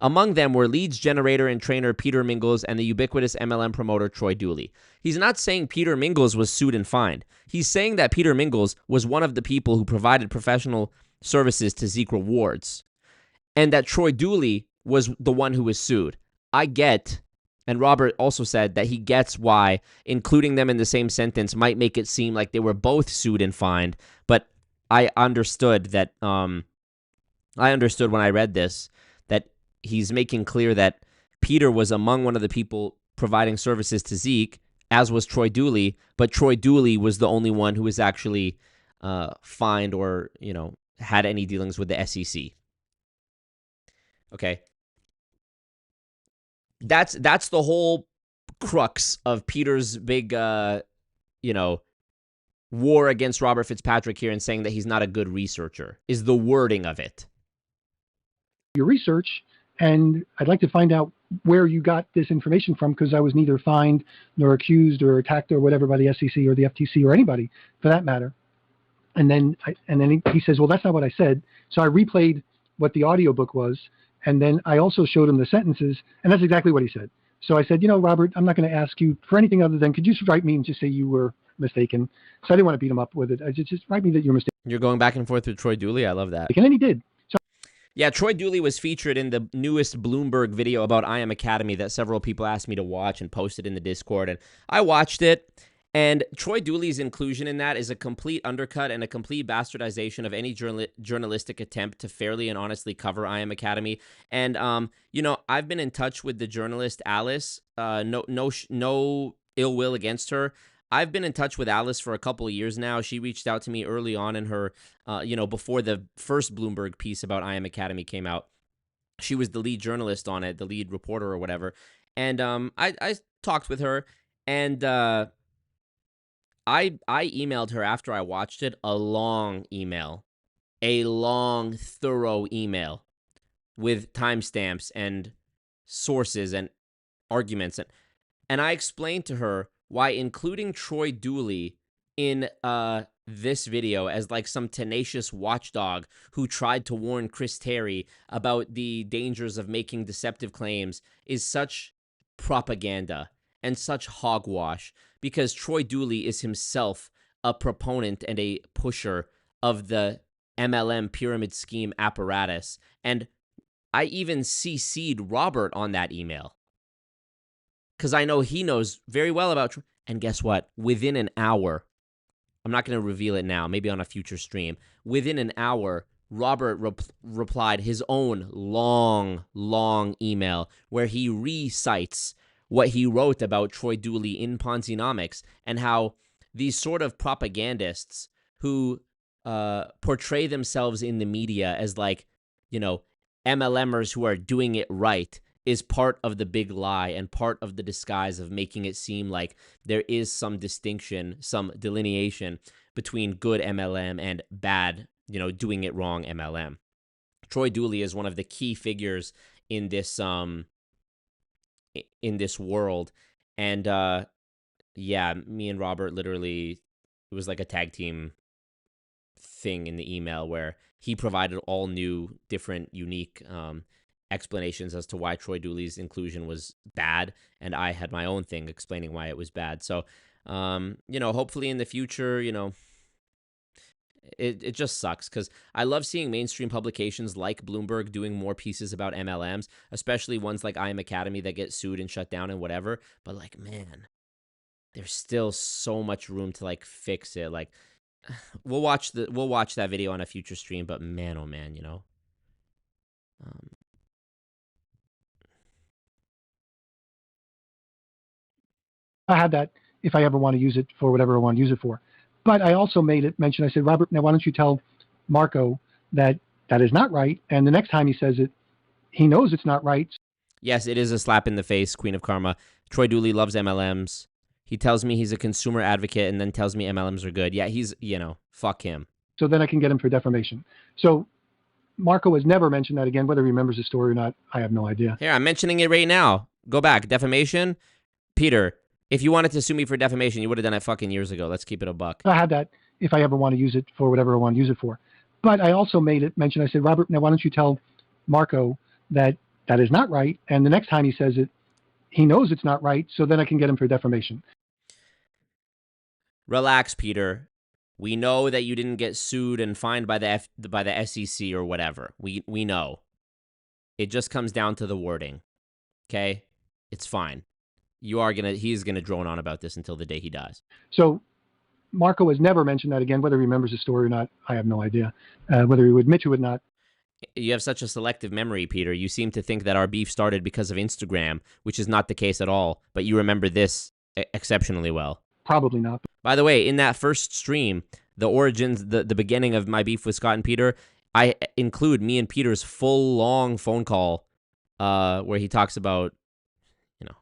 Among them were leads generator and trainer Peter Mingles and the ubiquitous MLM promoter Troy Dooley. He's not saying Peter Mingles was sued and fined. He's saying that Peter Mingles was one of the people who provided professional services to Zeek rewards, and that Troy Dooley was the one who was sued. I get, and Robert also said that he gets why including them in the same sentence might make it seem like they were both sued and fined, but I understood that, I understood when I read this that he's making clear that Peter was among one of the people providing services to Zeek, as was Troy Dooley, but Troy Dooley was the only one who was actually fined or, had any dealings with the SEC. Okay. That's the whole crux of Peter's big, war against Robert Fitzpatrick here and saying that he's not a good researcher, is the wording of it. your research, and I'd like to find out where you got this information from, because I was neither fined nor accused or attacked or whatever by the SEC or the FTC or anybody for that matter. And then he says, well, that's not what I said. So I replayed what the audiobook was, and then I also showed him the sentences, and that's exactly what he said. So I said, you know, Robert, I'm not going to ask you for anything other than, could you just write me and just say you were mistaken? So I didn't want to beat him up with it. I just write me that you're mistaken. You're going back and forth with Troy Dooley. I love that. And then he did. Yeah, Troy Dooley was featured in the newest Bloomberg video about I Am Academy that several people asked me to watch and posted in the Discord, and I watched it. And Troy Dooley's inclusion in that is a complete undercut and a complete bastardization of any journalistic attempt to fairly and honestly cover I Am Academy. And you know, I've been in touch with the journalist Alice. No ill will against her. I've been in touch with Alice for a couple of years now. She reached out to me early on in her, you know, before the first Bloomberg piece about I Am Academy came out. She was the lead journalist on it, the lead reporter or whatever. And I talked with her, and I emailed her after I watched it, a long email, a long, thorough email with timestamps and sources and arguments. And I explained to her why including Troy Dooley in this video as like some tenacious watchdog who tried to warn Chris Terry about the dangers of making deceptive claims is such propaganda and such hogwash, because Troy Dooley is himself a proponent and a pusher of the MLM pyramid scheme apparatus. And I even CC'd Robert on that email, because I know he knows very well about. And guess what? Within an hour, I'm not going to reveal it now, maybe on a future stream. Within an hour, Robert replied his own long email where he recites what he wrote about Troy Dooley in Ponzinomics, and how these sort of propagandists who portray themselves in the media as like, you know, MLMers who are doing it right is part of the big lie and part of the disguise of making it seem like there is some distinction, some delineation between good MLM and bad, you know, doing it wrong MLM. Troy Dooley is one of the key figures in this world. And yeah, me and Robert literally, it was like a tag team thing in the email where he provided all new, different, unique explanations as to why Troy Dooley's inclusion was bad, and I had my own thing explaining why it was bad. So, you know, hopefully in the future, you know, it just sucks, because I love seeing mainstream publications like Bloomberg doing more pieces about MLMs, especially ones like I Am Academy that get sued and shut down and whatever. But like, man, there's still so much room to like fix it. Like, we'll watch that video on a future stream, but man, oh man, you know. I had that if I ever want to use it for whatever I want to use it for. But I also made it mention, I said, Robert, now why don't you tell Marco that that is not right, and the next time he says it, he knows it's not right. Yes, it is a slap in the face, Queen of Karma. Troy Dooley loves MLMs. He tells me he's a consumer advocate and then tells me MLMs are good. Yeah, he's, you know, fuck him. So then I can get him for defamation. So Marco has never mentioned that again. Whether he remembers the story or not, I have no idea. Here, I'm mentioning it right now. Go back. Defamation. Peter, if you wanted to sue me for defamation, you would have done it fucking years ago. Let's keep it a buck. I had that if I ever want to use it for whatever I want to use it for. But I also made it mention, I said, Robert, now why don't you tell Marco that that is not right, and the next time he says it, he knows it's not right, so then I can get him for defamation. Relax, Peter. We know that you didn't get sued and fined by the SEC or whatever. We know. It just comes down to the wording. Okay? It's fine. He's gonna drone on about this until the day he dies. So Marco has never mentioned that again. Whether he remembers the story or not, I have no idea. Whether he would admit to it or not. You have such a selective memory, Peter. You seem to think that our beef started because of Instagram, which is not the case at all. But you remember this exceptionally well. Probably not. By the way, in that first stream, the origins, the beginning of my beef with Scott and Peter, I include me and Peter's full long phone call where he talks about, you know,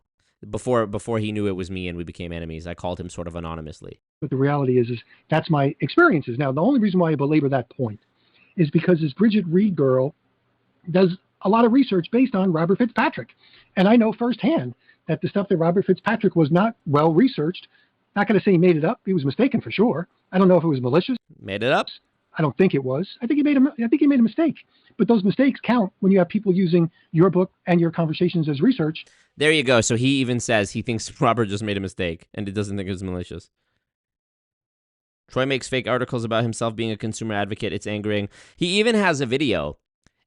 before he knew it was me and we became enemies. I called him sort of anonymously. But the reality is that's my experiences. Now, the only reason why I belabor that point is because this Bridget Reed girl does a lot of research based on Robert Fitzpatrick. And I know firsthand that the stuff that Robert Fitzpatrick was not well researched. Not going to say he made it up. He was mistaken for sure. I don't know if it was malicious. Made it up? I don't think it was. I think he made a mistake. But those mistakes count when you have people using your book and your conversations as research. There you go. So he even says he thinks Robert just made a mistake and it doesn't think it was malicious. Troy makes fake articles about himself being a consumer advocate. It's angering. He even has a video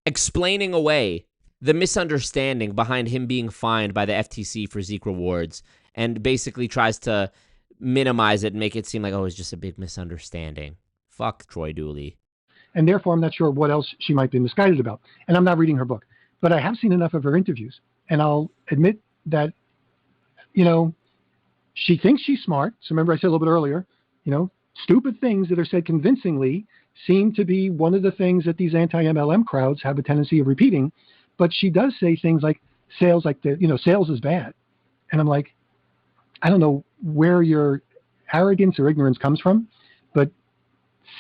explaining away the misunderstanding behind him being fined by the FTC for Zeke rewards, and basically tries to minimize it and make it seem like, oh, it's just a big misunderstanding. Fuck Troy Dooley. And therefore, I'm not sure what else she might be misguided about. And I'm not reading her book. But I have seen enough of her interviews. And I'll admit that, she thinks she's smart. So remember I said a little bit earlier, stupid things that are said convincingly seem to be one of the things that these anti-MLM crowds have a tendency of repeating. But she does say things like sales is bad. And I'm like, I don't know where your arrogance or ignorance comes from, but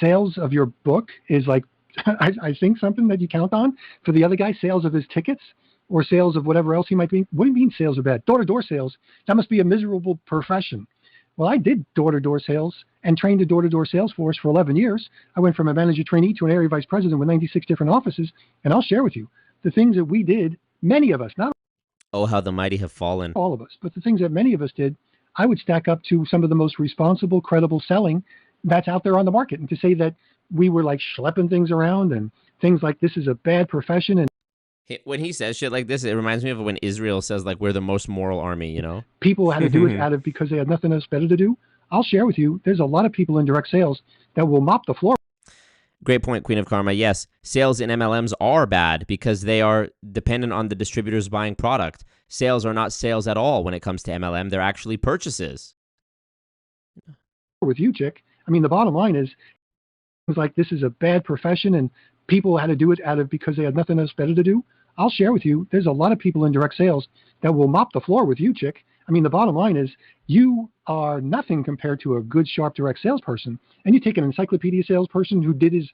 sales of your book is like, I think something that you count on. For the other guy, sales of his tickets or sales of whatever else he might be. What do you mean sales are bad? Door-to-door sales. That must be a miserable profession. Well, I did door-to-door sales and trained a door-to-door sales force for 11 years. I went from a manager trainee to an area vice president with 96 different offices. And I'll share with you the things that we did, many of us, not Oh, how the mighty have fallen. all of us, but the things that many of us did, I would stack up to some of the most responsible, credible selling that's out there on the market. And to say that we were like schlepping things around and things like this is a bad profession. And When he says shit like this, it reminds me of when Israel says, like, we're the most moral army, people had to do it because they had nothing else better to do. I'll share with you, there's a lot of people in direct sales that will mop the floor. Great point, Queen of Karma. Yes, sales in MLMs are bad because they are dependent on the distributors buying product. Sales are not sales at all when it comes to MLM. They're actually purchases. With you, chick. I mean, the bottom line is, it's like this is a bad profession and people had to do it because they had nothing else better to do. I'll share with you, there's a lot of people in direct sales that will mop the floor with you, chick. I mean, the bottom line is you are nothing compared to a good, sharp direct salesperson. And you take an encyclopedia salesperson who did his,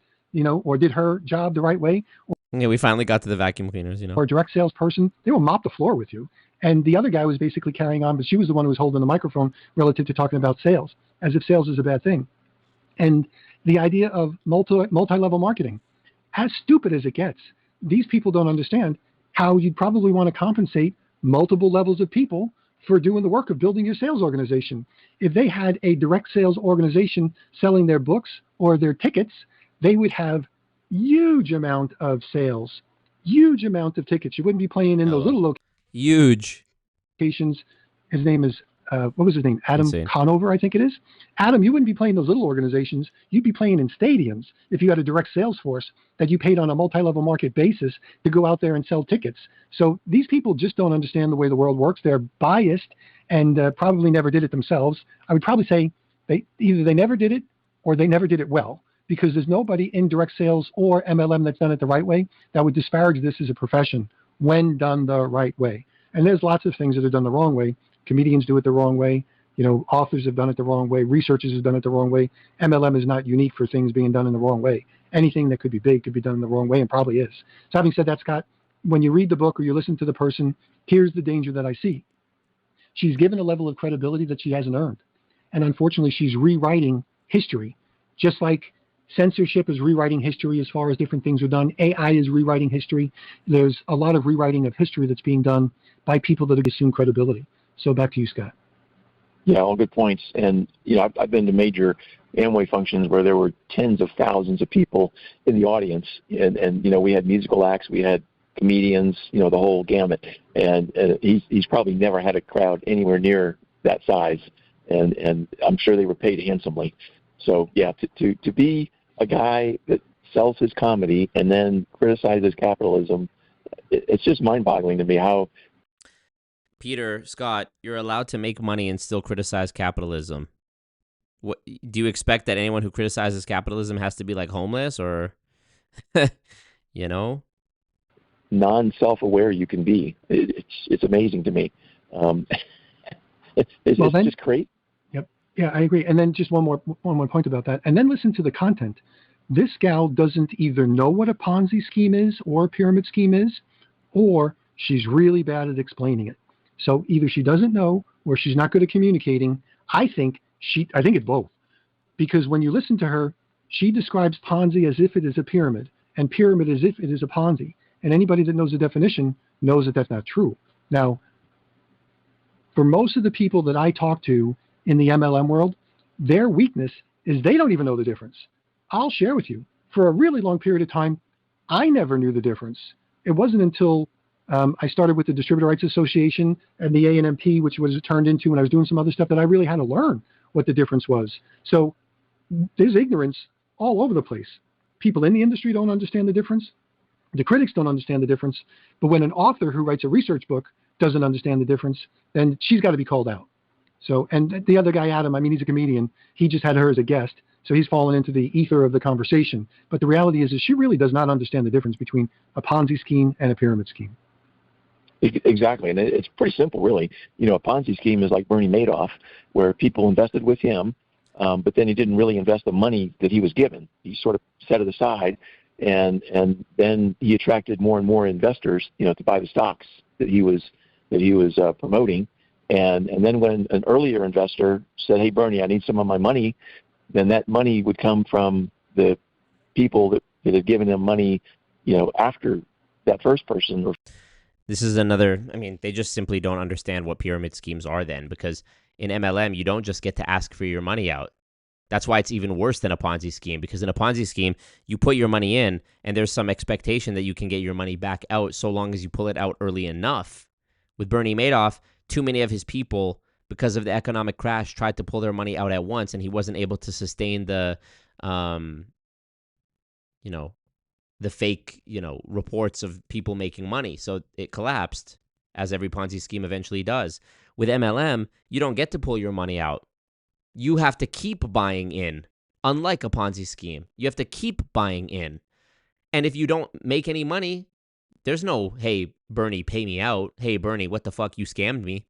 or did her job the right way. Yeah, we finally got to the vacuum cleaners, Or a direct salesperson, they will mop the floor with you. And the other guy was basically carrying on, but she was the one who was holding the microphone relative to talking about sales, as if sales is a bad thing. And the idea of multi-level marketing, as stupid as it gets, these people don't understand how you'd probably want to compensate multiple levels of people for doing the work of building your sales organization. If they had a direct sales organization selling their books or their tickets, they would have huge amount of sales, huge amount of tickets. You wouldn't be playing in those little huge locations. His name is, what was his name? Adam Conover, I think it is. Adam, you wouldn't be playing those little organizations. You'd be playing in stadiums if you had a direct sales force that you paid on a multi-level market basis to go out there and sell tickets. So these people just don't understand the way the world works. They're biased and probably never did it themselves. I would probably say either they never did it or they never did it well, because there's nobody in direct sales or MLM that's done it the right way that would disparage this as a profession when done the right way. And there's lots of things that are done the wrong way. Comedians do it the wrong way. Authors have done it the wrong way. Researchers have done it the wrong way. MLM is not unique for things being done in the wrong way. Anything that could be big could be done in the wrong way, and probably is. So having said that, Scott, when you read the book or you listen to the person, here's the danger that I see. She's given a level of credibility that she hasn't earned. And unfortunately, she's rewriting history, just like censorship is rewriting history as far as different things are done. AI is rewriting history. There's a lot of rewriting of history that's being done by people that assume credibility. So back to you, Scott. Yeah, all good points. And, I've been to major Amway functions where there were tens of thousands of people in the audience. And we had musical acts, we had comedians, the whole gamut. And he's probably never had a crowd anywhere near that size. And I'm sure they were paid handsomely. So, yeah, to be a guy that sells his comedy and then criticizes capitalism, it's just mind-boggling to me how... Peter, Scott, you're allowed to make money and still criticize capitalism. What do you expect that anyone who criticizes capitalism has to be like homeless or, non-self-aware you can be? It's amazing to me. It's just great. Yep. Yeah, I agree. And then just one more point about that. And then listen to the content. This gal doesn't either know what a Ponzi scheme is or a pyramid scheme is, or she's really bad at explaining it. So either she doesn't know or she's not good at communicating. I think it's both. Because when you listen to her, she describes Ponzi as if it is a pyramid, and pyramid as if it is a Ponzi. And anybody that knows the definition knows that that's not true. Now, for most of the people that I talk to in the MLM world, their weakness is they don't even know the difference. I'll share with you, for a really long period of time, I never knew the difference. It wasn't until I started with the Distributor Rights Association and the ANMP, which was turned into when I was doing some other stuff, that I really had to learn what the difference was. So there's ignorance all over the place. People in the industry don't understand the difference. The critics don't understand the difference. But when an author who writes a research book doesn't understand the difference, then she's got to be called out. So, and the other guy, Adam, I mean, he's a comedian. He just had her as a guest. So he's fallen into the ether of the conversation. But the reality is she really does not understand the difference between a Ponzi scheme and a pyramid scheme. Exactly. And it's pretty simple, really. You know, a Ponzi scheme is like Bernie Madoff, where people invested with him, but then he didn't really invest the money that he was given. He sort of set it aside, and then he attracted more and more investors, you know, to buy the stocks that he was promoting. And then when an earlier investor said, "Hey, Bernie, I need some of my money," then that money would come from the people that had given him money, you know, after that first person. This is another, I mean, they just simply don't understand what pyramid schemes are then, because in MLM, you don't just get to ask for your money out. That's why it's even worse than a Ponzi scheme, because in a Ponzi scheme, you put your money in and there's some expectation that you can get your money back out so long as you pull it out early enough. With Bernie Madoff, too many of his people, because of the economic crash, tried to pull their money out at once, and he wasn't able to sustain the, the fake, reports of people making money. So it collapsed, as every Ponzi scheme eventually does. With MLM, you don't get to pull your money out. You have to keep buying in. Unlike a Ponzi scheme, you have to keep buying in. And if you don't make any money, there's no, "Hey, Bernie, pay me out. Hey, Bernie, what the fuck? You scammed me."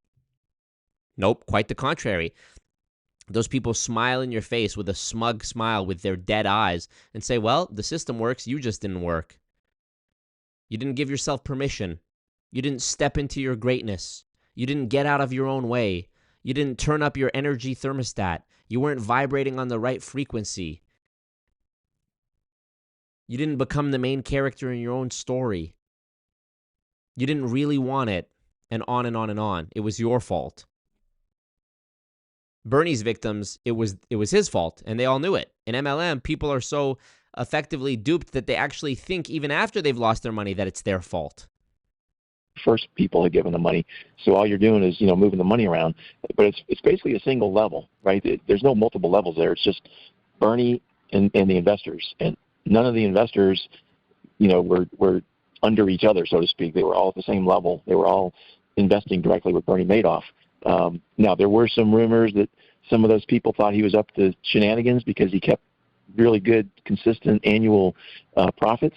Nope, quite the contrary. Those people smile in your face with a smug smile with their dead eyes and say, "Well, the system works, you just didn't work. You didn't give yourself permission. You didn't step into your greatness. You didn't get out of your own way. You didn't turn up your energy thermostat. You weren't vibrating on the right frequency. You didn't become the main character in your own story. You didn't really want it," and on and on and on. It was your fault. Bernie's victims, it was his fault, and they all knew it. In MLM, people are so effectively duped that they actually think, even after they've lost their money, that it's their fault. First people had given the money, so all you're doing is moving the money around. But it's basically a single level, right? There's no multiple levels there. It's just Bernie and the investors, and none of the investors, were under each other, so to speak. They were all at the same level. They were all investing directly with Bernie Madoff. Now, there were some rumors that some of those people thought he was up to shenanigans because he kept really good, consistent annual profits,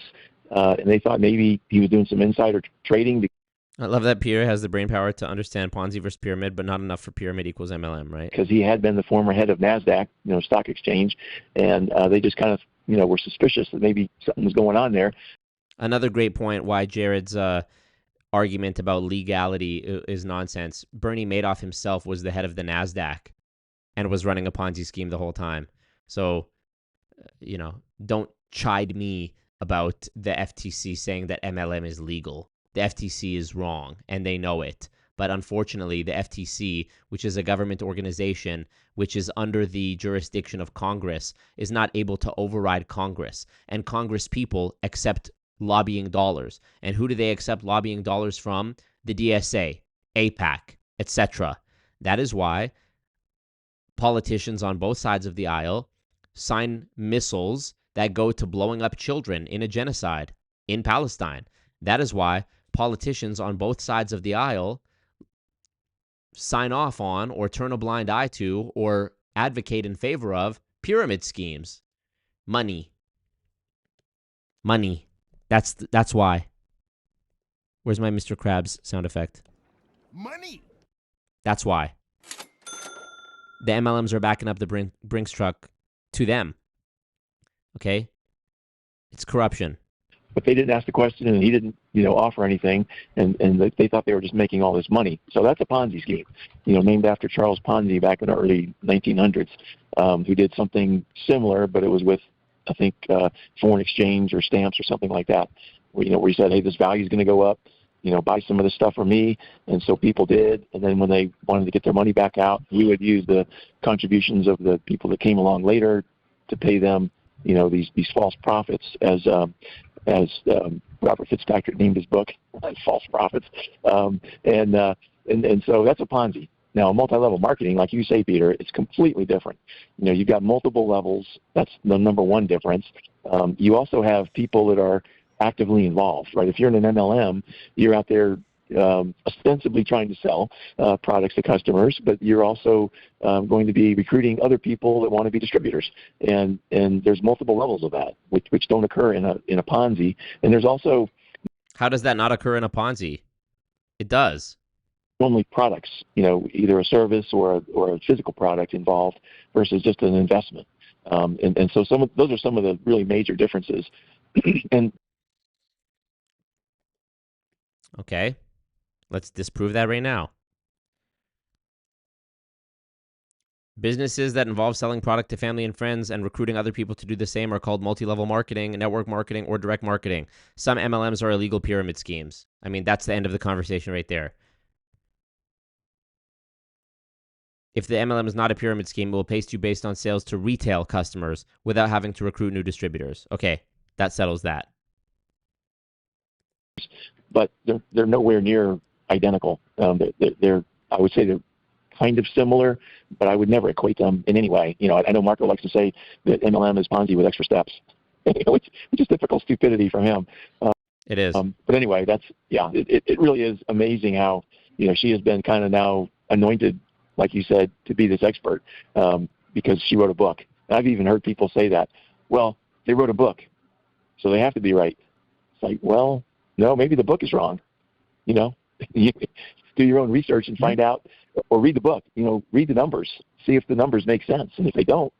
and they thought maybe he was doing some insider trading. I love that Pierre has the brain power to understand Ponzi versus pyramid, but not enough for pyramid equals MLM, right? Because he had been the former head of NASDAQ, stock exchange, and they just kind of, were suspicious that maybe something was going on there. Another great point why Jarrod's argument about legality is nonsense. Bernie Madoff himself was the head of the NASDAQ and was running a Ponzi scheme the whole time. So, don't chide me about the FTC saying that MLM is legal. The FTC is wrong, and they know it. But unfortunately, the FTC, which is a government organization which is under the jurisdiction of Congress, is not able to override Congress. And Congress people accept lobbying dollars. And who do they accept lobbying dollars from? The DSA, AIPAC, etc. That is why politicians on both sides of the aisle sign missiles that go to blowing up children in a genocide in Palestine. That is why politicians on both sides of the aisle sign off on or turn a blind eye to or advocate in favor of pyramid schemes. Money. That's why. Where's my Mr. Krabs sound effect? Money. That's why. The MLMs are backing up the Brinks truck to them. Okay? It's corruption. but they didn't ask the question, and he didn't, offer anything, and they thought they were just making all this money. So that's a Ponzi scheme, named after Charles Ponzi back in the early 1900s, who did something similar, but it was with, I think, foreign exchange or stamps or something like that, where he said, hey, this value is going to go up, buy some of this stuff from me. And so people did. And then when they wanted to get their money back out, we would use the contributions of the people that came along later to pay them, these false profits, as Robert Fitzpatrick named his book, False Profits. And so that's a Ponzi. Now, multi-level marketing, like you say, Peter, it's completely different. You've got multiple levels. That's the number one difference. You also have people that are actively involved, right? If you're in an MLM, you're out there ostensibly trying to sell products to customers, but you're also going to be recruiting other people that want to be distributors. And there's multiple levels of that, which don't occur in a Ponzi. And there's also... How does that not occur in a Ponzi? It does. Normally products, either a service or a physical product involved versus just an investment. And so those are some of the really major differences. And okay, let's disprove that right now. Businesses that involve selling product to family and friends and recruiting other people to do the same are called multi-level marketing, network marketing, or direct marketing. Some MLMs are illegal pyramid schemes. I mean, that's the end of the conversation right there. If the MLM is not a pyramid scheme, it will paste you based on sales to retail customers without having to recruit new distributors. Okay, that settles that. But they're nowhere near identical. They're I would say they're kind of similar, but I would never equate them in any way. I know Marco likes to say that MLM is Ponzi with extra steps, which is typical stupidity from him. It is. But anyway, it really is amazing how she has been kind of now anointed, like you said, to be this expert because she wrote a book. And I've even heard people say that. Well, they wrote a book, so they have to be right. It's like, well, no, maybe the book is wrong. You do your own research and find out, or read the book. Read the numbers, see if the numbers make sense, and if they don't,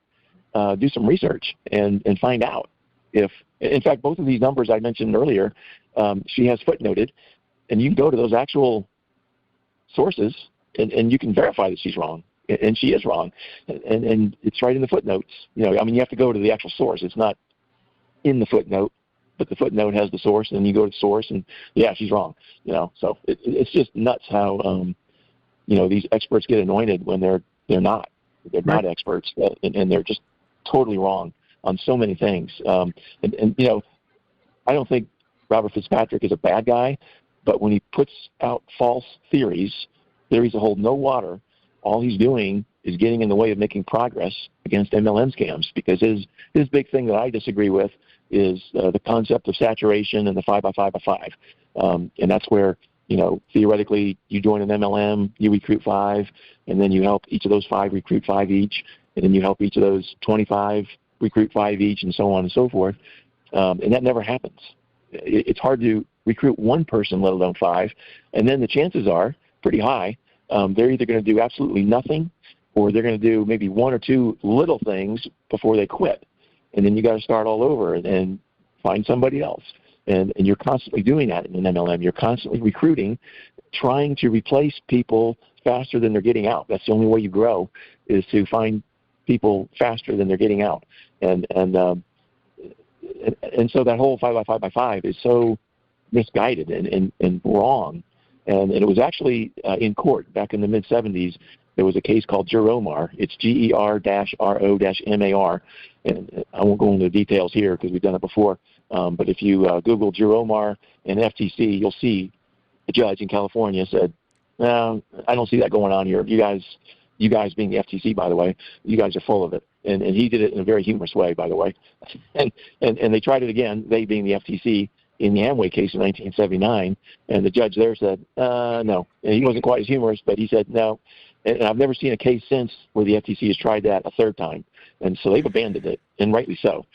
do some research and find out if. In fact, both of these numbers I mentioned earlier, she has footnoted, and you can go to those actual sources and you can verify that she's wrong, and she is wrong, and it's right in the footnotes. You have to go to the actual source. It's not in the footnote, but the footnote has the source, and you go to the source, and she's wrong. So it's just nuts how these experts get anointed when they're not. They're not experts, and they're just totally wrong on so many things. I don't think Robert Fitzpatrick is a bad guy, but when he puts out false theories that hold no water, all he's doing is getting in the way of making progress against MLM scams, because his big thing that I disagree with is the concept of saturation and the 5x5x5. And that's where, theoretically you join an MLM, you recruit 5, and then you help each of those 5 recruit 5 each, and then you help each of those 25 recruit 5 each, and so on and so forth. And that never happens. It's hard to recruit one person, let alone 5. And then the chances are pretty high. They're either going to do absolutely nothing, or they're going to do maybe 1 or 2 little things before they quit. And then you got to start all over and find somebody else. And you're constantly doing that in an MLM. You're constantly recruiting, trying to replace people faster than they're getting out. That's the only way you grow, is to find people faster than they're getting out. And so that whole 5x5x5 is so misguided and wrong. And it was actually in court back in the mid-'70s. There was a case called Jarrod. It's GER-RO-MAR. And I won't go into the details here because we've done it before. But if you Google Jarrod and FTC, you'll see the judge in California said, "No, I don't see that going on here. You guys being the FTC, by the way, you guys are full of it." And he did it in a very humorous way, by the way. And they tried it again, they being the FTC, in the Amway case in 1979. And the judge there said, no. And he wasn't quite as humorous, but he said no. And I've never seen a case since where the FTC has tried that a third time. And so they've abandoned it, and rightly so,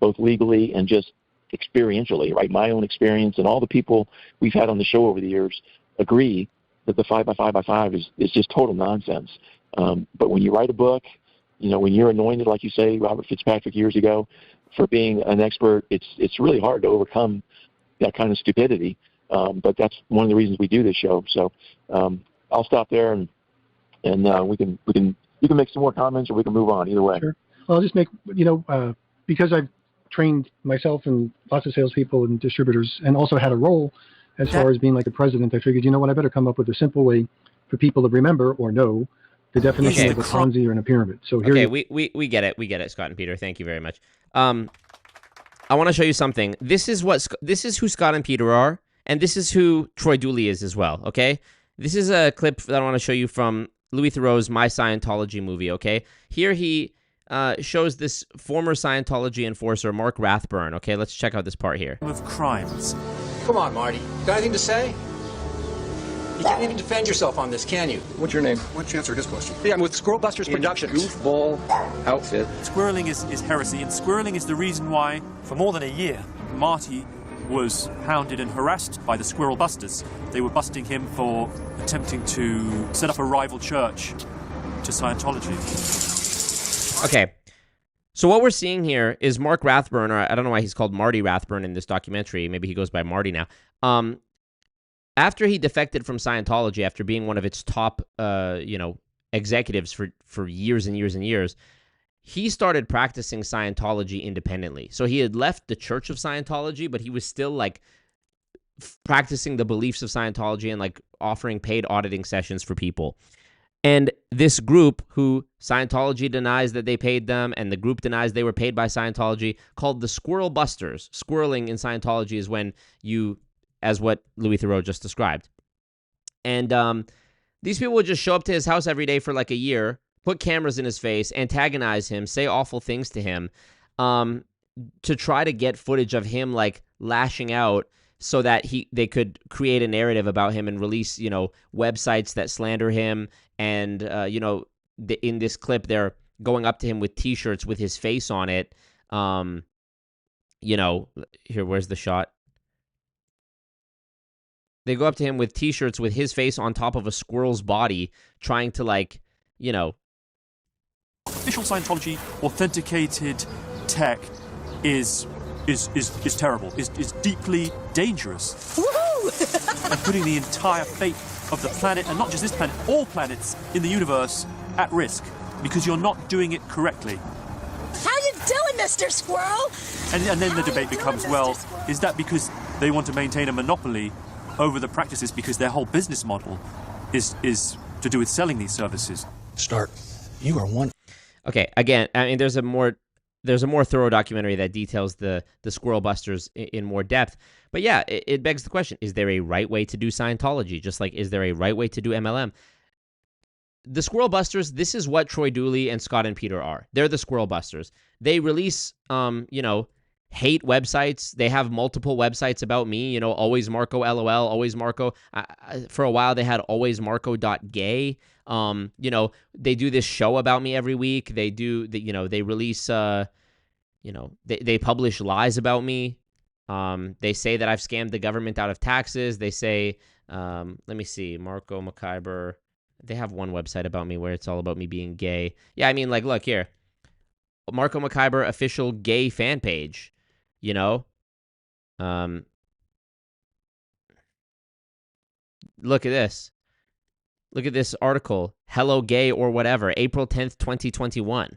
both legally and just experientially, right? My own experience and all the people we've had on the show over the years agree that the 5x5x5 is just total nonsense. But when you write a book, when you're anointed, like you say, Robert Fitzpatrick years ago, for being an expert. It's really hard to overcome that kind of stupidity. But that's one of the reasons we do this show. So I'll stop there, and we can make some more comments, or we can move on. Either way. Sure. Well, I'll just make, because I've trained myself and lots of salespeople and distributors, and also had a role as far as being like a president, I figured, I better come up with a simple way for people to remember or know the definition of a Ponzi or in a pyramid. So here, we get it, Scott and Peter. Thank you very much. I want to show you something. This is who Scott and Peter are, and this is who Troy Dooley is as well. Okay, this is a clip that I want to show you from Louis Theroux's My Scientology movie. Okay, here he shows this former Scientology enforcer, Mark Rathburn. Okay, let's check out this part here. Of crimes. Come on, Marty. Got anything to say? You can't even defend yourself on this, can you? What's your name? Why don't you answer his question? Yeah, I'm with Squirrelbusters Productions. Goofball outfit. Squirreling is heresy, and squirreling is the reason why, for more than a year, Marty was hounded and harassed by the Squirrel Busters. They were busting him for attempting to set up a rival church to Scientology. Okay, so what we're seeing here is Mark Rathburn, or I don't know why he's called Marty Rathburn in this documentary. Maybe he goes by Marty now. After he defected from Scientology, after being one of its top, executives for years and years and years, he started practicing Scientology independently. So he had left the Church of Scientology, but he was still like practicing the beliefs of Scientology and like offering paid auditing sessions for people. And this group, who Scientology denies that they paid them, and the group denies they were paid by Scientology, called the Squirrel Busters. Squirreling in Scientology is when you, as what Louis Theroux just described. And these people would just show up to his house every day for like a year, put cameras in his face, antagonize him, say awful things to him, to try to get footage of him like lashing out, so that they could create a narrative about him and release, websites that slander him. And, in this clip, they're going up to him with T-shirts with his face on it. Here, where's the shot? They go up to him with T-shirts with his face on top of a squirrel's body, trying to Official Scientology authenticated tech is terrible, is deeply dangerous. Woohoo! And putting the entire fate of the planet, and not just this planet, all planets in the universe, at risk, because you're not doing it correctly. How you doing, Mr. Squirrel? And then the debate becomes, well, is that because they want to maintain a monopoly over the practices, because their whole business model is to do with selling these services? Stark, you are one. Okay, again, I mean, there's a more thorough documentary that details the Squirrel Busters in more depth. But yeah, it begs the question, is there a right way to do Scientology? Just like, is there a right way to do MLM? The Squirrel Busters, this is what Troy Dooley and Scott and Peter are. They're the Squirrel Busters. They release, hate websites. They have multiple websites about me, always Marco LOL, always Marco. For a while, they had alwaysmarco.gay. They do this show about me every week. They do, they release, they publish lies about me. They say that I've scammed the government out of taxes. They say, let me see, Marco McIver. They have one website about me where it's all about me being gay. Yeah, I mean, look here. Marco McIver official gay fan page, Look at this. Look at this article, Hello Gay or whatever, April 10th, 2021.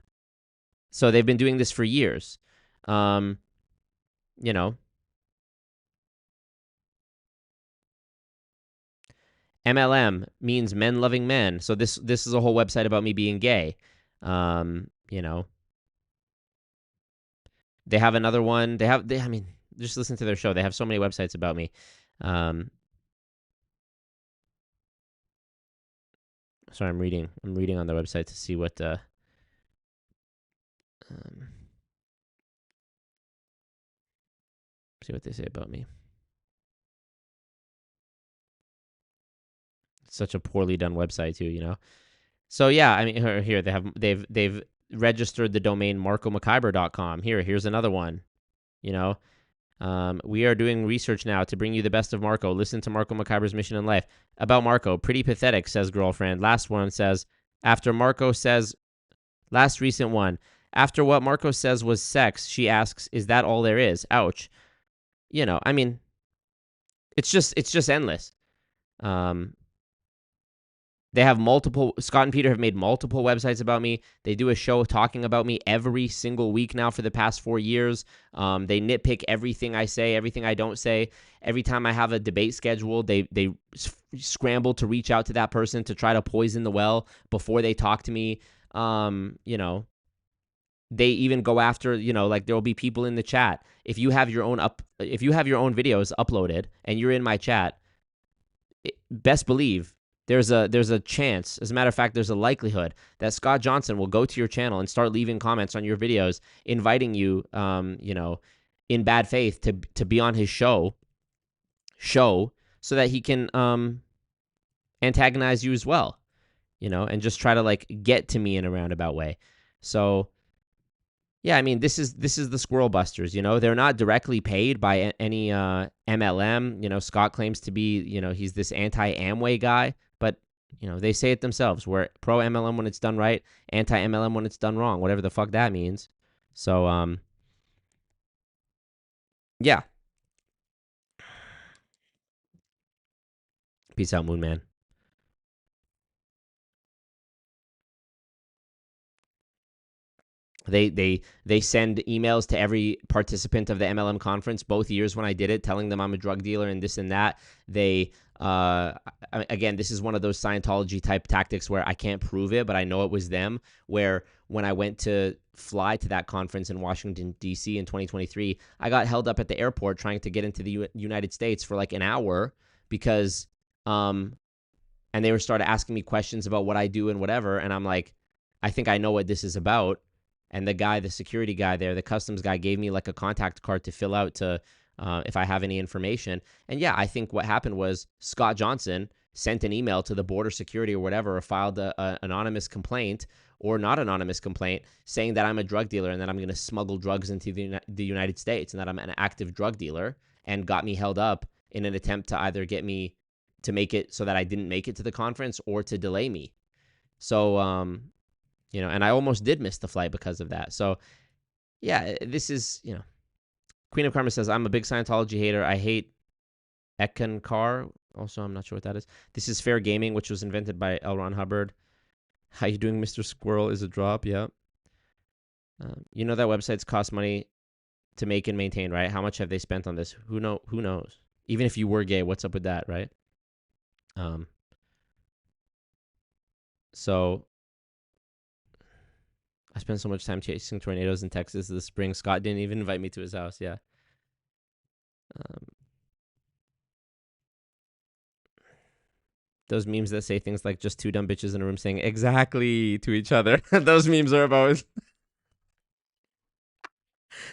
So they've been doing this for years. MLM means men loving men. So this is a whole website about me being gay. They have another one. Just listen to their show. They have so many websites about me. Sorry, I'm reading on their website to see what see what they say about me. It's such a poorly done website too, So yeah, I mean, here they've registered the domain marcomcIver.com. Here's another one. We are doing research now to bring you the best of Marco. Listen to Marco McIver's mission in life. About Marco, pretty pathetic, says girlfriend. Last one says, after Marco says, last recent one, After what Marco says was sex, she asks, is that all there is? Ouch. You know, I mean, it's just endless. They have Scott and Peter have made multiple websites about me. They do a show talking about me every single week now for the past 4 years. They nitpick everything I say, everything I don't say. Every time I have a debate scheduled, they scramble to reach out to that person to try to poison the well before they talk to me. You know, they even go after, you know, like there will be people in the chat. If you have your own videos uploaded and you're in my chat, best believe there's a chance, as a matter of fact, there's a likelihood that Scott Johnson will go to your channel and start leaving comments on your videos, inviting you, you know, in bad faith to be on his show so that he can antagonize you as well, you know, and just try to like get to me in a roundabout way. So yeah, I mean, this is the Squirrel Busters, you know. They're not directly paid by any MLM. You know, Scott claims to be, you know, he's this anti-Amway guy, but, you know, they say it themselves. We're pro-MLM when it's done right, anti-MLM when it's done wrong, whatever the fuck that means. So, yeah. Peace out, Moon Man. They send emails to every participant of the MLM conference, both years when I did it, telling them I'm a drug dealer and this and that. They, again, this is one of those Scientology type tactics where I can't prove it, but I know it was them, where when I went to fly to that conference in Washington, D.C. in 2023, I got held up at the airport trying to get into the United States for like an hour because, and they were started asking me questions about what I do and whatever. And I'm like, I think I know what this is about. And the security guy there, the customs guy, gave me like a contact card to fill out to if I have any information. And yeah, I think what happened was Scott Johnson sent an email to the border security or whatever, or filed a anonymous complaint or not anonymous complaint saying that I'm a drug dealer and that I'm going to smuggle drugs into the United States and that I'm an active drug dealer, and got me held up in an attempt to either get me to make it so that I didn't make it to the conference or to delay me. So, you know, and I almost did miss the flight because of that. So, yeah, this is, you know, Queen of Karma says, I'm a big Scientology hater. I hate Ekankar. Also, I'm not sure what that is. This is fair gaming, which was invented by L. Ron Hubbard. How you doing, Mr. Squirrel? Is a drop. Yeah. You know that websites cost money to make and maintain, right? How much have they spent on this? Who knows? Even if you were gay, what's up with that, right? So I spent so much time chasing tornadoes in Texas this spring. Scott didn't even invite me to his house. Yeah. Those memes that say things like just two dumb bitches in a room saying exactly to each other. Those memes are about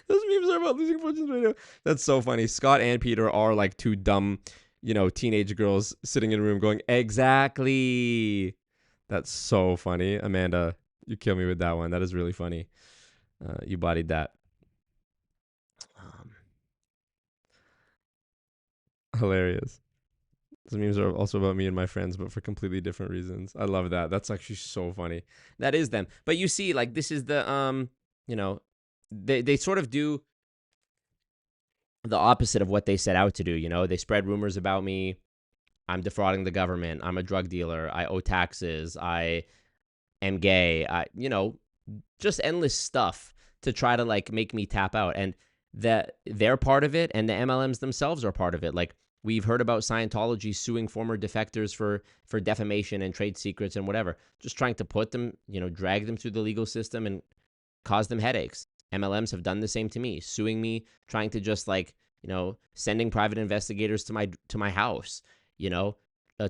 Losing Fortunes Radio. That's so funny. Scott and Peter are like two dumb, you know, teenage girls sitting in a room going exactly. That's so funny. Amanda, you kill me with that one. That is really funny. You bodied that. Hilarious. Those memes are also about me and my friends, but for completely different reasons. I love that. That's actually so funny. That is them. But you see, like, this is the, you know, they sort of do the opposite of what they set out to do. You know, they spread rumors about me. I'm defrauding the government. I'm a drug dealer. I owe taxes. I am gay. You know, just endless stuff to try to like make me tap out. And that they're part of it, and the MLMs themselves are part of it. Like, we've heard about Scientology suing former defectors for defamation and trade secrets and whatever, just trying to put them, you know, drag them through the legal system and cause them headaches. MLMs have done the same to me, suing me, trying to just like, you know, sending private investigators to my house, you know,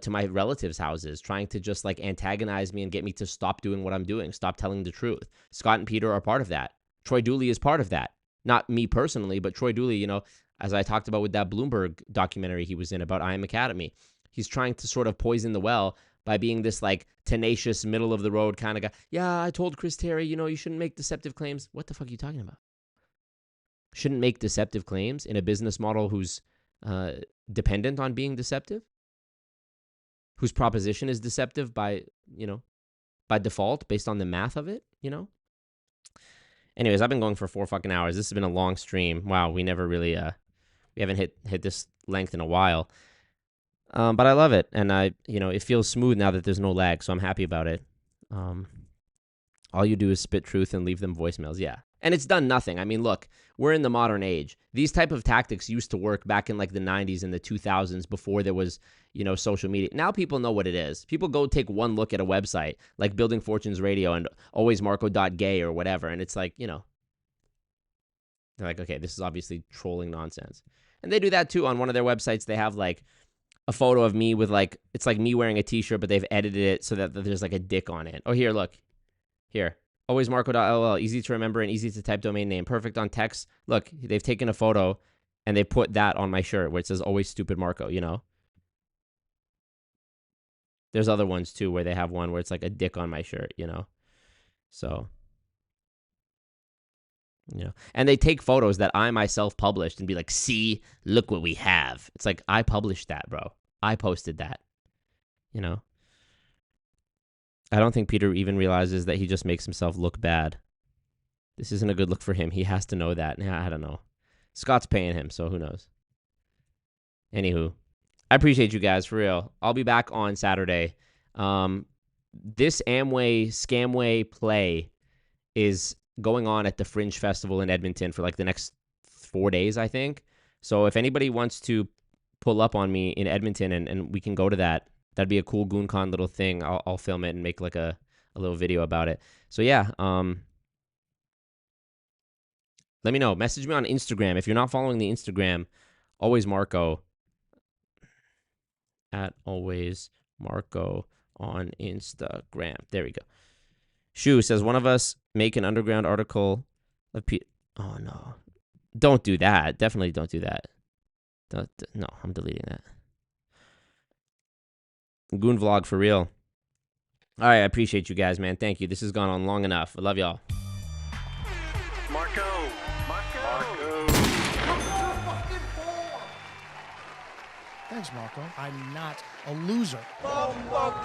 to my relatives' houses, trying to just like antagonize me and get me to stop doing what I'm doing, stop telling the truth. Scott and Peter are part of that. Troy Dooley is part of that. Not me personally, but Troy Dooley, you know, as I talked about with that Bloomberg documentary he was in about I Am Academy, he's trying to sort of poison the well by being this like tenacious, middle of the road kind of guy. Yeah, I told Chris Terry, you know, you shouldn't make deceptive claims. What the fuck are you talking about? Shouldn't make deceptive claims in a business model who's dependent on being deceptive? Whose proposition is deceptive by, you know, by default based on the math of it, you know? Anyways, I've been going for 4 fucking hours. This has been a long stream. Wow, we never really we haven't hit this length in a while. But I love it, and it feels smooth now that there's no lag, so I'm happy about it. All you do is spit truth and leave them voicemails. Yeah. And it's done nothing. I mean, look, we're in the modern age. These type of tactics used to work back in like the 90s and the 2000s before there was, social media. Now people know what it is. People go take one look at a website like Building Fortunes Radio and alwaysmarco.gay or whatever. And it's like, they're like, okay, this is obviously trolling nonsense. And they do that too on one of their websites. They have like a photo of me with like, it's like me wearing a t-shirt, but they've edited it so that there's like a dick on it. Oh, here, look. Here. Alwaysmarco.ll, easy to remember and easy to type domain name. Perfect on text. Look, they've taken a photo and they put that on my shirt where it says always stupid Marco, There's other ones too where they have one where it's like a dick on my shirt, So, and they take photos that I myself published and be like, see, look what we have. It's like, I published that, bro. I posted that, I don't think Peter even realizes that he just makes himself look bad. This isn't a good look for him. He has to know that. I don't know. Scott's paying him, so who knows? Anywho, I appreciate you guys, for real. I'll be back on Saturday. This Amway Scamway play is going on at the Fringe Festival in Edmonton for like the next 4 days, I think. So if anybody wants to pull up on me in Edmonton and we can go to that, that'd be a cool GoonCon little thing. I'll film it and make like a little video about it. So yeah, let me know. Message me on Instagram. If you're not following the Instagram, Always Marco, at Always Marco on Instagram. There we go. Shu says, one of us make an underground article of Oh, no. Don't do that. Definitely don't do that. No, I'm deleting that. Goon vlog for real. All right, I appreciate you guys, man. Thank you. This has gone on long enough. I love y'all. Marco. Thanks, Marco. I'm not a loser. It's all about